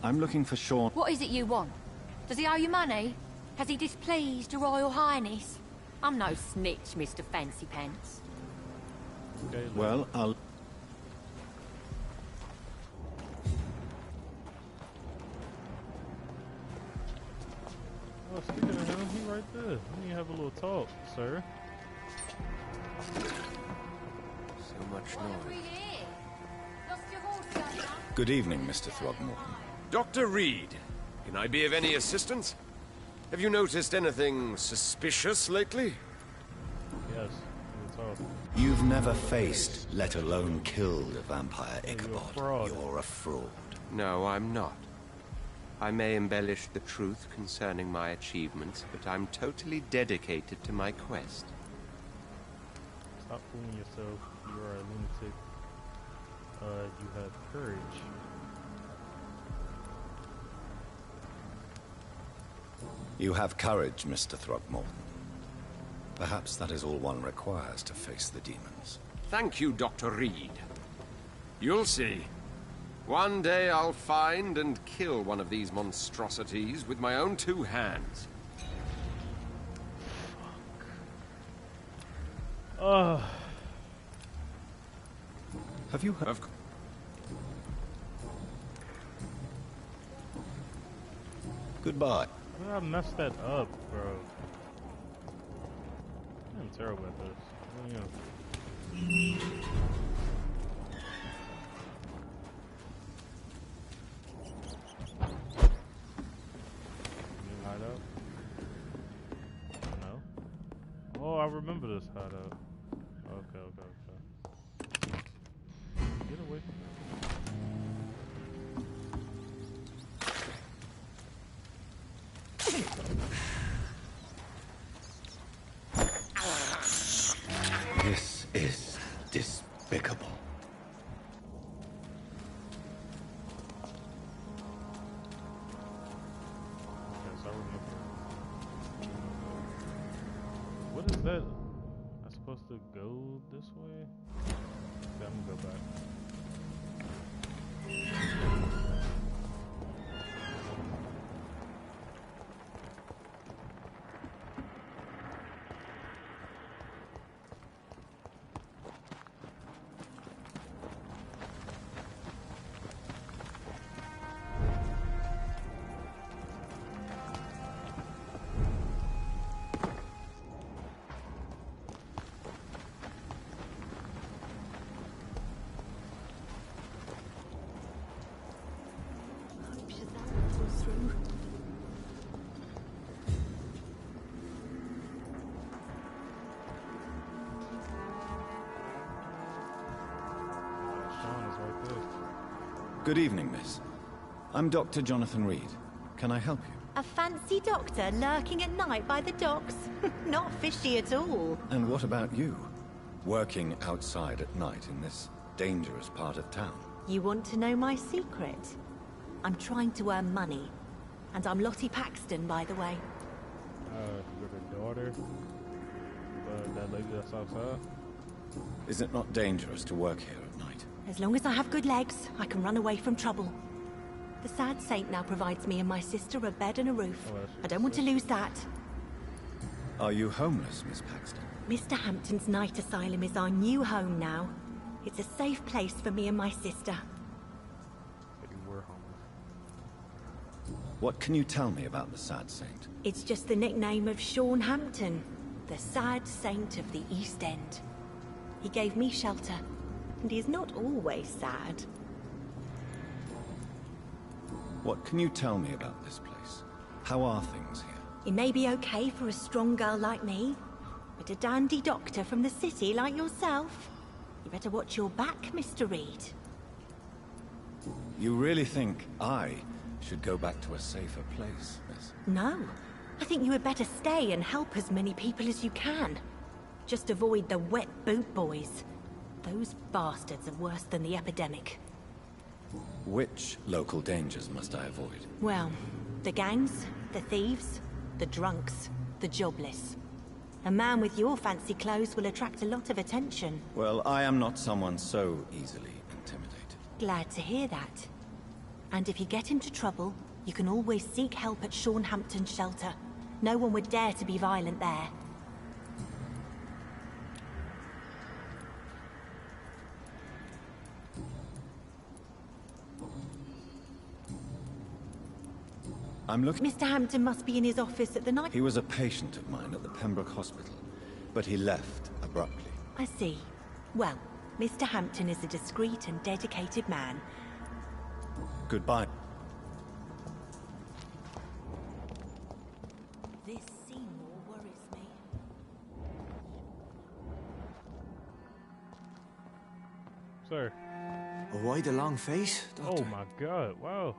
I'm looking for Sean. What is it you want? Does he owe you money? Has he displeased your Royal Highness? I'm no snitch, Mr. Fancy Pants. Okay, well, I'll... Oh, speaking of him, he right there. We need to have a little talk, sir. So much noise. Good evening, Mr. Throgmorton. Dr. Reed, can I be of any assistance? Have you noticed anything suspicious lately? Yes, we'll You've never faced, let alone killed a vampire, Ichabod. You're a fraud. No, I'm not. I may embellish the truth concerning my achievements, but I'm totally dedicated to my quest. Stop fooling yourself. You are a lunatic. You have courage. You have courage, Mr. Throckmorton. Perhaps that is all one requires to face the demons. Thank you, Dr. Reed. You'll see. One day I'll find and kill one of these monstrosities with my own 2 hands. Have you heard? Goodbye. How did I mess that up, bro? I'm terrible at this. Hideout? No? Oh, I remember this hideout. Okay. Get away from me. This is despicable. Yes, I remember. What is that? I'm supposed to go this way? Okay, I'm gonna go back. Good evening, miss. I'm Dr. Jonathan Reed. Can I help you? A fancy doctor lurking at night by the docks? Not fishy at all. And what about you? Working outside at night in this dangerous part of town? You want to know my secret? I'm trying to earn money. And I'm Lottie Paxton, by the way. You're the daughter? That lady that's outside? Is it not dangerous to work here at night? As long as I have good legs, I can run away from trouble. The sad saint now provides me and my sister a bed and a roof. I don't want to lose that. Are you homeless, Miss Paxton? Mr. Hampton's night asylum is our new home now. It's a safe place for me and my sister. What can you tell me about the sad saint? It's just the nickname of Sean Hampton, the sad saint of the East End. He gave me shelter, and he's not always sad. What can you tell me about this place? How are things here? It may be okay for a strong girl like me, but a dandy doctor from the city like yourself, you better watch your back, Mr. Reed. You really think I should go back to a safer place, miss? No. I think you had better stay and help as many people as you can. Just avoid the wet boot boys. Those bastards are worse than the epidemic. Which local dangers must I avoid? Well, the gangs, the thieves, the drunks, the jobless. A man with your fancy clothes will attract a lot of attention. Well, I am not someone so easily intimidated. Glad to hear that. And if you get into trouble, you can always seek help at Sean Hampton's shelter. No one would dare to be violent there. I'm looking... Mr. Hampton must be in his office at the night... He was a patient of mine at the Pembroke Hospital, but he left abruptly. I see. Well, Mr. Hampton is a discreet and dedicated man. Goodbye. This Seymour worries me. Sir. Why the long face, Doctor? Oh my god, wow.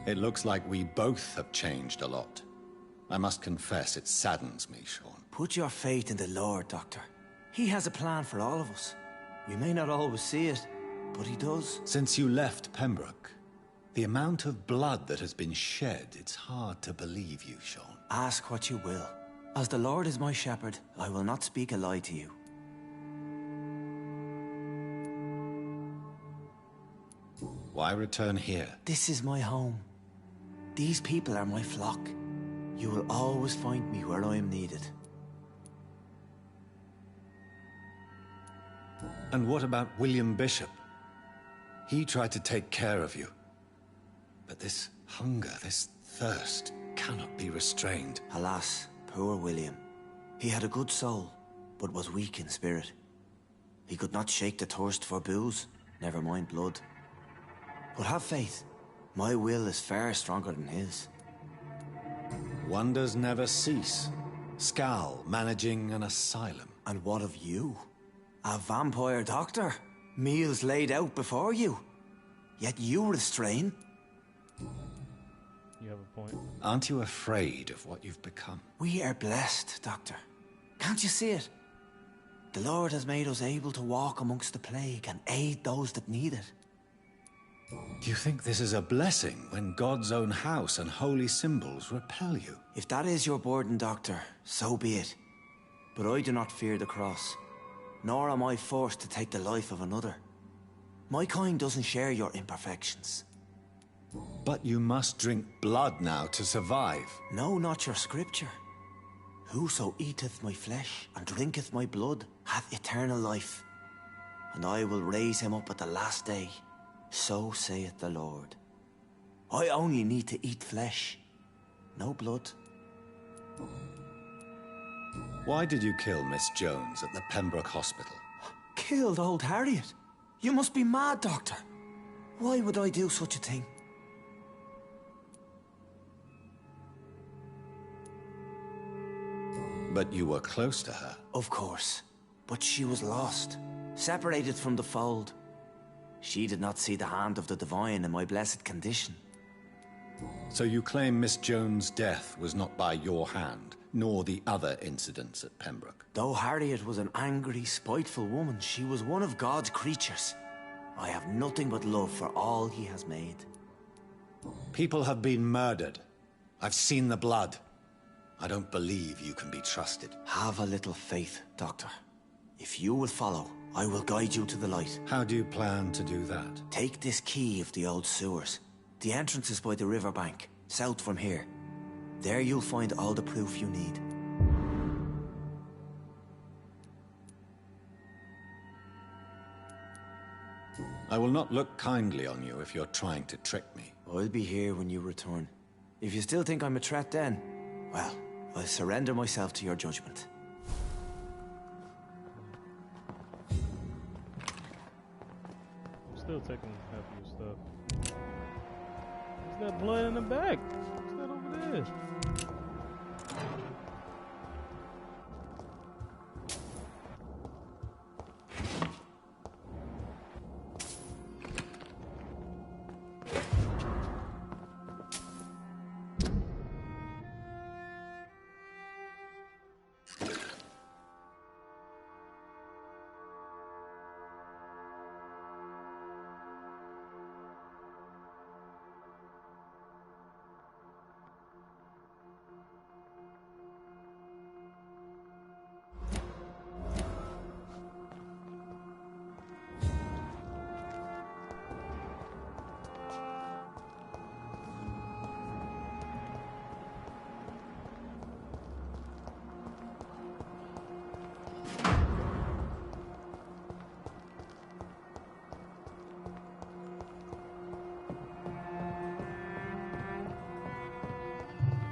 It looks like we both have changed a lot. I must confess, it saddens me, Sean. Put your faith in the Lord, Doctor. He has a plan for all of us. We may not always see it, but he does. Since you left Pembroke, the amount of blood that has been shed, it's hard to believe you, Sean. Ask what you will. As the Lord is my shepherd, I will not speak a lie to you. Why return here? This is my home. These people are my flock. You will always find me where I am needed. And what about William Bishop? He tried to take care of you. But this hunger, this thirst, cannot be restrained. Alas, poor William. He had a good soul, but was weak in spirit. He could not shake the thirst for booze, never mind blood. But have faith. My will is far stronger than his. Wonders never cease. Scal managing an asylum. And what of you? A vampire doctor? Meals laid out before you? Yet you restrain? You have a point. Aren't you afraid of what you've become? We are blessed, Doctor. Can't you see it? The Lord has made us able to walk amongst the plague and aid those that need it. Do you think this is a blessing when God's own house and holy symbols repel you? If that is your burden, Doctor, so be it. But I do not fear the cross, nor am I forced to take the life of another. My kind doesn't share your imperfections. But you must drink blood now to survive. No, not your scripture. Whoso eateth my flesh and drinketh my blood hath eternal life, and I will raise him up at the last day. So saith the Lord. I only need to eat flesh, no blood. Why did you kill Miss Jones at the Pembroke Hospital? Killed old Harriet? You must be mad, Doctor. Why would I do such a thing? But you were close to her. Of course. But she was lost, separated from the fold. She did not see the hand of the divine in my blessed condition. So you claim Miss Jones' death was not by your hand, nor the other incidents at Pembroke? Though Harriet was an angry, spiteful woman, she was one of God's creatures. I have nothing but love for all he has made. People have been murdered. I've seen the blood. I don't believe you can be trusted. Have a little faith, Doctor. If you will follow, I will guide you to the light. How do you plan to do that? Take this key of the old sewers. The entrance is by the riverbank, south from here. There you'll find all the proof you need. I will not look kindly on you if you're trying to trick me. I'll be here when you return. If you still think I'm a threat then, well, I'll surrender myself to your judgment. I'm still taking half of your stuff. There's that blood in the back. What's that over there?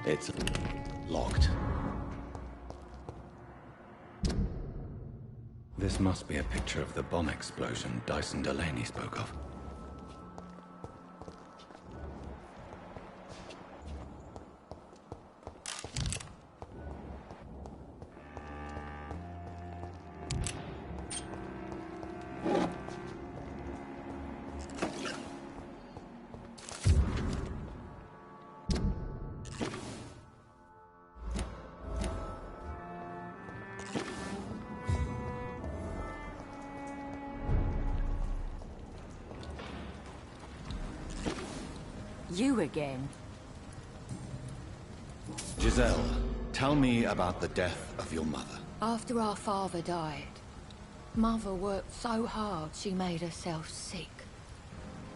It's locked. This must be a picture of the bomb explosion Dyson Delaney spoke of. You again? Giselle, tell me about the death of your mother. After our father died, Mother worked so hard she made herself sick.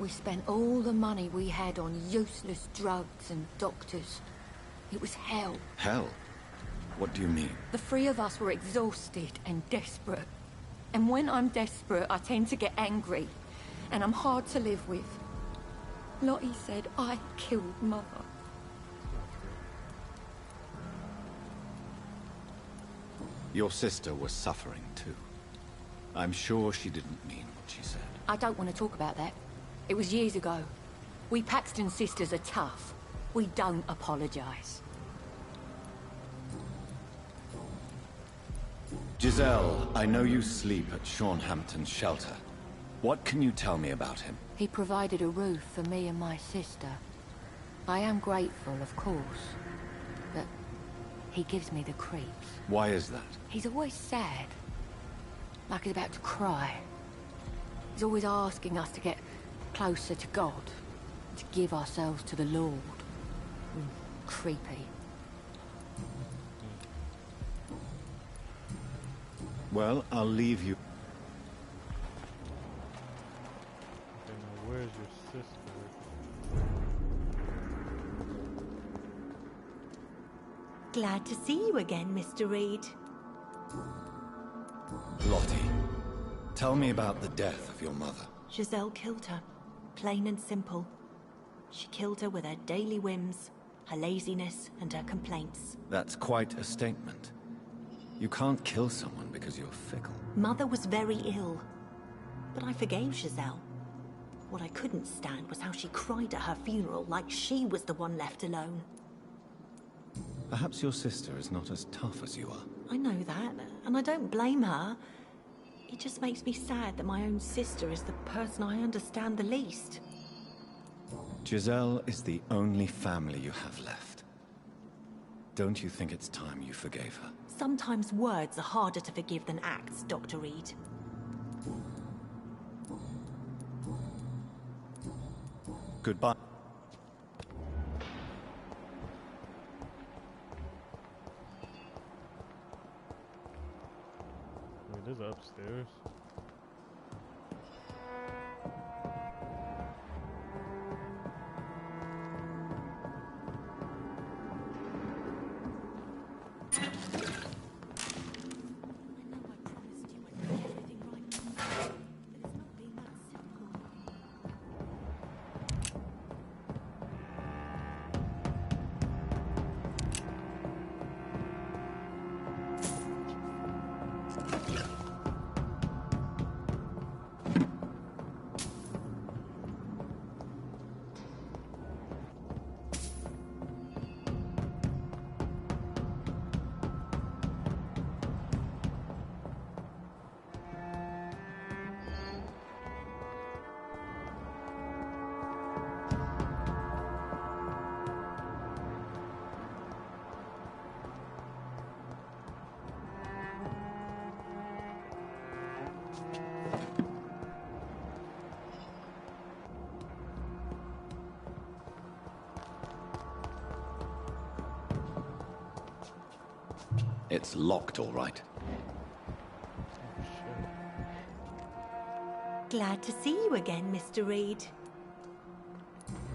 We spent all the money we had on useless drugs and doctors. It was hell. Hell? What do you mean? The three of us were exhausted and desperate. And when I'm desperate, I tend to get angry. And I'm hard to live with. Lottie said I killed Mother. Your sister was suffering too. I'm sure she didn't mean what she said. I don't want to talk about that. It was years ago. We Paxton sisters are tough. We don't apologize. Giselle, I know you sleep at Sean Hampton's shelter. What can you tell me about him? He provided a roof for me and my sister. I am grateful, of course. But he gives me the creeps. Why is that? He's always sad. Like he's about to cry. He's always asking us to get closer to God. To give ourselves to the Lord. Creepy. Well, I'll leave you. Okay, now where's your sister? Glad to see you again, Mr. Reed. Lottie, tell me about the death of your mother. Giselle killed her. Plain and simple. She killed her with her daily whims, her laziness, and her complaints. That's quite a statement. You can't kill someone because you're fickle. Mother was very ill, but I forgave Giselle. What I couldn't stand was how she cried at her funeral like she was the one left alone. Perhaps your sister is not as tough as you are. I know that, and I don't blame her. It just makes me sad that my own sister is the person I understand the least. Giselle is the only family you have left. Don't you think it's time you forgave her? Sometimes words are harder to forgive than acts, Dr. Reed. Goodbye. Wait, there's upstairs. It's locked, all right. Glad to see you again, Mr. Reed.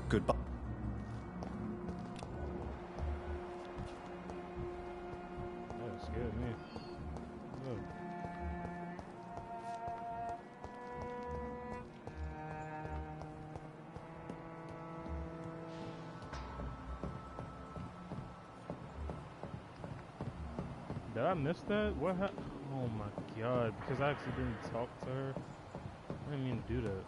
Goodbye. That scared me. Look. Did I miss that? What happened? Oh my god, because I actually didn't talk to her. I didn't mean to do that.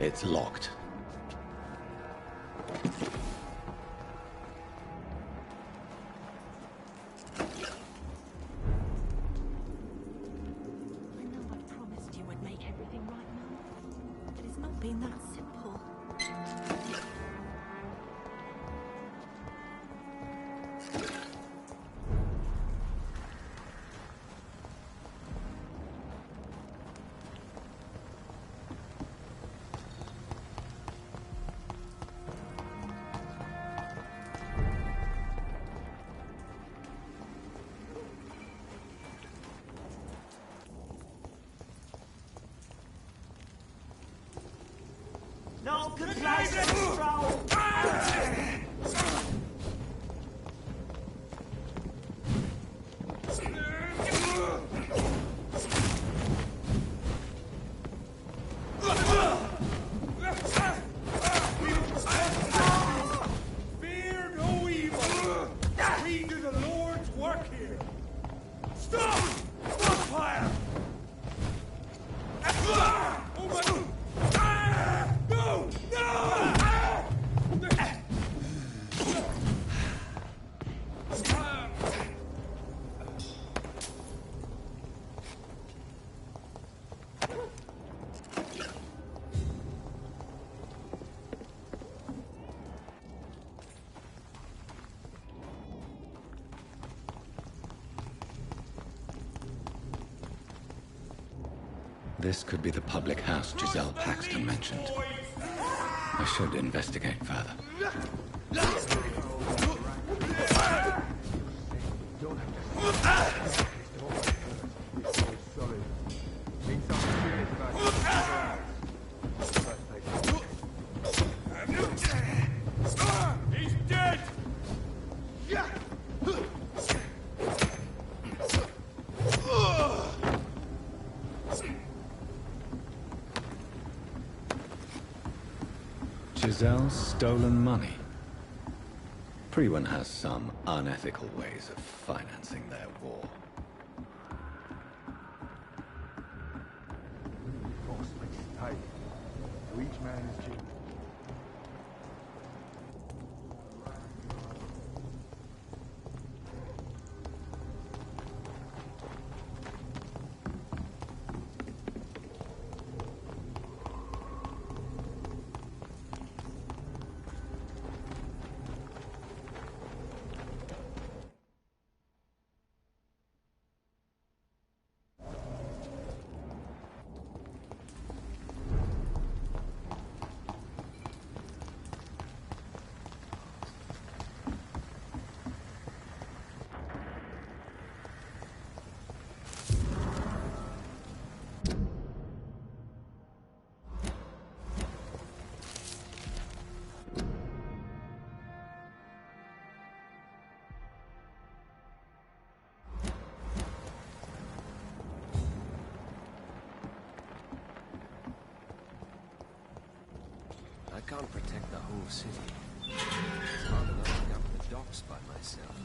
It's locked. I know I promised you I'd make everything right, Mum, but it's not been that simple. No complacency, control! Fear no evil. We do the Lord's work here. Stop! Stop fire! Oh my... No! No! This could be the public house Giselle Paxton mentioned. I should investigate further. He's dead! Giselle's stolen money. Priwen has some unethical ways of financing their war. To each man his due. I can't protect the whole city. It's hard enough to pick up the docks by myself.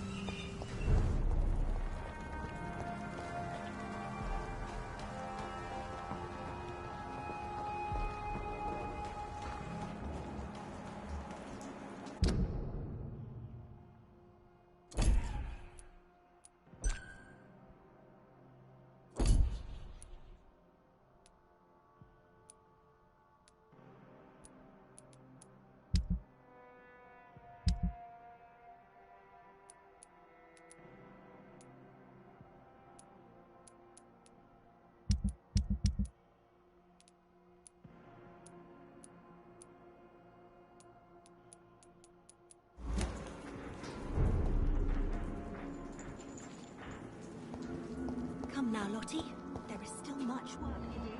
Come now, Lottie. There is still much work to do.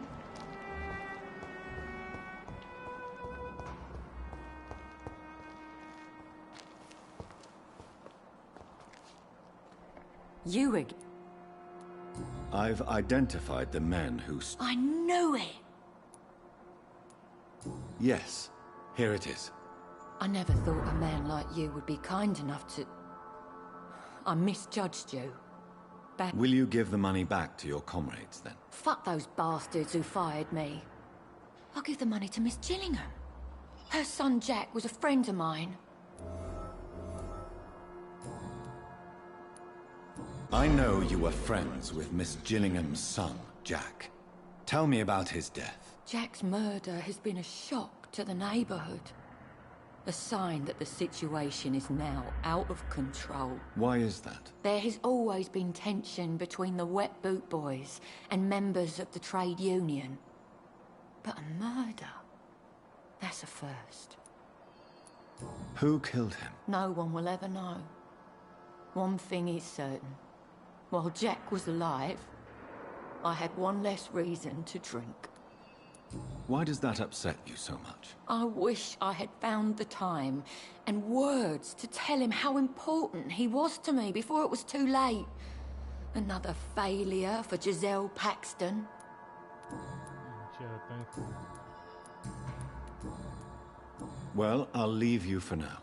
You again? I've identified the men who... I knew it! Yes, here it is. I never thought a man like you would be kind enough to... I misjudged you. Will you give the money back to your comrades, then? Fuck those bastards who fired me. I'll give the money to Miss Gillingham. Her son Jack was a friend of mine. I know you were friends with Miss Gillingham's son, Jack. Tell me about his death. Jack's murder has been a shock to the neighborhood. A sign that the situation is now out of control. Why is that? There has always been tension between the Wet Boot Boys and members of the trade union. But a murder? That's a first. Who killed him? No one will ever know. One thing is certain. While Jack was alive, I had one less reason to drink. Why does that upset you so much? I wish I had found the time and words to tell him how important he was to me before it was too late. Another failure for Giselle Paxton. Well, I'll leave you for now.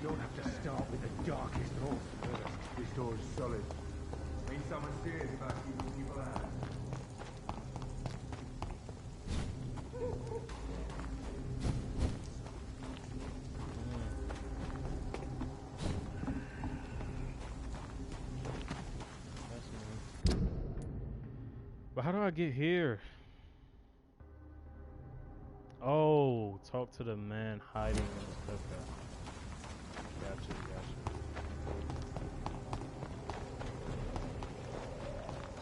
Don't have to start with the darkest hole first. This door's solid. Means someone's serious about keeping people out. But how do I get here? Oh, talk to the man hiding in his cookout. Gotcha.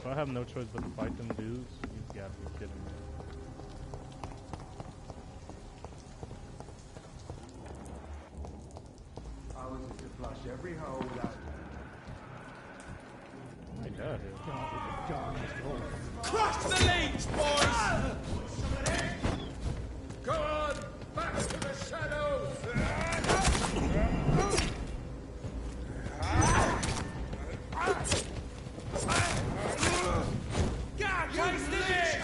So I have no choice but to fight them dudes? You've got to be kidding me. I was just to flush every hole out. Oh my god. Start with the darkest hole. Crush the leech, boys! Go on, back to the shadows! God, case the leech!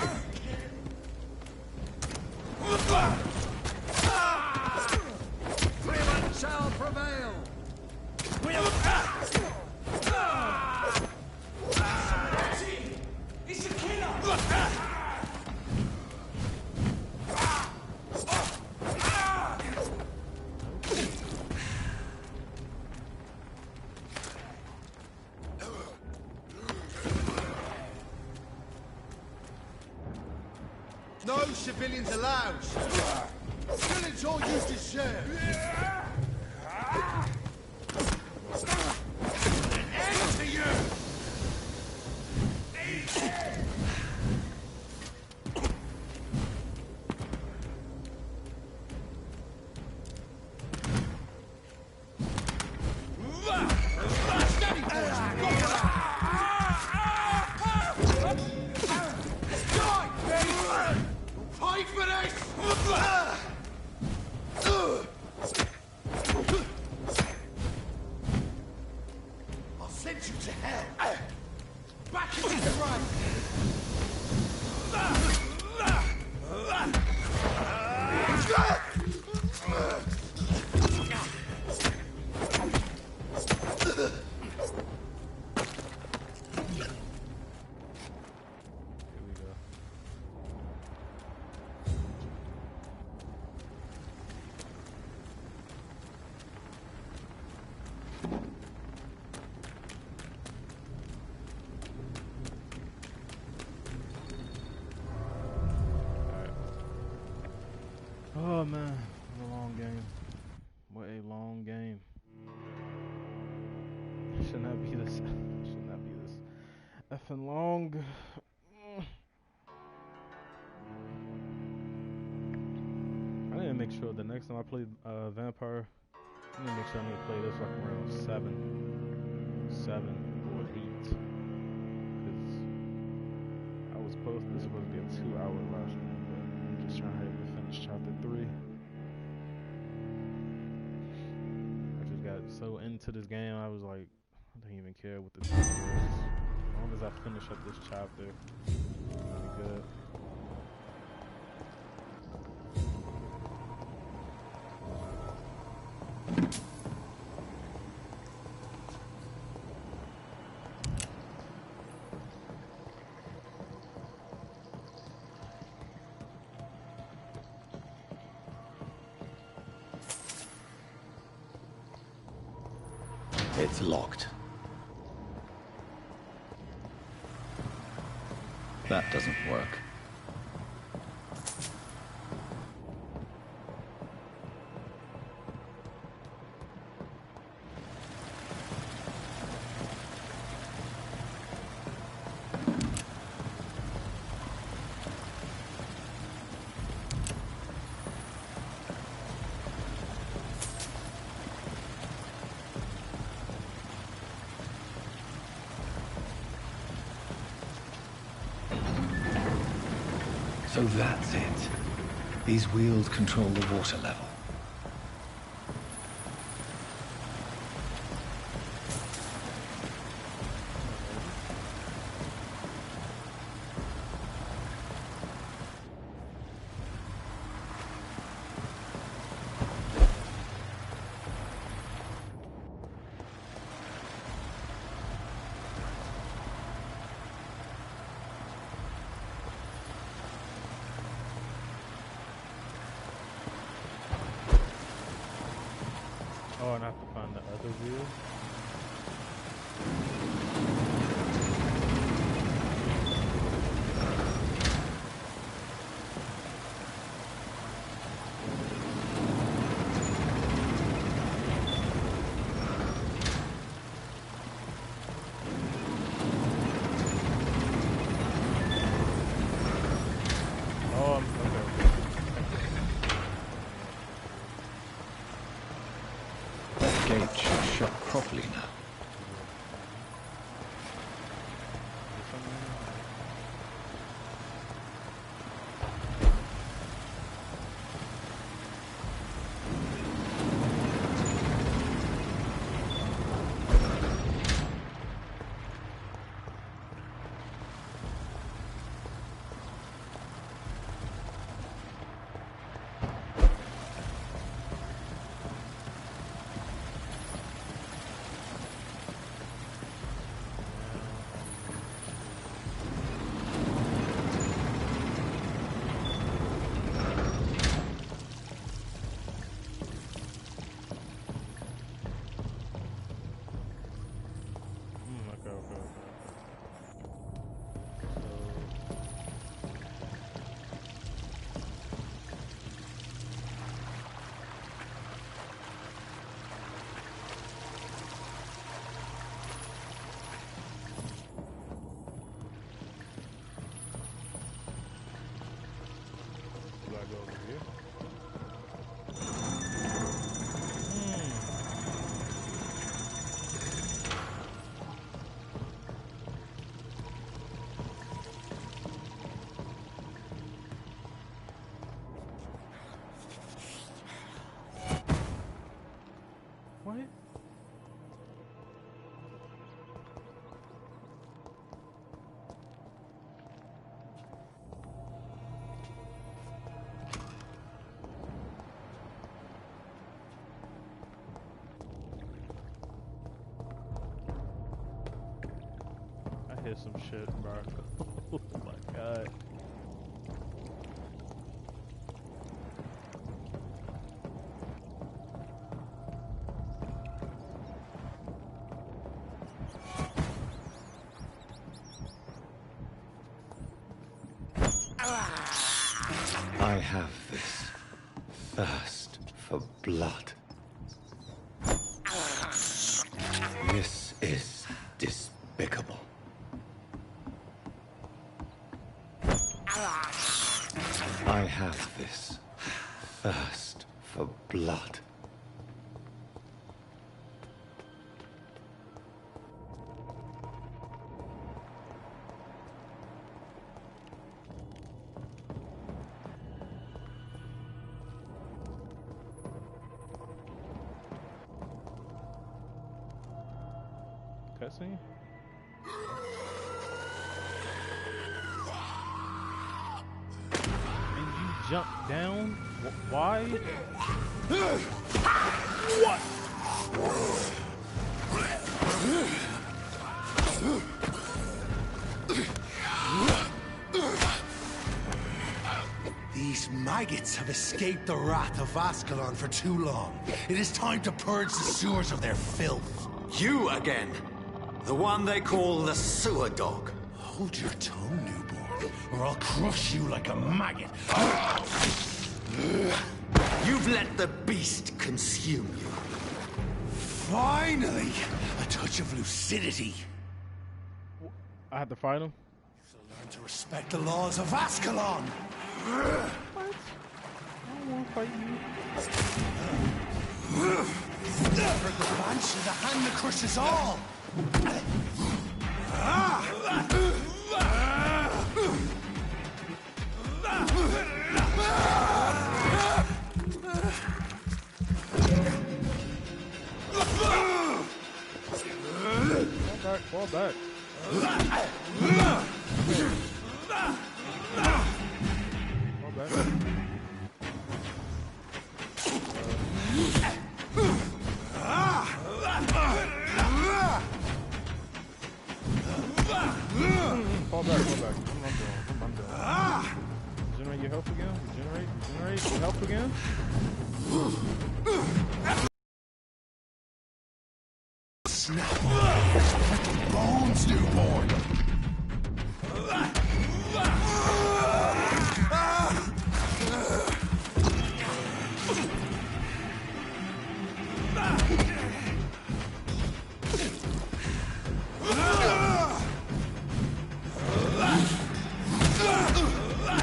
Freeman shall prevail! It's a killer! No civilians allowed. Pillage or use his share. An end to you! Pay for this! I'll send you to hell. Back into the run. man, what a long game. What a long game. Should not be this. Should not be this effing long. I need to make sure the next time I play Vampyr, I need to make sure I need to play this like around 7 or 8. Because I was supposed, this was supposed to be a 2-hour last one, but I'm just trying to hurry up and finish chapter 3. I just got so into this game, I was like, I don't even care what the time is. As long as I finish up this chapter, I'll be good. It's locked. That doesn't work. So that's it. These wheels control the water level. Oh, and I have to find the other wheel. Oh, okay. That gate should shut properly now. What? I hear some shit, bro. Oh my god. I have this. thirst for blood. This is despicable. I have this thirst for blood. Cutscene? And you jump down? Why? What? These maggots have escaped the wrath of Ascalon for too long. It is time to purge the sewers of their filth. You again! The one they call the sewer dog. Hold your tongue, newborn, or I'll crush you like a maggot. You've let the beast consume you. Finally! A touch of lucidity. I have to fight him? So learn to respect the laws of Ascalon! What? I don't want to fight you. For the Banshee, the hand that crushes all! Fall back. Fall back. Fall back. I'm done. Regenerate your health again. Regenerate your health again. Snap! Bones, newborn!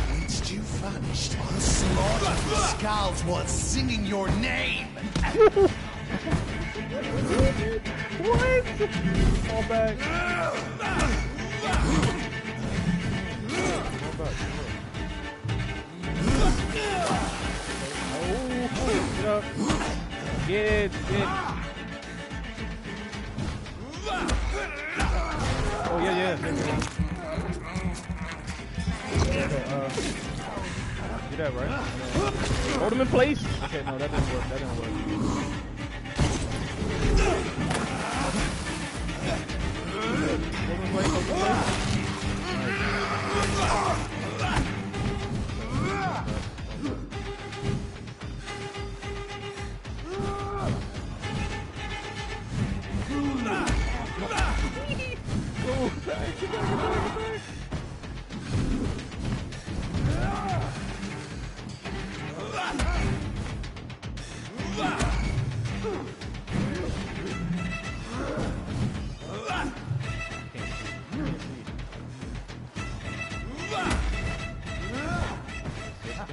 Once you vanished, I'll slaughter the scalds while singing your name! What? Fall back. Get up. Get. Oh, yeah. Okay, do that, right? Hold him in place. Okay, no, that didn't work.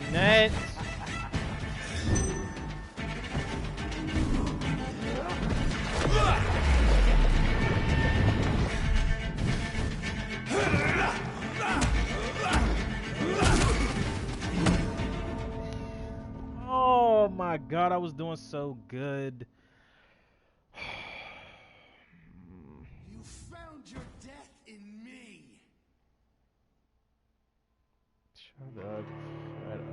Disconnect. Oh my God, I was doing so good. You found your death in me. Shut up. God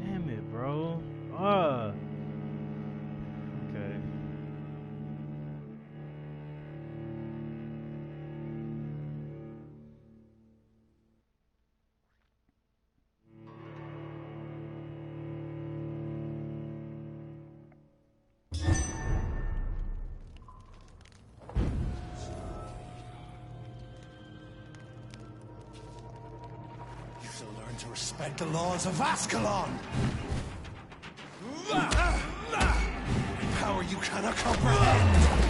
damn it. to respect the laws of Ascalon. Power you cannot comprehend.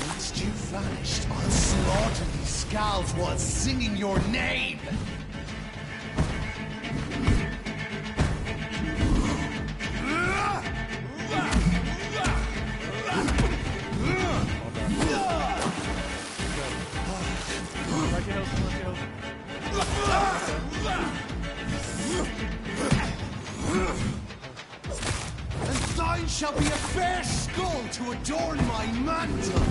Once you vanished, I'll slaughter these scalds while singing your name. And thine shall be a fair skull to adorn my mantle.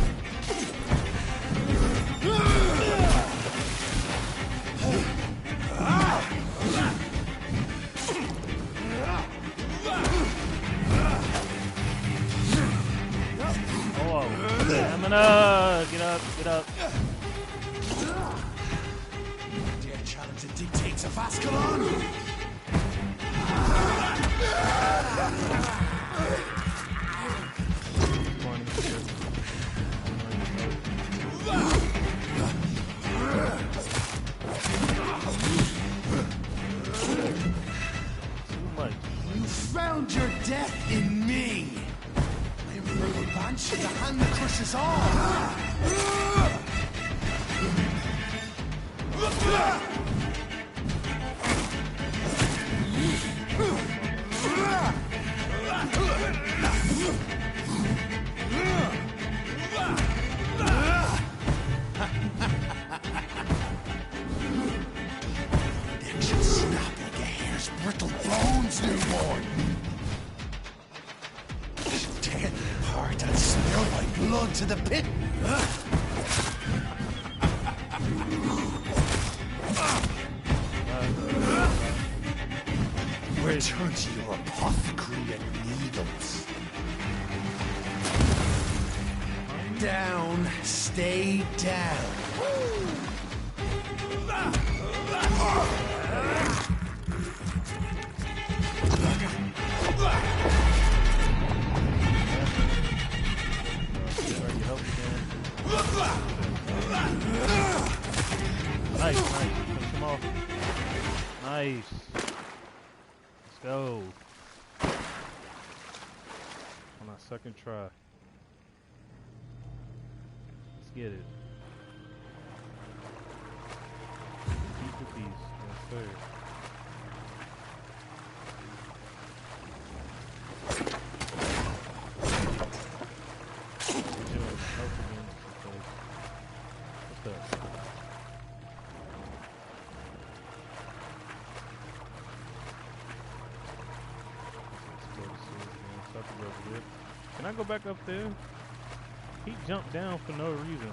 Oh, stamina! Get up, get up. Dare challenge the dictates of Ascalon? You found your death in me. I am the Banshee, the hand that crushes all. Neck should snap like a hare's brittle bones, newborn. Tear them apart and spill my blood to the pit. Return to your apothecary and needles. Down, stay down. Nice, nice. Finish him off. Nice. Let's go. On our second try. Let's get it. Piece to piece. Yes, sir. What's that? Can I go back up there? He jumped down for no reason.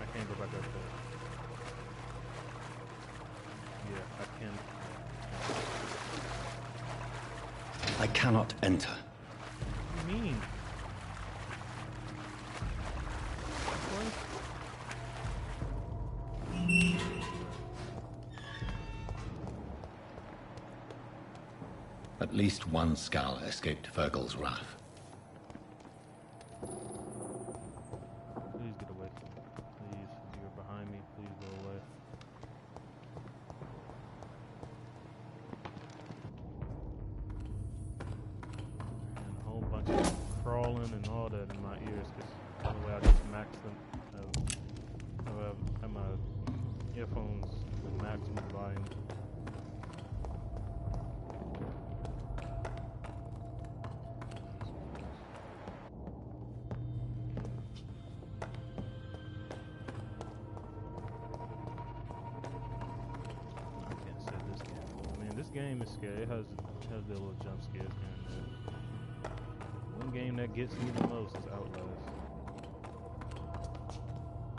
I can't go back up there. Yeah, I can. I cannot enter. What do you mean? At least one Skal escaped Fergal's wrath. Please get away from me. Please, you're behind me. Please go away. And a whole bunch of crawling and all that in my ears, because the way I just max them. I have my earphones at maximum volume. Game is scary. It has their little jump scares here and there. One game that gets me the most is Outlast.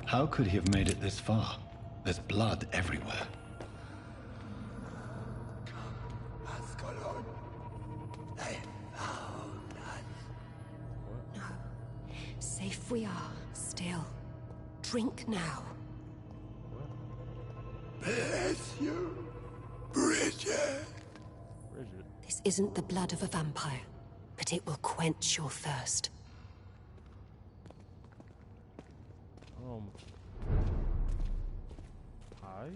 How could he have made it this far? There's blood everywhere. Ascalon, I found we are still. Drink now. Bless you, Bridget. This isn't the blood of a vampire, but it will quench your thirst. Hi?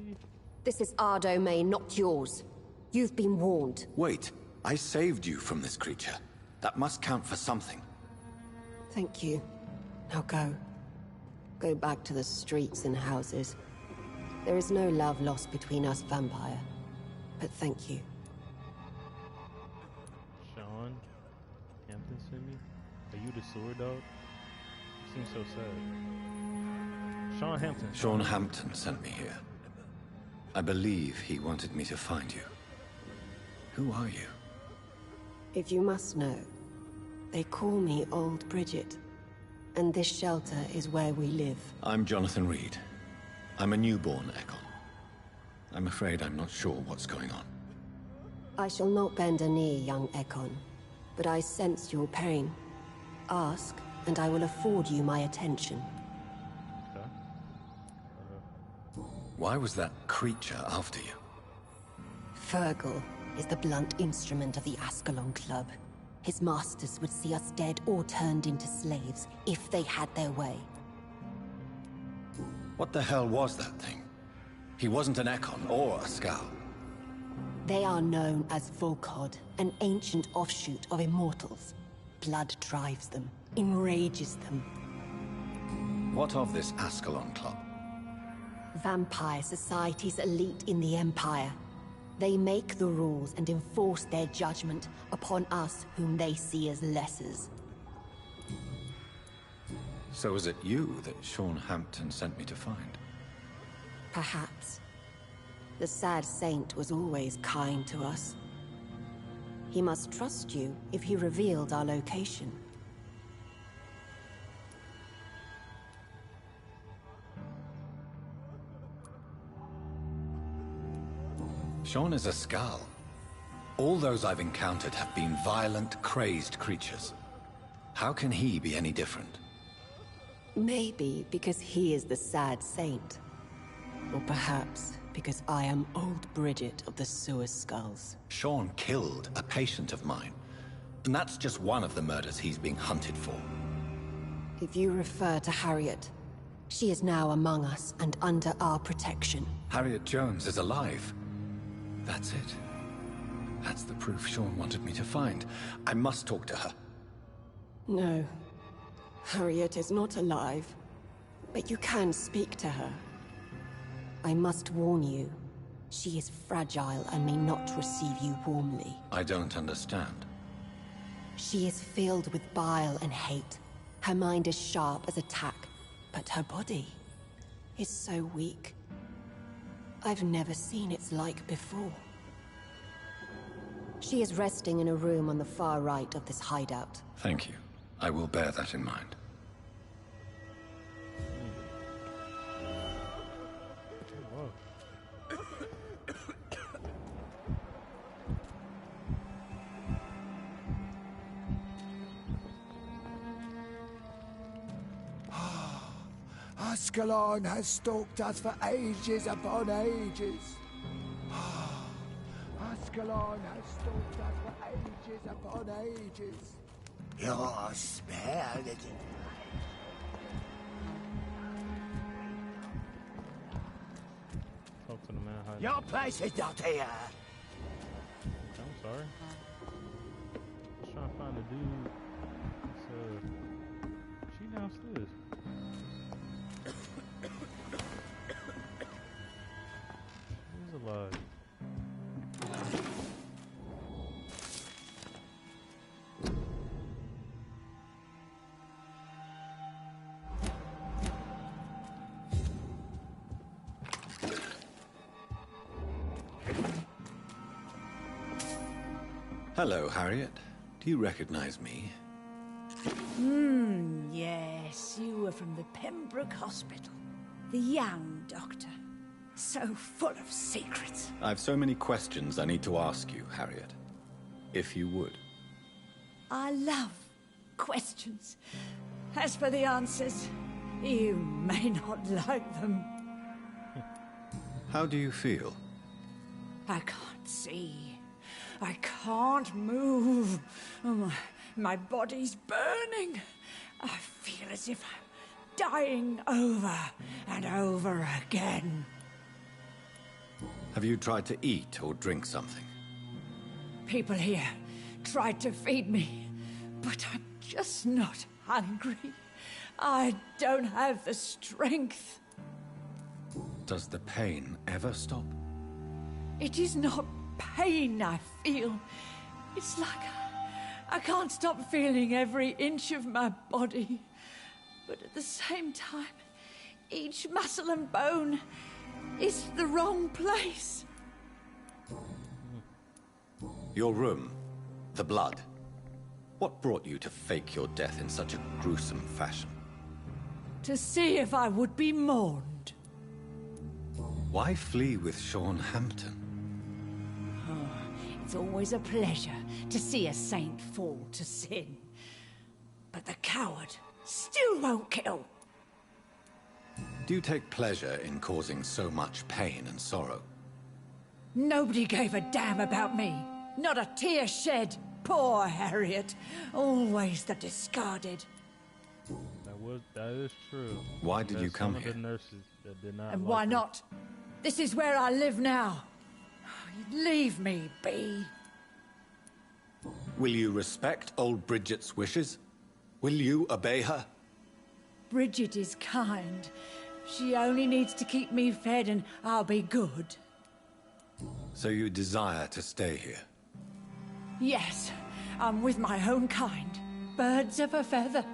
This is our domain, not yours. You've been warned. Wait, I saved you from this creature. That must count for something. Thank you. Now go. Go back to the streets and houses. There is no love lost between us, vampire. But thank you. Sean Hampton sent me? Are you the sword dog? You seem so sad. Sean Hampton. Sean Hampton sent me here. I believe he wanted me to find you. Who are you? If you must know, they call me Old Bridget. And this shelter is where we live. I'm Jonathan Reed. I'm a newborn Ekon. I'm afraid I'm not sure what's going on. I shall not bend a knee, young Ekon. But I sense your pain. Ask, and I will afford you my attention. Why was that creature after you? Fergal is the blunt instrument of the Ascalon Club. His masters would see us dead or turned into slaves if they had their way. What the hell was that thing? He wasn't an Ekon or a Skal. They are known as Volkod, an ancient offshoot of immortals. Blood drives them, enrages them. What of this Ascalon Club? Vampire society's elite in the Empire. They make the rules and enforce their judgment upon us whom they see as lessers. So was it you that Sean Hampton sent me to find? Perhaps. The sad saint was always kind to us. He must trust you if he revealed our location. Sean is a Skal. All those I've encountered have been violent, crazed creatures. How can he be any different? Maybe because he is the sad saint. Or perhaps because I am Old Bridget of the Sewer Skulls. Sean killed a patient of mine. And that's just one of the murders he's being hunted for. If you refer to Harriet, she is now among us and under our protection. Harriet Jones is alive. That's it. That's the proof Sean wanted me to find. I must talk to her. No. Harriet is not alive. But you can speak to her. I must warn you. She is fragile and may not receive you warmly. I don't understand. She is filled with bile and hate. Her mind is sharp as a tack, but her body is so weak. I've never seen its like before. She is resting in a room on the far right of this hideout. Thank you. I will bear that in mind. Ascalon has stalked us for ages upon ages. Ascalon has stalked us for ages upon ages. You're spared it. Talk to the man. Your place is not here. I'm sorry. Just trying to find a dude. She downstairs. She's alive. Hello, Harriet. Do you recognize me? Yes, you were from the Pembroke Hospital. The young doctor. So full of secrets. I've so many questions I need to ask you, Harriet. If you would. I love questions. As for the answers, you may not like them. How do you feel? I can't see. I can't move. My body's burning. I feel as if I'm dying over and over again. Have you tried to eat or drink something? People here tried to feed me, but I'm just not hungry. I don't have the strength. Does the pain ever stop? It is not pain I feel. It's like I can't stop feeling every inch of my body. But at the same time, each muscle and bone is the wrong place. Your room, the blood. What brought you to fake your death in such a gruesome fashion? To see if I would be mourned. Why flee with Sean Hampton? It's always a pleasure to see a saint fall to sin. But the coward still won't kill. Do you take pleasure in causing so much pain and sorrow? Nobody gave a damn about me. Not a tear shed. Poor Harriet. Always the discarded. That is true. Why did you come here? The nurses that did not And like why her. not? This is where I live now. Leave me be. Will you respect old Bridget's wishes? Will you obey her? Bridget is kind. She only needs to keep me fed and I'll be good. So you desire to stay here? Yes, I'm with my own kind. Birds of a feather,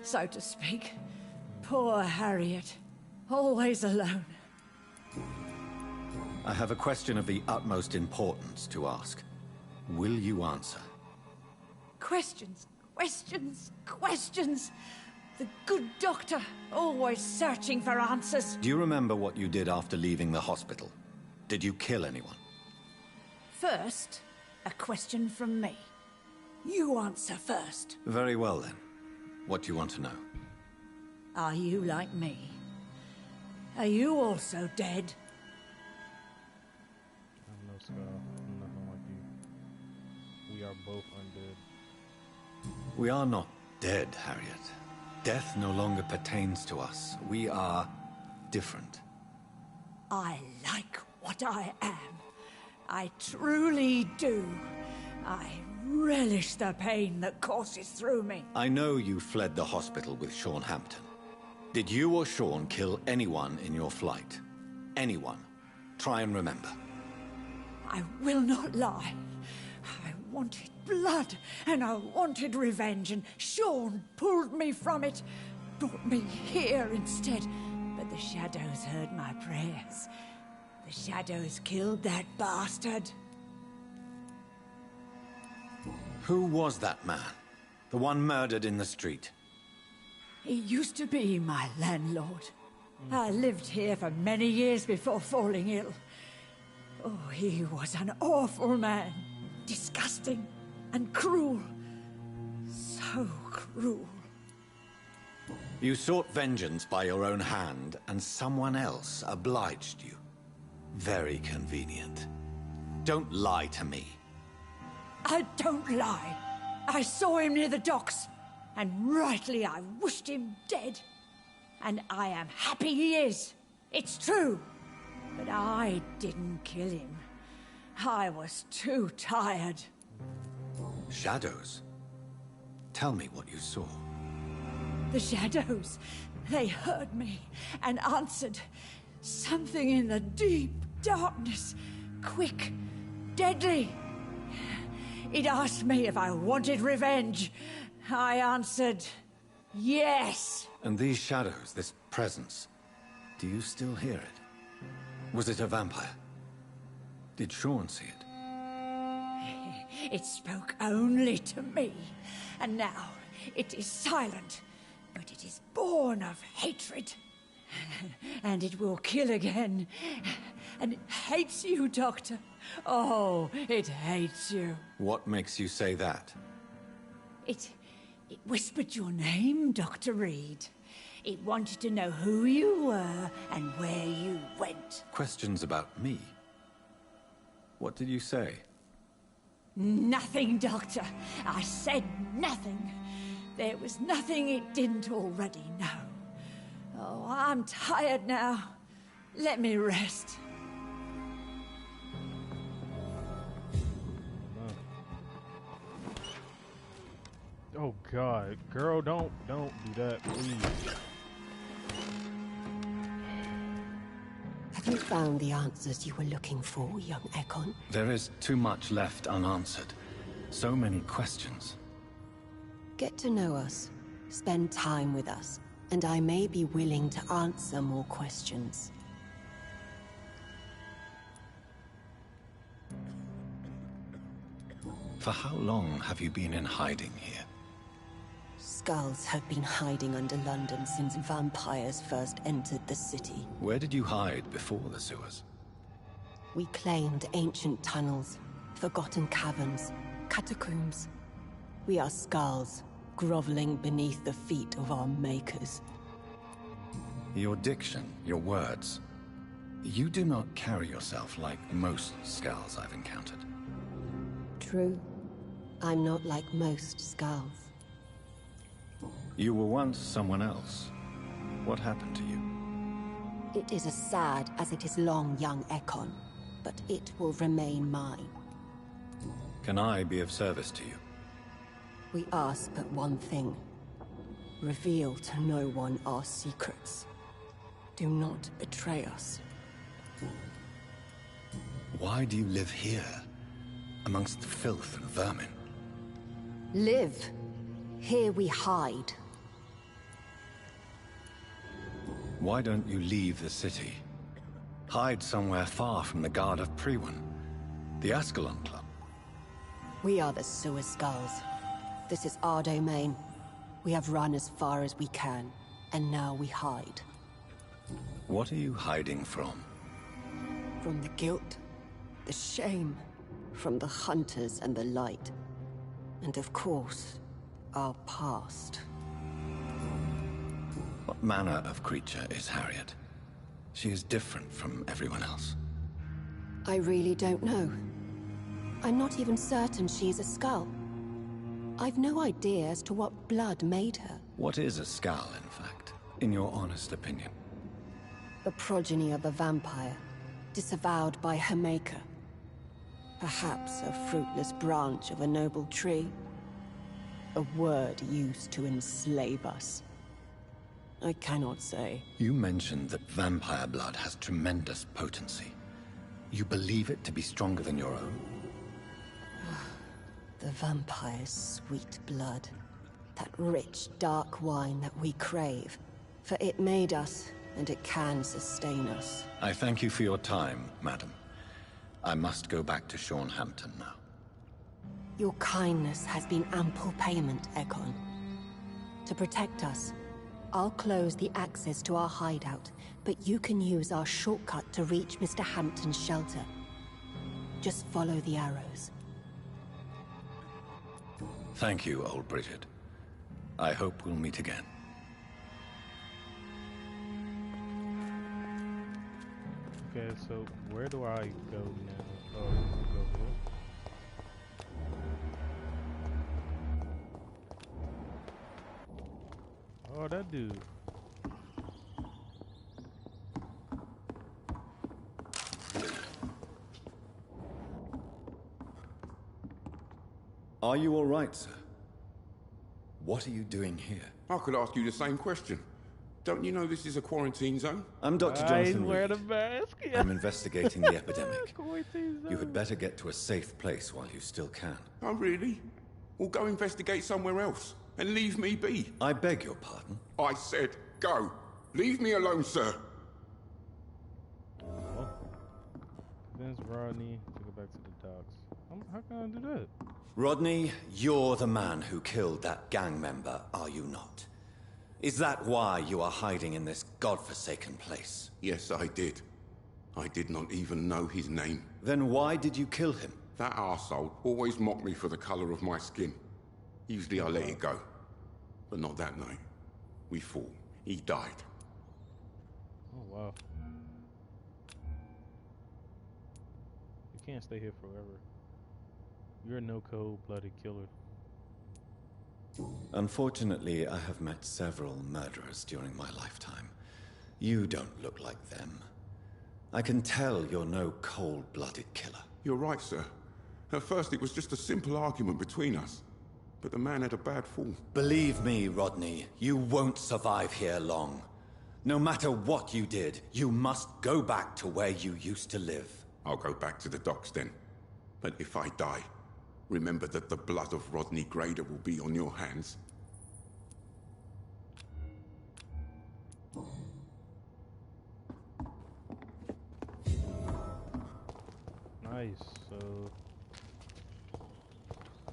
so to speak. Poor Harriet. Always alone. I have a question of the utmost importance to ask. Will you answer? Questions, questions, questions. The good doctor, always searching for answers. Do you remember what you did after leaving the hospital? Did you kill anyone? First, a question from me. You answer first. Very well then. What do you want to know? Are you like me? Are you also dead? I'm no Scar. I'm nothing like you. We are both undead. We are not dead, Harriet. Death no longer pertains to us. We are different. I like what I am. I truly do. I relish the pain that courses through me. I know you fled the hospital with Sean Hampton. Did you or Sean kill anyone in your flight? Anyone? Try and remember. I will not lie. I wanted blood, and I wanted revenge, and Sean pulled me from it, brought me here instead. But the shadows heard my prayers. The shadows killed that bastard. Who was that man? The one murdered in the street? He used to be my landlord. I lived here for many years before falling ill. Oh, he was an awful man. Disgusting and cruel. So cruel. You sought vengeance by your own hand, and someone else obliged you. Very convenient. Don't lie to me. I don't lie. I saw him near the docks, and rightly I wished him dead. And I am happy he is. It's true. But I didn't kill him. I was too tired. Shadows? Tell me what you saw. The shadows, they heard me and answered. Something in the deep darkness, quick, deadly. It asked me if I wanted revenge. I answered, yes. And these shadows, this presence, do you still hear it? Was it a vampire? Did Sean see it? It spoke only to me, and now it is silent, but it is born of hatred. And it will kill again. And it hates you, Doctor. Oh, it hates you. What makes you say that? It It whispered your name, Dr. Reed. It wanted to know who you were and where you went. Questions about me? What did you say? Nothing, Doctor. I said nothing. There was nothing it didn't already know. Oh, I'm tired now. Let me rest. Oh God, girl, don't do that, please. Have you found the answers you were looking for, young Ekon? There is too much left unanswered. So many questions. Get to know us, spend time with us, and I may be willing to answer more questions. For how long have you been in hiding here? Skulls have been hiding under London since vampires first entered the city. Where did you hide before the sewers? We claimed ancient tunnels, forgotten caverns, catacombs. We are skulls, groveling beneath the feet of our makers. Your diction, your words. You do not carry yourself like most skulls I've encountered. True. I'm not like most skulls. You were once someone else. What happened to you? It is as sad as it is long, young Ekon, but it will remain mine. Can I be of service to you? We ask but one thing. Reveal to no one our secrets. Do not betray us. Why do you live here, amongst the filth and vermin? Live. Here we hide. Why don't you leave the city? Hide somewhere far from the Guard of Priwen, the Ascalon Club. We are the sewer skulls. This is our domain. We have run as far as we can, and now we hide. What are you hiding from? From the guilt, the shame, from the hunters and the light. And of course, our past. What manner of creature is Harriet? She is different from everyone else. I really don't know. I'm not even certain she's a skull. I've no idea as to what blood made her. What is a skull, in fact, in your honest opinion? The progeny of a vampire, disavowed by her maker. Perhaps a fruitless branch of a noble tree. A word used to enslave us. I cannot say. You mentioned that vampire blood has tremendous potency. You believe it to be stronger than your own? The vampire's sweet blood. That rich, dark wine that we crave. For it made us, and it can sustain us. I thank you for your time, madam. I must go back to Shornhampton now. Your kindness has been ample payment, Ekon. To protect us, I'll close the access to our hideout, but you can use our shortcut to reach Mr. Hampton's shelter. Just follow the arrows. Thank you, old Bridget. I hope we'll meet again. Okay, so where do I go now? Oh, go here. Oh, that dude. Are you all right, sir? What are you doing here? I could ask you the same question. Don't you know this is a quarantine zone? I'm Dr. Jonathan wear Reed. the mask. I'm investigating the epidemic. You had better get to a safe place while you still can. Oh, really? Well, go investigate somewhere else and leave me be. I beg your pardon? I said go. Leave me alone, sir. Vince Rodney to go back to the docks. How can I do that? Rodney, you're the man who killed that gang member, are you not? Is that why you are hiding in this godforsaken place? Yes, I did. I did not even know his name. Then why did you kill him? That arsehole always mocked me for the colour of my skin. Usually I let it go. But not that night. We fought. He died. Oh, wow. You can't stay here forever. You're no cold-blooded killer. Unfortunately, I have met several murderers during my lifetime. You don't look like them. I can tell you're no cold-blooded killer. You're right, sir. At first, it was just a simple argument between us. But the man had a bad fall. Believe me, Rodney, you won't survive here long. No matter what you did, you must go back to where you used to live. I'll go back to the docks then. But if I die, remember that the blood of Rodney Grader will be on your hands. Nice, so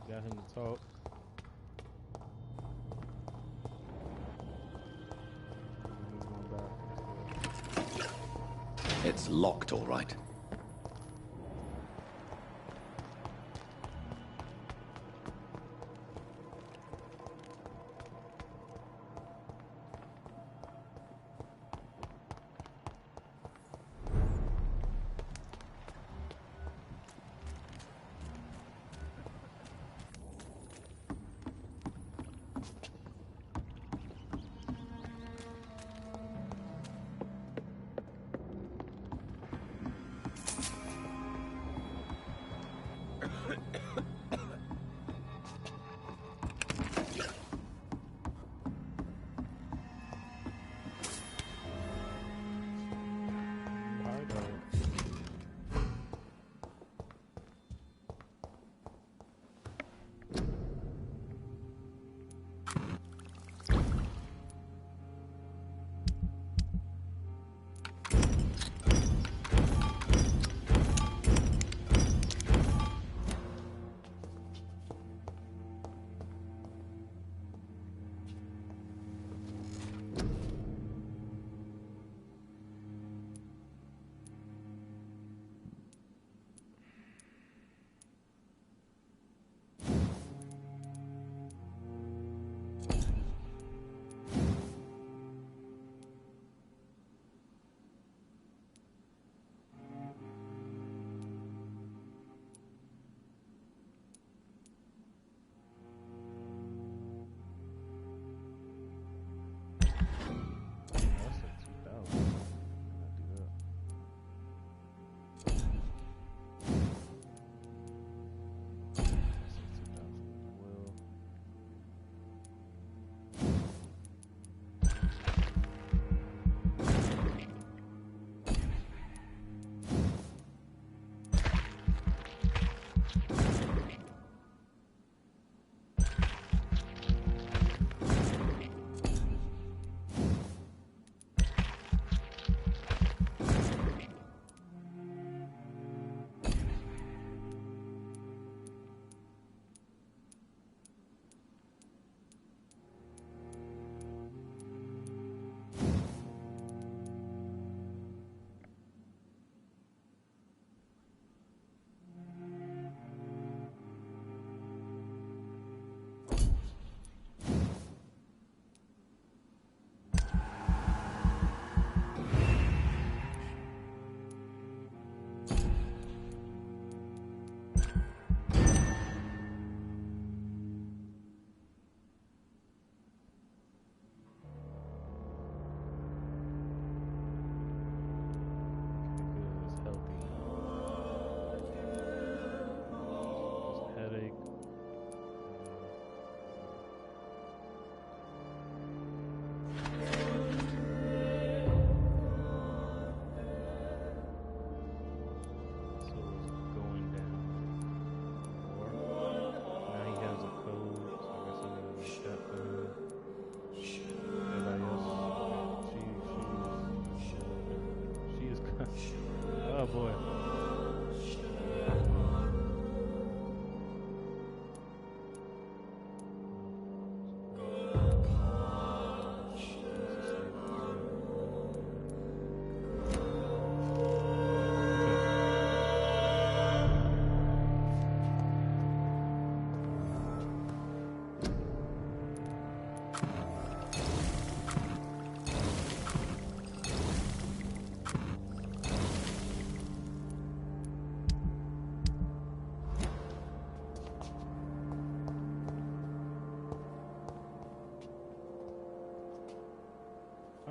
got him to talk. It's locked, all right.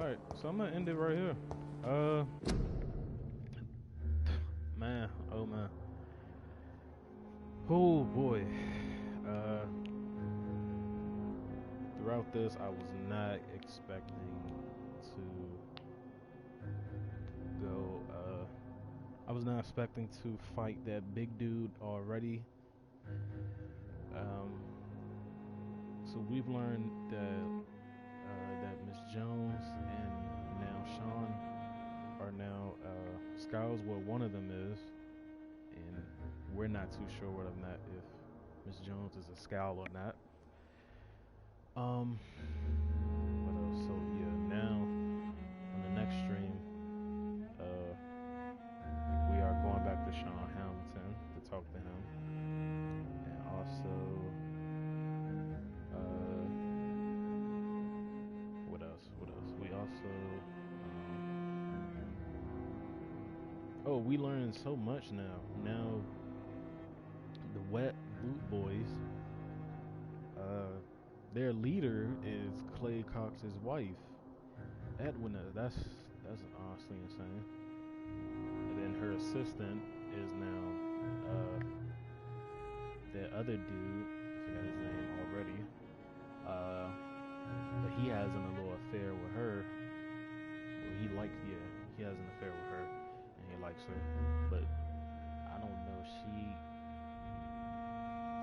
Alright, so I'm gonna end it right here. Man, oh man. Oh boy. Throughout this, I was not expecting to go, I was not expecting to fight that big dude already. So we've learned that Miss Jones and now Sean are now Scows. Well, one of them is, and we're not too sure whether or not if Miss Jones is a Scowl or not. What else? So yeah, now on the next stream, we are going back to Sean Hamilton to talk to him, and also, what else? What else? We also, oh, we learned so much now. Now, the Wet Boot Boys, their leader is Clay Cox's wife, Edwina. That's honestly insane. And then her assistant is now the other dude. I forgot his name already. But he has a little affair with her. Well, he has an affair with her, and he likes her. But I don't know if she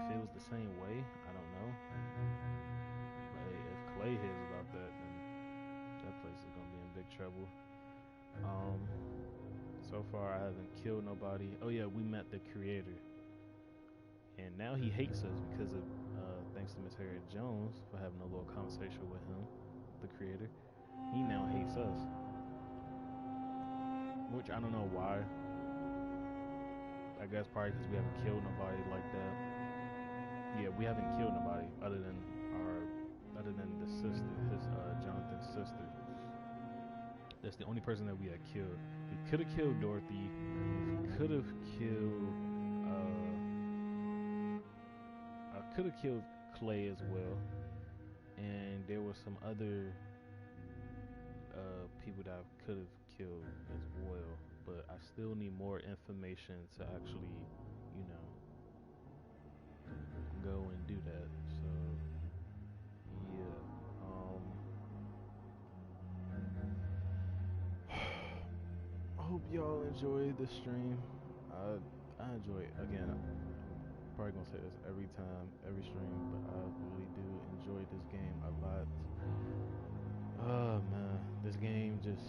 feels the same way. I don't know. But hey, if Clay hears about that, then that place is gonna be in big trouble. So far I haven't killed nobody. Oh yeah, we met the creator, and now he hates us because of thanks to Miss Harriet Jones for having a little conversation with him, the creator. He now hates us, which I don't know why. I guess probably because we haven't killed nobody like that. Yeah, we haven't killed nobody other than the sister, his Jonathan's sister. That's the only person that we had killed. We could have killed Dorothy. We could have killed. I could have killed Clay as well. And there were some other people that I could have killed as well. But I still need more information to actually, go and do that. So yeah. I hope y'all enjoyed the stream. I enjoy it. Again, I'm probably gonna say this every time, every stream, but I really do enjoy this game a lot. Oh man, this game just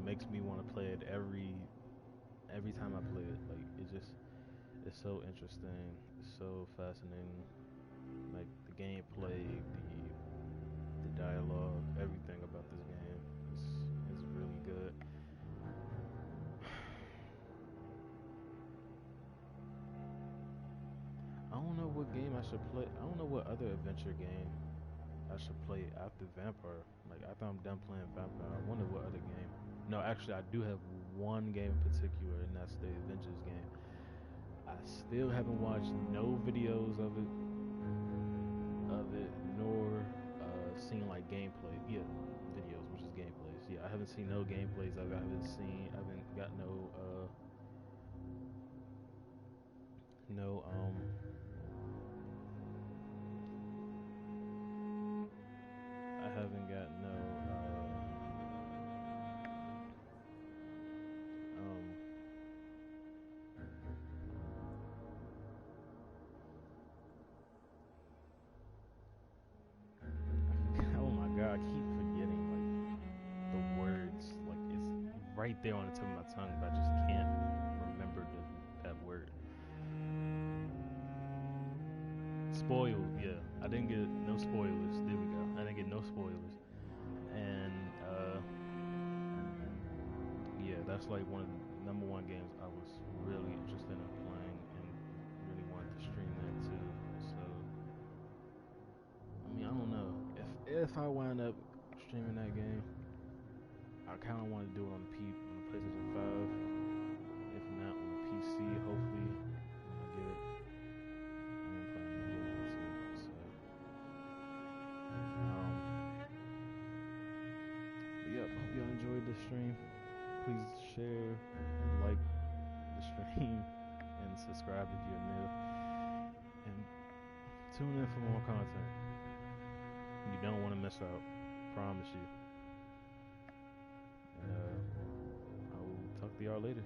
makes me want to play it every time I play it. Like it's so interesting, it's so fascinating. Like the gameplay, the dialogue, everything about this game is really good. I don't know what game I should play. I don't know what other adventure game I should play after Vampyr. Like after I'm done playing Vampyr, I wonder what other game. No, actually I do have one game in particular, and that's the Avengers game. I still haven't watched no videos of it, nor seen like gameplay. Yeah, videos, which is gameplays. Yeah, I haven't seen no gameplays. I haven't got no I haven't got no oh my god, I keep forgetting like the words. Like it's right there on the tip of my tongue, but I just can't remember that word. Spoiled, yeah. I didn't get no spoilers. There we go. I didn't get no spoilers. And yeah, that's like one of the number one games I was really interested in playing and really wanted to stream that too. So I mean, I don't know. If I wind up streaming that game, I kind of want to do it on the PlayStation 5. If not on the PC, hopefully when I get it. I'm playing tune in for more content. You don't want to miss out. Promise you. And I will talk to y'all later.